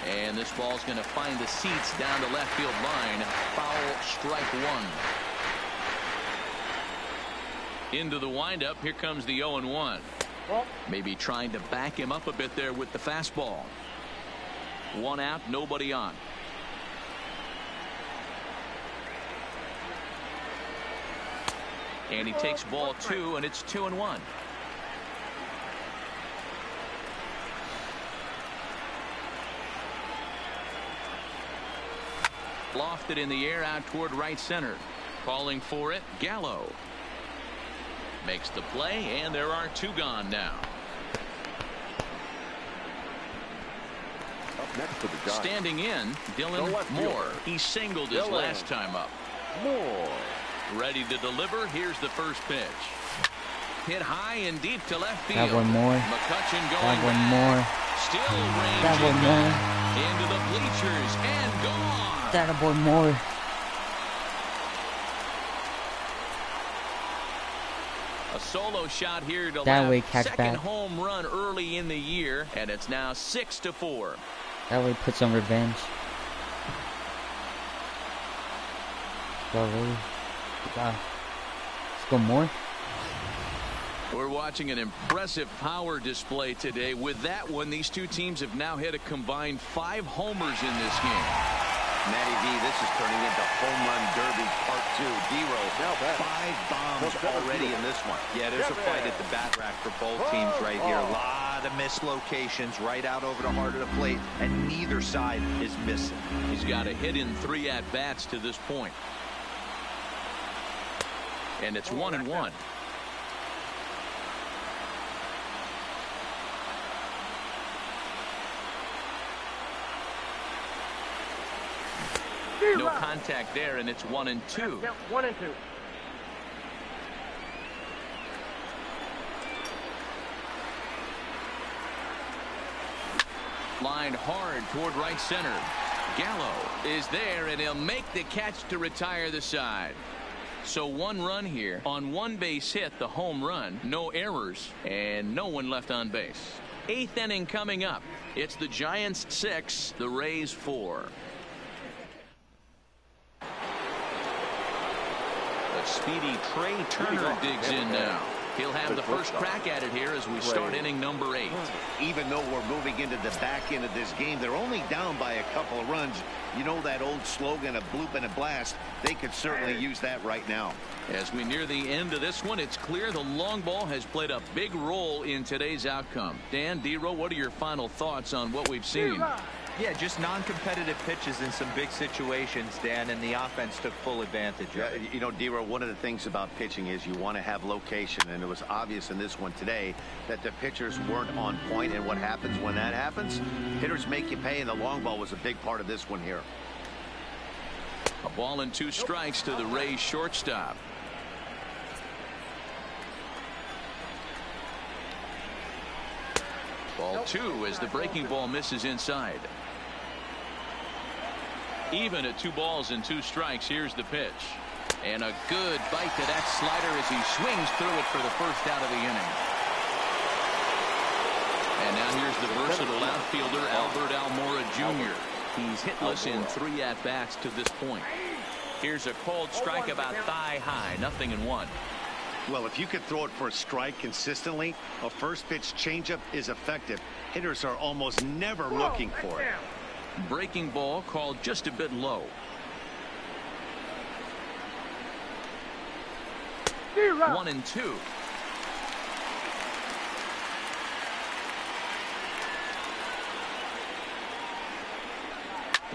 Speaker 4: And this ball's going to find the seats down the left field line. Foul, strike 1. Into the windup. Here comes the 0-1. Maybe trying to back him up a bit there with the fastball. 1 out, nobody on. And he takes ball 2, and it's 2-1. Lofted in the air out toward right center. Calling for it, Gallo. Makes the play, and there are 2 gone now.
Speaker 5: Up next to the Giants.
Speaker 4: Standing in, Dylan Moore. He singled his last time up.
Speaker 5: Moore.
Speaker 4: Ready to deliver. Here's the first pitch. Hit high and deep to left field.
Speaker 1: That one more.
Speaker 4: McCutchen going
Speaker 1: That one
Speaker 4: back.
Speaker 1: more.
Speaker 4: Still
Speaker 1: That
Speaker 4: ranging
Speaker 1: one more.
Speaker 4: into the bleachers and gone.
Speaker 1: That one more.
Speaker 4: A solo shot here to
Speaker 1: That
Speaker 4: left.
Speaker 1: way, catch
Speaker 4: Second
Speaker 1: back.
Speaker 4: home run early in the year, and it's now 6-4.
Speaker 1: That way, put some revenge. Go, really. Let's go more.
Speaker 4: We're watching an impressive power display today. With that one, these 2 teams have now hit a combined 5 homers in this game.
Speaker 6: Matty V, this is turning into home run derby part 2. D-Row, 5 bombs already in this one.
Speaker 7: Yeah, there's a fight at the bat rack for both teams right here. A lot of mislocations right out over the heart of the plate, and neither side is missing.
Speaker 4: He's got a hit in 3 at-bats to this point. And it's 1-1. No contact there, and it's 1-2.
Speaker 3: 1-2.
Speaker 4: Lined hard toward right center. Gallo is there, and he'll make the catch to retire the side. So 1 run here on 1 base hit, the home run, no errors, and no one left on base. 8th inning coming up. It's the Giants 6, the Rays 4. The speedy Trey Turner digs in now. He'll have the first crack at it here as we start inning number 8.
Speaker 6: Even though we're moving into the back end of this game, they're only down by a couple of runs. You know that old slogan, a bloop and a blast. They could certainly use that right now.
Speaker 4: As we near the end of this one, it's clear the long ball has played a big role in today's outcome. Dan, D-Row, what are your final thoughts on what we've seen?
Speaker 7: Yeah, just non-competitive pitches in some big situations, Dan, and the offense took full advantage of it.
Speaker 6: You know, D-Row, one of the things about pitching is you want to have location, and it was obvious in this one today that the pitchers weren't on point, and what happens when that happens? Hitters make you pay, and the long ball was a big part of this one here.
Speaker 4: A ball and 2 strikes to the Rays shortstop. Ball 2 as the breaking ball misses inside. Even at 2 balls and 2 strikes. Here's the pitch. And a good bite to that slider as he swings through it for the first out of the inning. And now here's the versatile outfielder, Albert Almora Jr. He's hitless in 3 at-bats to this point. Here's a cold strike about thigh high, 0-1.
Speaker 6: Well, if you could throw it for a strike consistently, a first pitch changeup is effective. Hitters are almost never looking for it.
Speaker 4: Breaking ball called just a bit low.
Speaker 3: Zero.
Speaker 4: 1-2.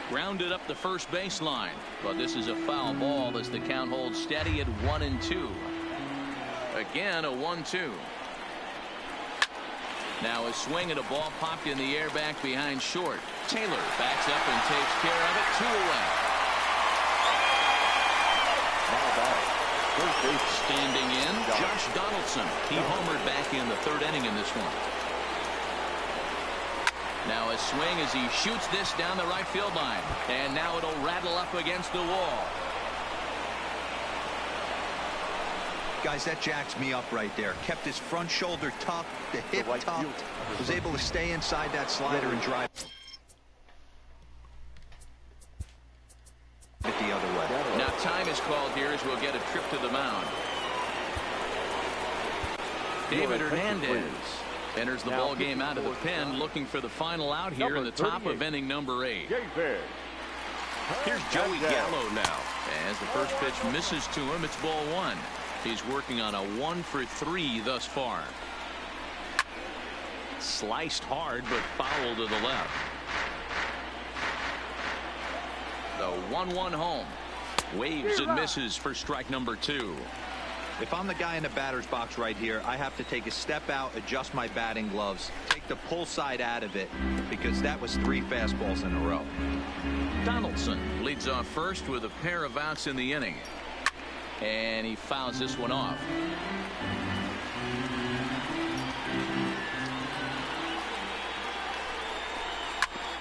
Speaker 4: Grounded up the first baseline, but this is a foul ball as the count holds steady at 1-2. Again, a 1-2. Now a swing and a ball popped in the air back behind short. Taylor backs up and takes care of it. 2 away. Standing in, Josh Donaldson. He homered back in the 3rd inning in this one. Now a swing as he shoots this down the right field line. And now it'll rattle up against the wall.
Speaker 7: Guys, that jacks me up right there. Kept his front shoulder tucked, the hip tucked, was able to stay inside that slider and drive it the other way.
Speaker 4: Now time is called here as we'll get a trip to the mound. David Hernandez enters the ball game out of the pen, looking for the final out here in the top of inning number 8.
Speaker 8: Here's Joey Gallo now.
Speaker 4: As the first pitch misses to him, it's ball 1. He's working on a 1-for-3 thus far. Sliced hard, but foul to the left. The 1-1 home. Waves and misses for strike number 2.
Speaker 7: If I'm the guy in the batter's box right here, I have to take a step out, adjust my batting gloves, take the pull side out of it, because that was 3 fastballs in a row.
Speaker 4: Donaldson leads off first with a pair of outs in the inning. And he fouls this one off.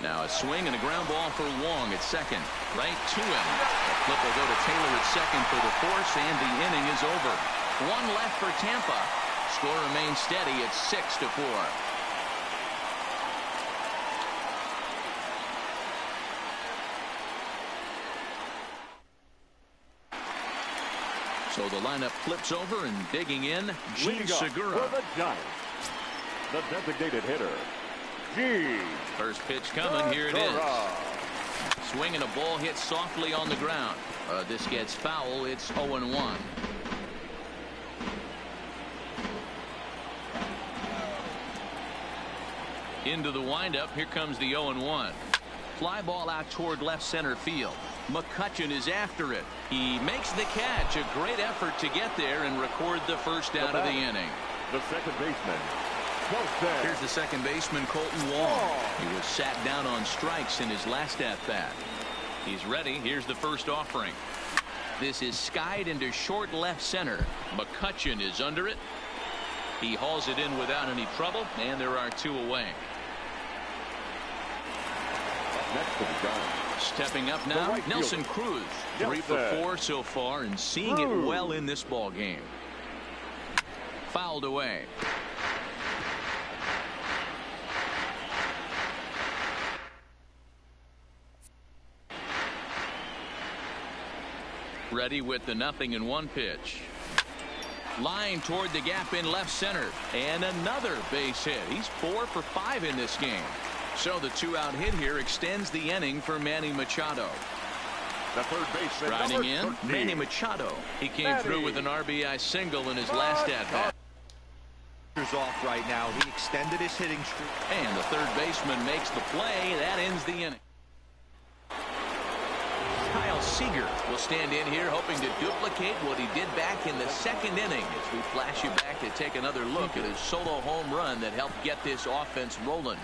Speaker 4: Now a swing and a ground ball for Wong at second. Right to him. The flip will go to Taylor at second for the force, and the inning is over. 1 left for Tampa. Score remains steady at 6-4. So the lineup flips over, and digging in, Gene Segura.
Speaker 5: For the Giants, the designated hitter, Gene.
Speaker 4: First pitch coming. Here it is. Swing and a ball hit softly on the ground. This gets foul. It's 0-1. Into the windup. Here comes the 0-1. Fly ball out toward left center field. McCutchen is after it. He makes the catch. A great effort to get there and record the first out of the inning.
Speaker 5: The second baseman.
Speaker 4: Here's the second baseman, Colton Wong. He was sat down on strikes in his last at-bat. He's ready. Here's the first offering. This is skied into short left center. McCutchen is under it. He hauls it in without any trouble, and there are 2 away.
Speaker 5: Next to the Giants.
Speaker 4: Stepping up now, Nelson Cruz. 3 for 4 so far, and seeing it well in this ball game. Fouled away. Ready with the 0-1 pitch. Line toward the gap in left center, and another base hit. He's 4 for 5 in this game. So the 2-out hit here extends the inning for Manny Machado.
Speaker 5: The third baseman,
Speaker 4: riding in, Manny Machado. He came through with an RBI single in his last at-bat.
Speaker 7: Off right now. He extended his hitting streak.
Speaker 4: And the third baseman makes the play. That ends the inning. Kyle Seager will stand in here hoping to duplicate what he did back in the second inning, as we flash you back to take another look at his solo home run that helped get this offense rolling.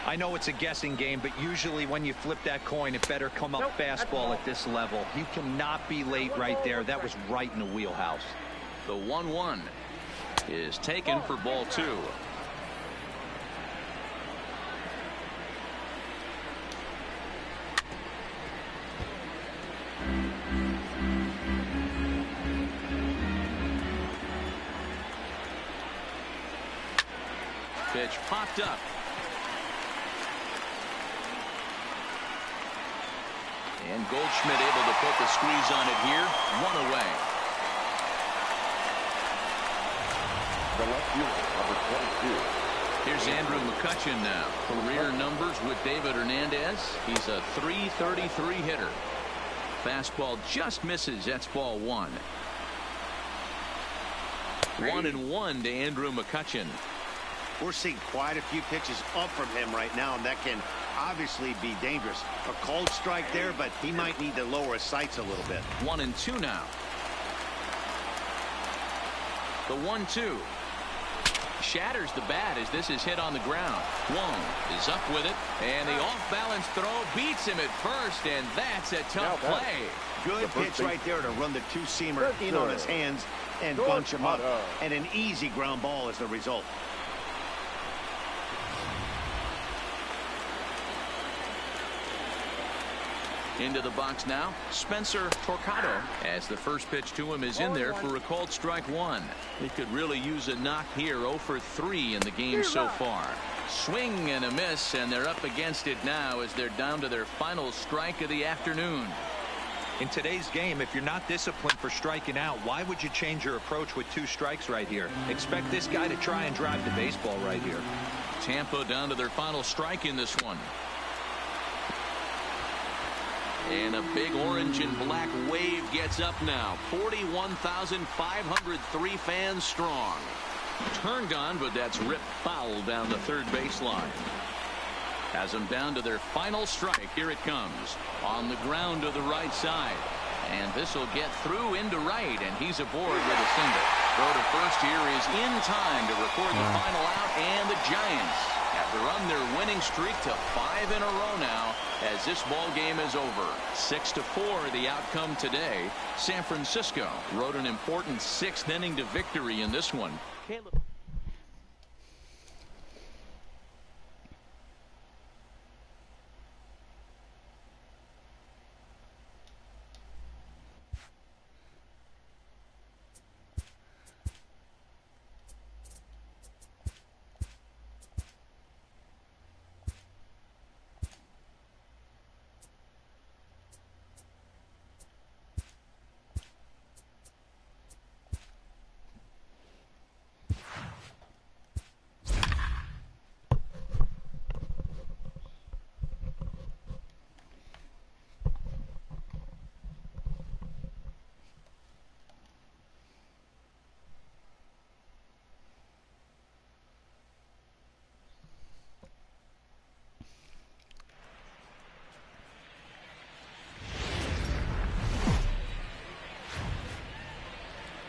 Speaker 7: I know it's a guessing game, but usually when you flip that coin, it better come up fastball at this level. You cannot be late right there. That was right in the wheelhouse.
Speaker 4: The 1-1 is taken for ball 2. Pitch popped up. And Goldschmidt able to put the squeeze on it here. 1 away.
Speaker 5: The left fielder, number 22.
Speaker 4: Here's Andrew McCutchen now. Career numbers with David Hernandez. He's a .333 hitter. Fastball just misses. That's ball 1. 1-1 to Andrew McCutchen.
Speaker 6: We're seeing quite a few pitches up from him right now, and that can obviously be dangerous. A cold strike there, but he might need to lower his sights a little bit.
Speaker 4: 1-2 now. The 1-2 shatters the bat as this is hit on the ground. Wong is up with it, and the off-balance throw beats him at first, and that's a tough play.
Speaker 6: Good pitch right there to run the 2-seamer in on his hands and bunch him up, and an easy ground ball as the result.
Speaker 4: Into the box now, Spencer Torquato, as the first pitch to him is in there for a called strike 1. He could really use a knock here. 0 for 3 in the game so far. Swing and a miss, and they're up against it now as they're down to their final strike of the afternoon.
Speaker 7: In today's game, if you're not disciplined for striking out, why would you change your approach with 2 strikes right here? Expect this guy to try and drive the baseball right here.
Speaker 4: Tampa down to their final strike in this one. And a big orange and black wave gets up now. 41,503 fans strong. Turned on, but that's ripped foul down the third baseline. Has them down to their final strike. Here it comes on the ground to the right side. And this will get through into right, and he's aboard with a single. Throw to first here is in time to record the final out, and the Giants have to run their winning streak to 5 in a row now as this ball game is over. 6-4 the outcome today. San Francisco rode an important 6th inning to victory in this one.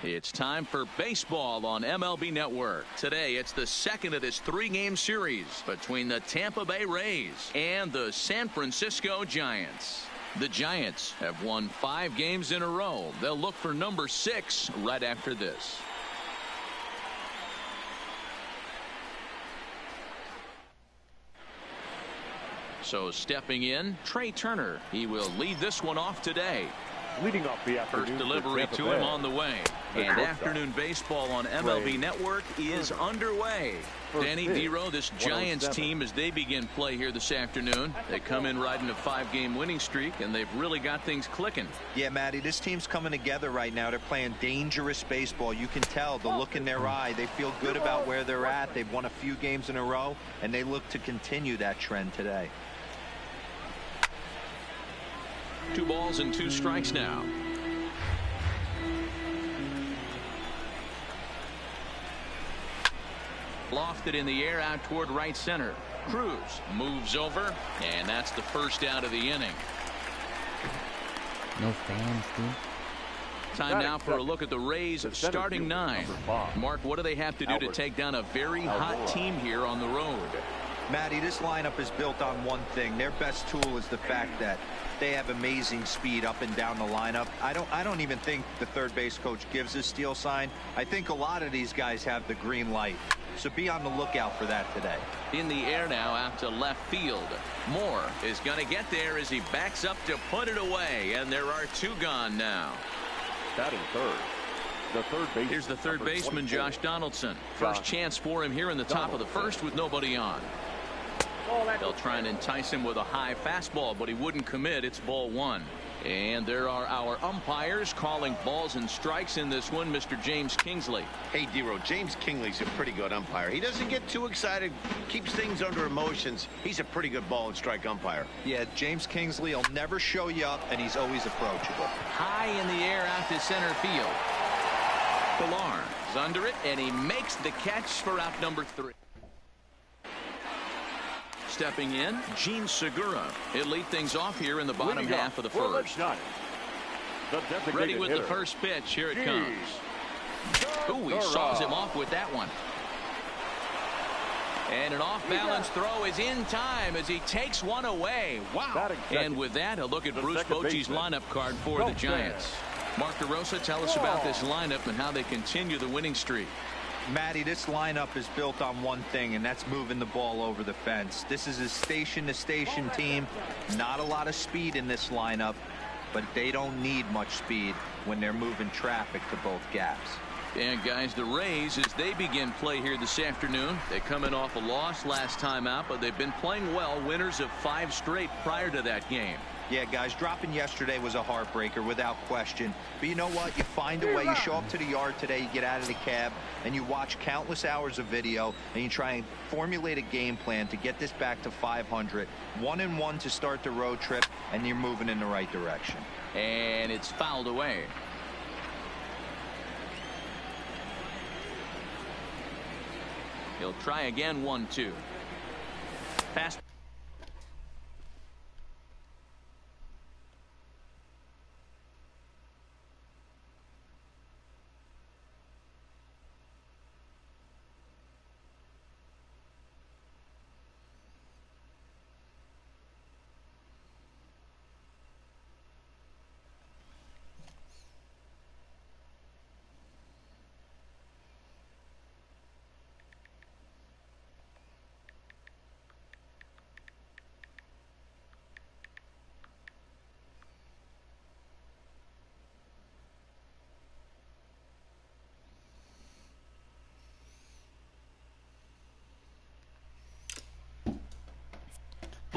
Speaker 4: It's time for baseball on MLB Network. Today, it's the second of this 3-game series between the Tampa Bay Rays and the San Francisco Giants. The Giants have won 5 games in a row. They'll look for number 6 right after this. So stepping in, Trey Turner. He will lead this one off today.
Speaker 5: Leading off the afternoon.
Speaker 4: First delivery to him on the way. And afternoon baseball on MLB Network is underway. Danny Dero, this Giants team, as they begin play here this afternoon, they come in riding a 5-game winning streak, and they've really got things clicking.
Speaker 7: Yeah, Matty, this team's coming together right now. They're playing dangerous baseball. You can tell the look in their eye. They feel good about where they're at. They've won a few games in a row, and they look to continue that trend today.
Speaker 4: 2 balls and 2 strikes now. Lofted in the air out toward right center. Cruz moves over, and that's the first out of the inning.
Speaker 1: No fans, dude.
Speaker 4: Time now for a look at the Rays starting 9. Mark, what do they have to do to take down a very hot team here on the road?
Speaker 7: Matty, this lineup is built on one thing. Their best tool is the fact that they have amazing speed up and down the lineup. I don't even think the third base coach gives a steal sign. I think a lot of these guys have the green light. So be on the lookout for that today.
Speaker 4: In the air now out to left field. Moore is going to get there as he backs up to put it away. And there are 2 gone now.
Speaker 5: Batting third.
Speaker 4: Here's the third baseman, Josh Donaldson. First chance for him here in the top of the first with nobody on. They'll try and entice him with a high fastball, but he wouldn't commit. It's ball 1. And there are our umpires calling balls and strikes in this one. Mr. James Kingsley.
Speaker 6: Hey, Dero, James Kingsley's a pretty good umpire. He doesn't get too excited, keeps things under emotions. He's a pretty good ball and strike umpire.
Speaker 7: Yeah, James Kingsley will never show you up, and he's always approachable.
Speaker 4: High in the air out to center field. Pilar is under it, and he makes the catch for out number 3. Stepping in, Gene Segura. He'll lead things off here in the bottom half of the first. Ready with the first pitch. Here it comes. Ooh, he saws him off with that one. And an off-balance throw is in time as he takes one away. Wow. And with that, a look at Bruce Bochy's lineup card for the Giants. Mark DeRosa, tell us about this lineup and how they continue the winning streak.
Speaker 7: Matty, this lineup is built on one thing, and that's moving the ball over the fence. This is a station-to-station team. Not a lot of speed in this lineup, but they don't need much speed when they're moving traffic to both gaps.
Speaker 4: And guys, the Rays, as they begin play here this afternoon, they come in off a loss last time out, but they've been playing well, winners of 5 straight prior to that game.
Speaker 7: Yeah, guys, dropping yesterday was a heartbreaker without question. But you know what? You find a way. You show up to the yard today, you get out of the cab, and you watch countless hours of video, and you try and formulate a game plan to get this back to 500. 1-1 to start the road trip, and you're moving in the right direction.
Speaker 4: And it's fouled away. He'll try again, 1-2. Pass.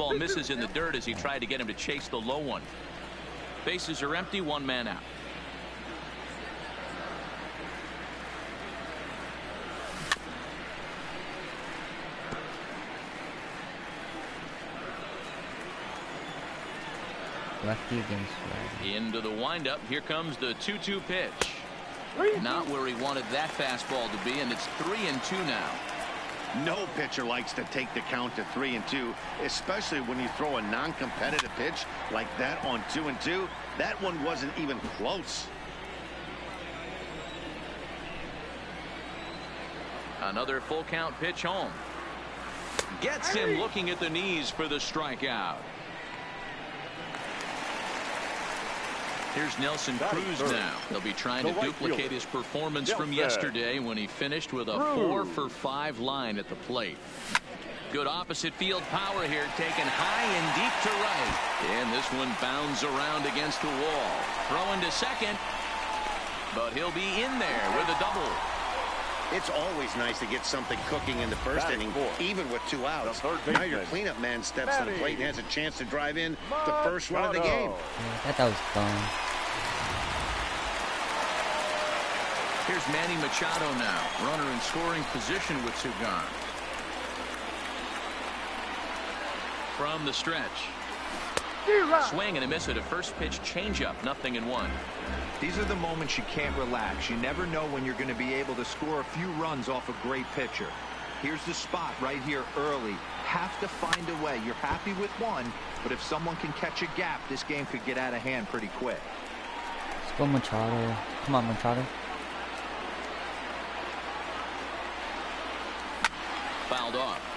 Speaker 4: fastball misses in the dirt as he tried to get him to chase the low one. Bases are empty, one man out.
Speaker 1: Lefty against righty.
Speaker 4: Into the windup. Here comes the 2-2 pitch. Not where he wanted that fastball to be, and it's 3-2 now.
Speaker 6: No pitcher likes to take the count to 3-2, especially when you throw a non-competitive pitch like that on 2-2. That one wasn't even close.
Speaker 4: Another full count pitch home. Gets him looking at the knees for the strikeout. Here's Nelson Cruz now. They'll be trying to duplicate his performance from yesterday when he finished with a 4-for-5 line at the plate. Good opposite field power here, taken high and deep to right. And this one bounds around against the wall. Throwing to second, but he'll be in there with a double.
Speaker 6: It's always nice to get something cooking in the first inning, even with 2 outs. Now your cleanup man steps to the plate and has a chance to drive in the first run of the game.
Speaker 1: Yeah, that was fun.
Speaker 4: Here's Manny Machado now. Runner in scoring position with 2 gone. From the stretch. Swing and a miss at a first pitch changeup. 0-1.
Speaker 7: These are the moments you can't relax. You never know when you're going to be able to score a few runs off a great pitcher. Here's the spot right here early. Have to find a way. You're happy with one, but if someone can catch a gap, this game could get out of hand pretty quick.
Speaker 1: Let's go Machado. Come on, Machado.
Speaker 4: Fouled off.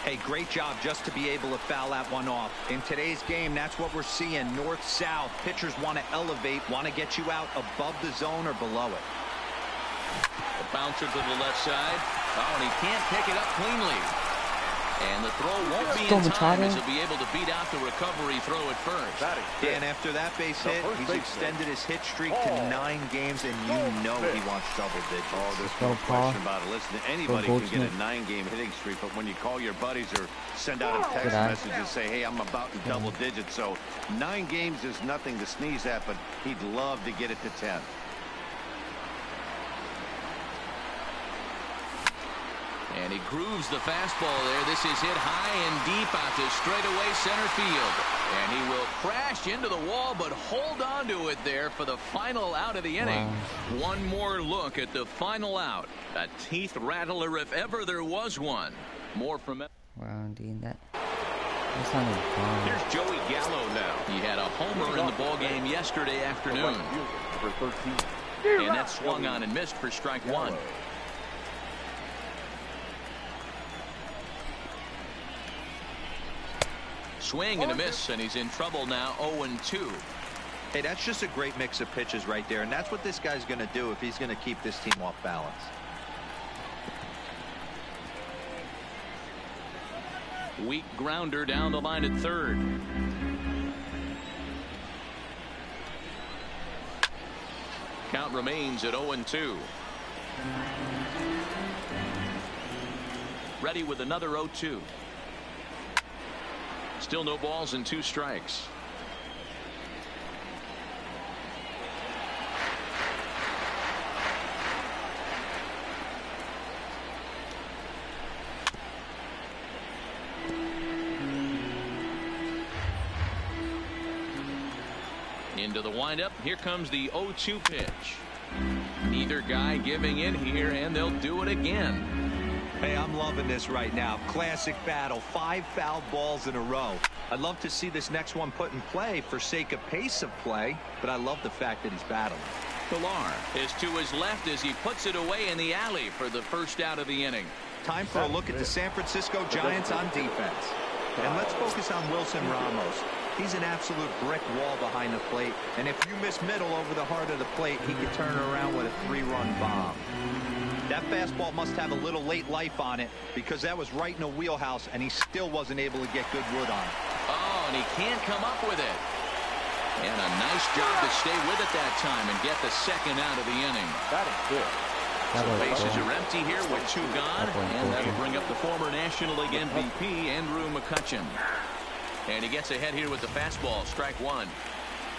Speaker 7: Hey, great job just to be able to foul that one off. In today's game, that's what we're seeing. North-south. Pitchers want to elevate, want to get you out above the zone or below it.
Speaker 4: A bouncer to the left side. Oh, and he can't pick it up cleanly. And the throw won't be in time as he'll be able to beat out the recovery throw at first.
Speaker 7: And after that base hit, he's extended his hit streak to 9 games, and you know he wants double digits.
Speaker 6: Oh, there's no question about it. Listen, anybody can get a 9-game hitting streak, but when you call your buddies or send out a text message and say, hey, I'm about in double digits, so 9 games is nothing to sneeze at, but he'd love to get it to 10.
Speaker 4: And he grooves the fastball there. This is hit high and deep out to straightaway center field. And he will crash into the wall, but hold on to it there for the final out of the inning. Wow. One more look at the final out. A teeth rattler if ever there was one. More from...
Speaker 1: Wow, Dean, that sounded fun.
Speaker 4: Here's Joey Gallo now. He had a homer in the ballgame yesterday afternoon. And that swung on and missed for strike 1. Swing and a miss, and he's in trouble now. 0-2.
Speaker 7: Hey, that's just a great mix of pitches right there, and that's what this guy's going to do if he's going to keep this team off balance.
Speaker 4: Weak grounder down the line at third. Count remains at 0-2. Ready with another 0-2. Still no balls and 2 strikes. Into the windup. Here comes the 0-2 pitch. Neither guy giving in here, and they'll do it again.
Speaker 7: Hey, I'm loving this right now. Classic battle. 5 foul balls in a row. I'd love to see this next one put in play for sake of pace of play, but I love the fact that he's battling.
Speaker 4: Pilar is to his left as he puts it away in the alley for the first out of the inning.
Speaker 7: Time for a look at the San Francisco Giants on defense. And let's focus on Wilson Ramos. He's an absolute brick wall behind the plate, and if you miss middle over the heart of the plate, he could turn it around with a 3-run bomb. That fastball must have a little late life on it because that was right in the wheelhouse, and he still wasn't able to get good wood on it.
Speaker 4: Oh, and he can't come up with it. And a nice job to stay with it that time and get the second out of the inning.
Speaker 5: That is good.
Speaker 1: That
Speaker 4: So
Speaker 1: was
Speaker 4: bases
Speaker 1: cool.
Speaker 4: are empty here with 2 gone,
Speaker 1: That was
Speaker 4: and
Speaker 1: cool.
Speaker 4: that'll bring up the former National League MVP, Andrew McCutchen. And he gets ahead here with the fastball, strike 1.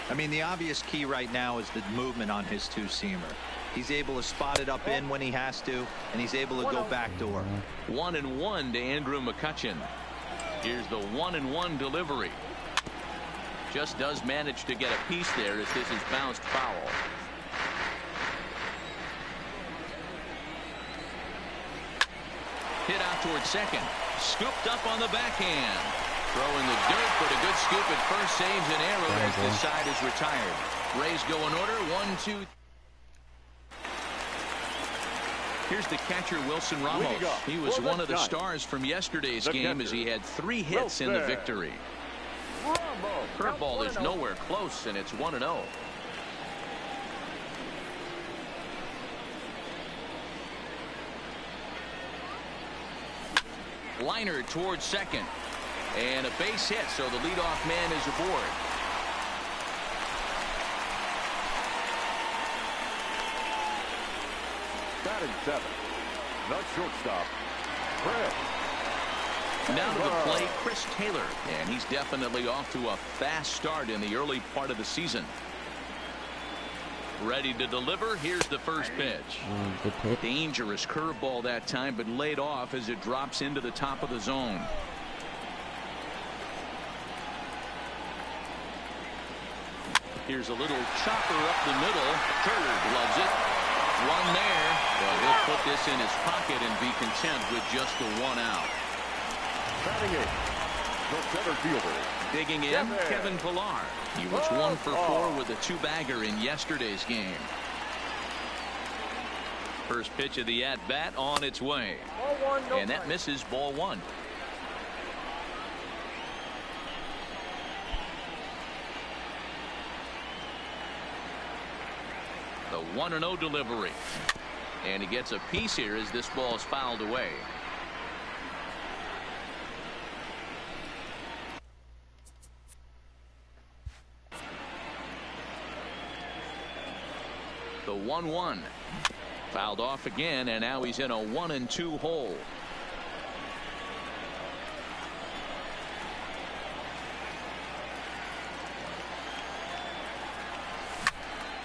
Speaker 7: I mean, the obvious key right now is the movement on his two-seamer. He's able to spot it up in when he has to, and he's able to go backdoor.
Speaker 4: 1-1 to Andrew McCutchen. Here's the 1-1 delivery. Just does manage to get a piece there as this is bounced foul. Hit out towards second. Scooped up on the backhand. Throw in the dirt, but a good scoop at first saves an error as this side is retired. Rays go in order. 1-2. Here's the catcher, Wilson Ramos. He was one of the stars from yesterday's game as he had 3 hits in the victory. Curveball is nowhere close, and it's 1-0. Liner towards second. And a base hit, so the leadoff man is aboard.
Speaker 5: Batting 7. The shortstop, Chris.
Speaker 4: Now to the plate, Chris Taylor. And he's definitely off to a fast start in the early part of the season. Ready to deliver. Here's the first pitch.
Speaker 1: Good pitch.
Speaker 4: Dangerous curveball that time, but laid off as it drops into the top of the zone. Here's a little chopper up the middle. Turner loves it. One there. Well, he'll put this in his pocket and be content with just the 1 out.
Speaker 5: Batting 8. The center fielder.
Speaker 4: Digging in, Kevin Pillar. He was 1 for 4 with a 2-bagger in yesterday's game. First pitch of the at-bat on its way. And that misses, ball 1. The 1-0 delivery. And he gets a piece here as this ball is fouled away. The 1-1. Fouled off again, and now he's in a 1-2 hole.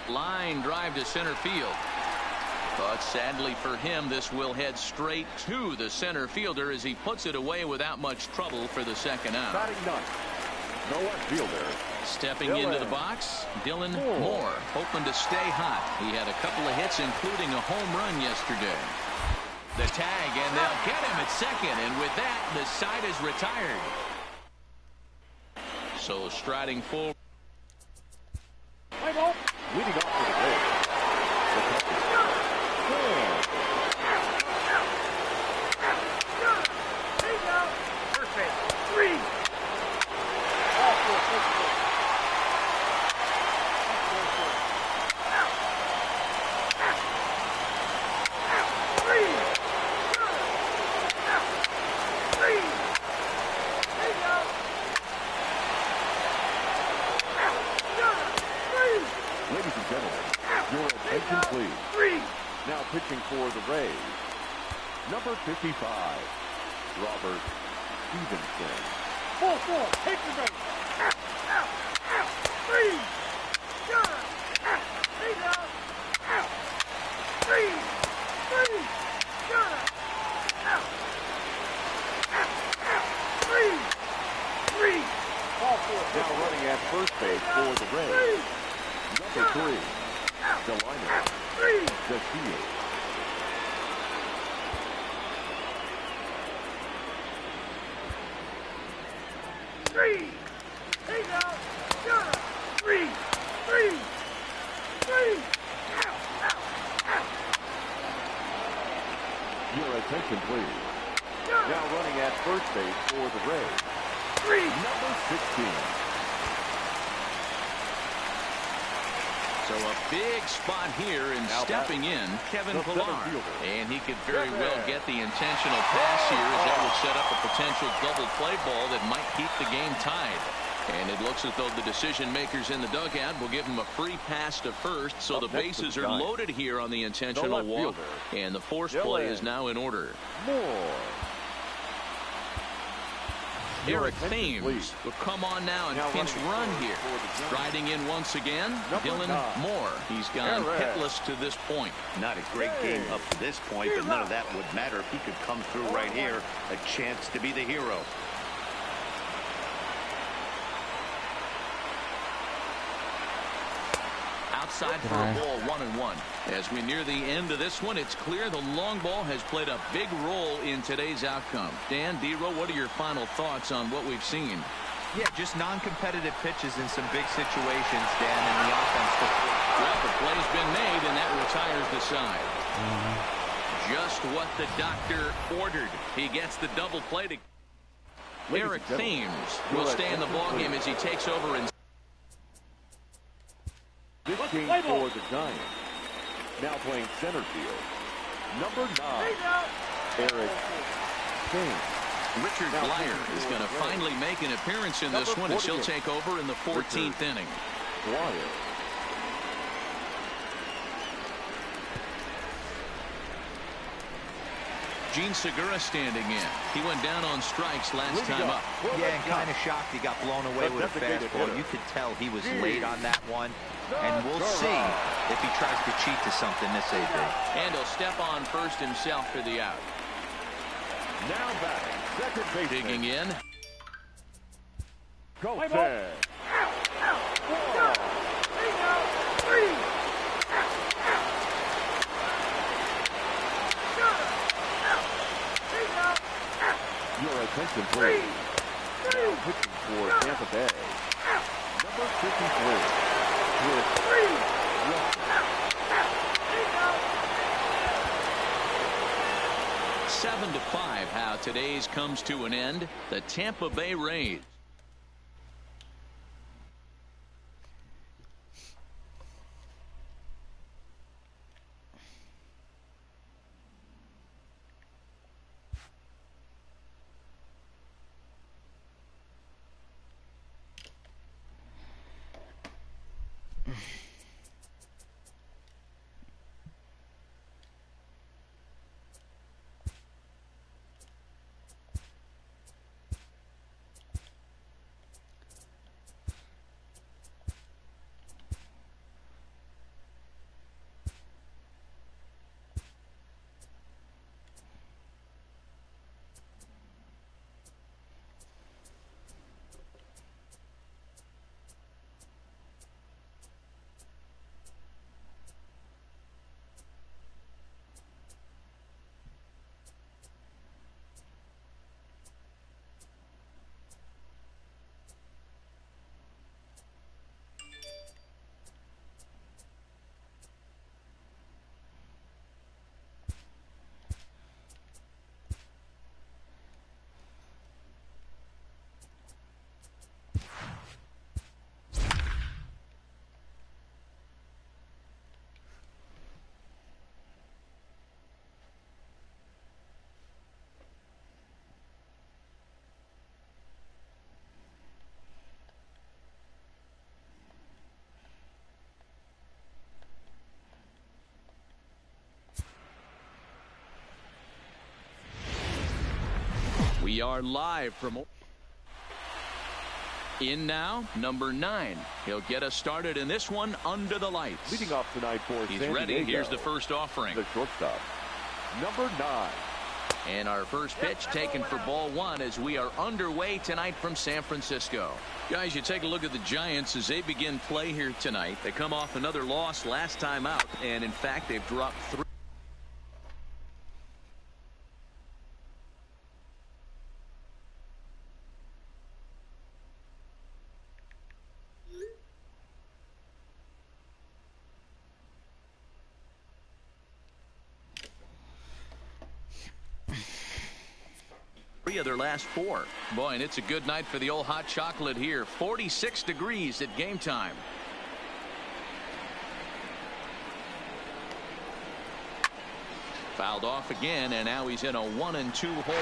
Speaker 4: Line drive to center field. But sadly for him, this will head straight to the center fielder as he puts it away without much trouble for the second out.
Speaker 5: Batting 9. No left fielder.
Speaker 4: Stepping into the box, Dylan Moore, hoping to stay hot. He had a couple of hits, including a home run yesterday. The tag, and they'll get him at second, and with that, the side is retired. So striding forward.
Speaker 5: Leading off for the Rays.
Speaker 3: First base. 3.
Speaker 5: Ladies and gentlemen, your attention please. Now pitching for the Rays, number 55, Robert Stevenson.
Speaker 3: 4-4. Take the base. 3. Take out. 3. 3.
Speaker 5: Now running at first base for the Rays, number 3, Delino. The field. Your attention, please. Now running at first base for the Rays, number 16.
Speaker 4: So a big spot here, and stepping in, Kevin Pillar. And he could very well get the intentional pass here, as that would set up a potential double play ball that might keep the game tied. And it looks as though the decision makers in the dugout will give him a free pass to first, so the bases are loaded here on the intentional walk, and the force play is now in order. Eric Thames will come on now and pinch run here. Striding in once again, Dylan Moore. He's gone hitless to this point.
Speaker 6: Not a great game up to this point, but none of that would matter if he could come through right here. A chance to be the hero.
Speaker 4: Outside for a ball, 1-1. As we near the end of this one, it's clear the long ball has played a big role in today's outcome. Dan, D-Row, what are your final thoughts on what we've seen?
Speaker 7: Yeah, just non-competitive pitches in some big situations, Dan, and the offense.
Speaker 4: Well, the play's been made, and that retires the side. Just what the doctor ordered. He gets the double play to Eric Thames will stay in the ballgame as he takes over in.
Speaker 5: This game for the Giants. Now playing center field. Number 9, Eric Thames.
Speaker 4: Richard Blyer is going to finally make an appearance in this one, as he'll take over in the 14th inning.
Speaker 5: Blyer.
Speaker 4: Gene Segura standing in. He went down on strikes last time up.
Speaker 7: Yeah, and kind of shocked he got blown away with a fastball. You could tell he was late on that one. And we'll see if he tries to cheat to something this AB.
Speaker 4: And he'll step on first himself for the out.
Speaker 5: Now batting, second base.
Speaker 4: Digging in.
Speaker 5: Go Ted. Your attention, please. Now pitching for Tampa Bay. Number 53.
Speaker 4: 7-5, how today's comes to an end. The Tampa Bay Rays. We are live from in now, number 9. He'll get us started in this one under the lights.
Speaker 5: Leading off tonight for
Speaker 4: He's
Speaker 5: San
Speaker 4: ready.
Speaker 5: Diego,
Speaker 4: Here's the first offering.
Speaker 5: the shortstop, number 9.
Speaker 4: And our first pitch taken for ball 1 as we are underway tonight from San Francisco. Guys, you take a look at the Giants as they begin play here tonight. They come off another loss last time out, and in fact they've dropped 3. Of their last 4. Boy, and it's a good night for the old hot chocolate here. 46 degrees at game time. Fouled off again, and now he's in a 1-2 hole.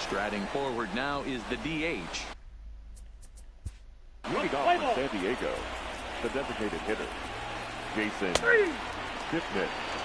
Speaker 4: Striding forward now is the DH.
Speaker 5: Leading off for San Diego, the designated hitter, Jason Stiffness.